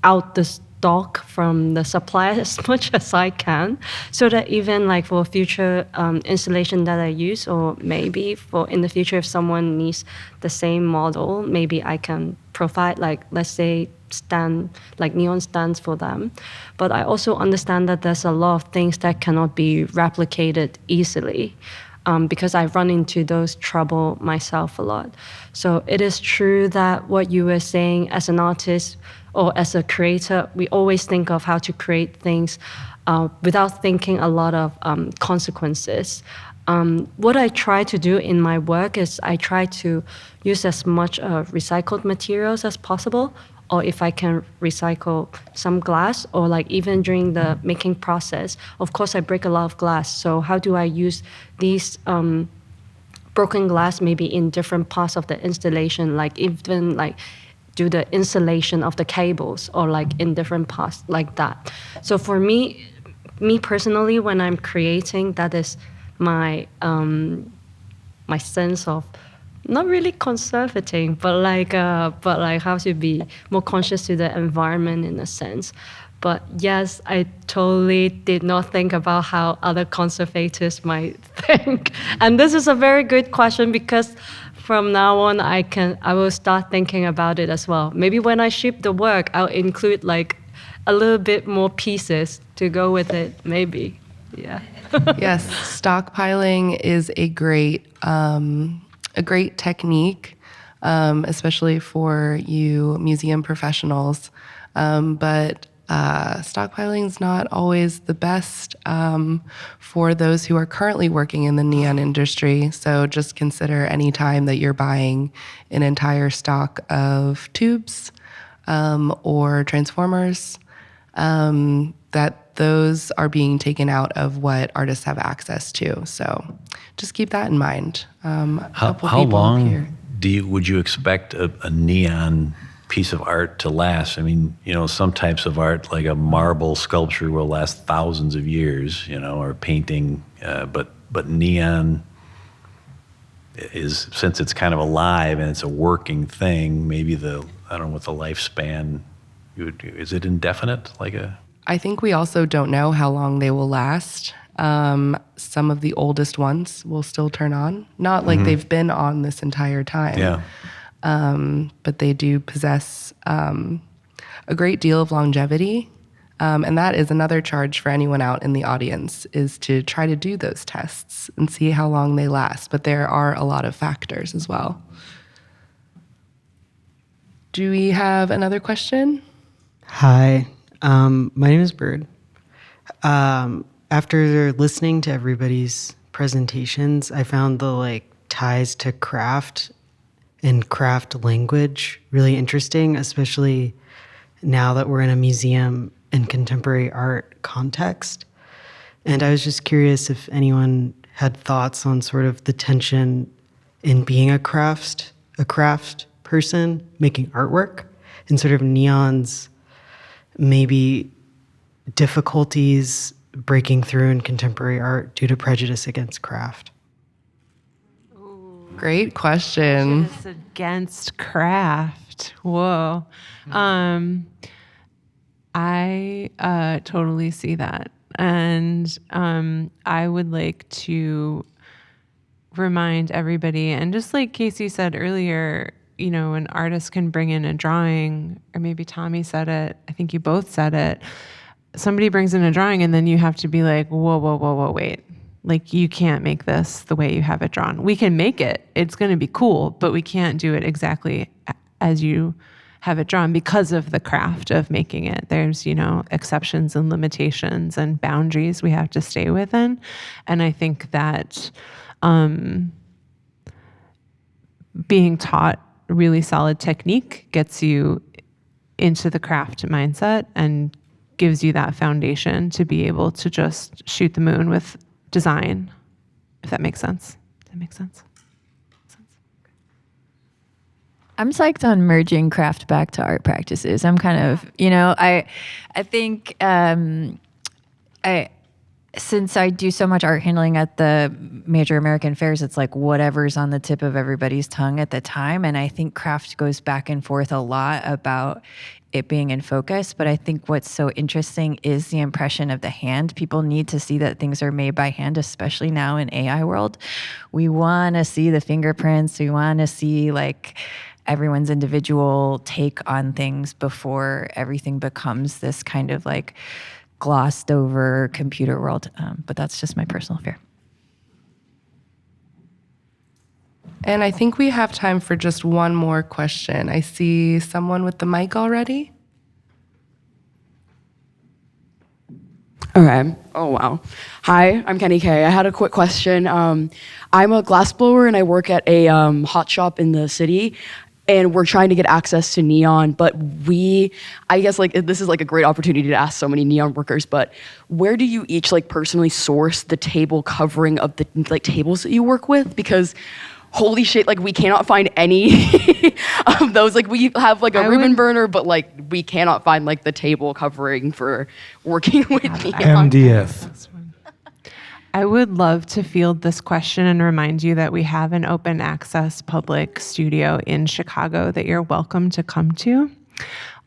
out the stock from the supplier as much as I can, so that even like for future installation that I use, or maybe for in the future if someone needs the same model, maybe I can provide, like, let's say, neon stands for them. But I also understand that there's a lot of things that cannot be replicated easily. because I run into those trouble myself a lot. So it is true that what you were saying, as an artist or as a creator, we always think of how to create things without thinking a lot of consequences. What I try to do in my work is I try to use as much recycled materials as possible, or if I can recycle some glass, or like even during the making process, of course I break a lot of glass. So how do I use these broken glass maybe in different parts of the installation, like even like do the insulation of the cables, or like in different parts like that. So for me personally, when I'm creating, that is my my sense of not really conservating, but like how to be more conscious to the environment in a sense. But yes, I totally did not think about how other conservators might think. And this is a very good question, because from now on I will start thinking about it as well. Maybe when I ship the work, I'll include like a little bit more pieces to go with it, maybe. Yeah. Yes, stockpiling is a great technique, especially for you museum professionals. But stockpiling is not always the best for those who are currently working in the neon industry. So just consider any time that you're buying an entire stock of tubes or transformers, that those are being taken out of what artists have access to. So just keep that in mind. How long would you expect a neon piece of art to last? I mean, some types of art, like a marble sculpture, will last thousands of years, or painting. But neon is, since it's kind of alive and it's a working thing, maybe I don't know what the lifespan, is it indefinite? I think we also don't know how long they will last. Some of the oldest ones will still turn on. Not like they've been on this entire time. Yeah. But they do possess a great deal of longevity. And that is another charge for anyone out in the audience, is to try to do those tests and see how long they last. But there are a lot of factors as well. Do we have another question? Hi. My name is Bird. After listening to everybody's presentations, I found the ties to craft and craft language really interesting, especially now that we're in a museum and contemporary art context. And I was just curious if anyone had thoughts on sort of the tension in being a craft person making artwork, and sort of neon's maybe difficulties breaking through in contemporary art due to prejudice against craft. Great question. Prejudice against craft. Whoa. I totally see that. And I would like to remind everybody, and just like Kacie said earlier, an artist can bring in a drawing, or maybe Tommy said it, I think you both said it. Somebody brings in a drawing and then you have to be like, whoa, wait. You can't make this the way you have it drawn. We can make it. It's going to be cool, but we can't do it exactly as you have it drawn because of the craft of making it. There's, exceptions and limitations and boundaries we have to stay within. And I think that being taught really solid technique gets you into the craft mindset and gives you that foundation to be able to just shoot the moon with design, if that makes sense. Does that make sense? I'm psyched on merging craft back to art practices. I'm kind of, I think since I do so much art handling at the major American fairs, it's like whatever's on the tip of everybody's tongue at the time. And I think craft goes back and forth a lot about it being in focus. But I think what's so interesting is the impression of the hand. People need to see that things are made by hand, especially now in AI world. We want to see the fingerprints. We want to see everyone's individual take on things before everything becomes this kind of glossed over computer world. But that's just my personal fear. And I think we have time for just one more question. I see someone with the mic already. Okay. Oh, wow. Hi, I'm Kenny Kay. I had a quick question. I'm a glassblower and I work at a hot shop in the city. And we're trying to get access to neon, but I guess like this is like a great opportunity to ask so many neon workers, but where do you each like personally source the table covering of the like tables that you work with? Because holy shit, like we cannot find any of those. Like we have like a ribbon burner, but like we cannot find like the table covering for working with neon. MDF. I would love to field this question and remind you that we have an open access public studio in Chicago that you're welcome to come to.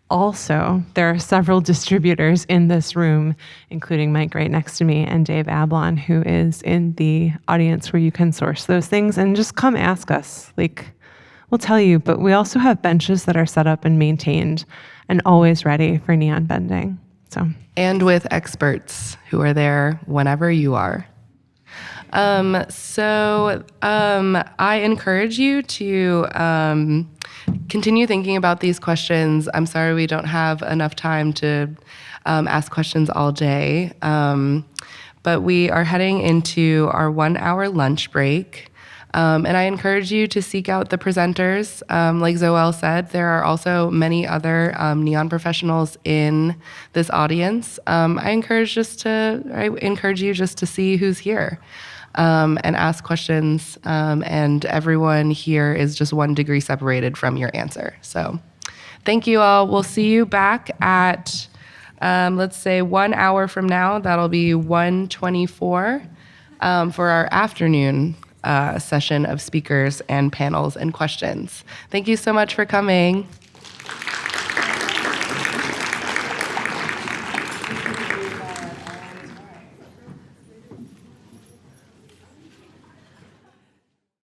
Also, there are several distributors in this room, including Mike right next to me and Dave Ablon, who is in the audience where you can source those things, and just come ask us. Like, we'll tell you, but we also have benches that are set up and maintained and always ready for neon bending. And with experts who are there whenever you are. I encourage you to continue thinking about these questions. I'm sorry we don't have enough time to ask questions all day, but we are heading into our 1-hour lunch break. And I encourage you to seek out the presenters. Like Zoelle said, there are also many other neon professionals in this audience. I encourage you just to see who's here and ask questions. And everyone here is just 1 degree separated from your answer. So thank you all. We'll see you back at, let's say 1 hour from now. That'll be 1:24 for our afternoon session of speakers and panels and questions. Thank you so much for coming.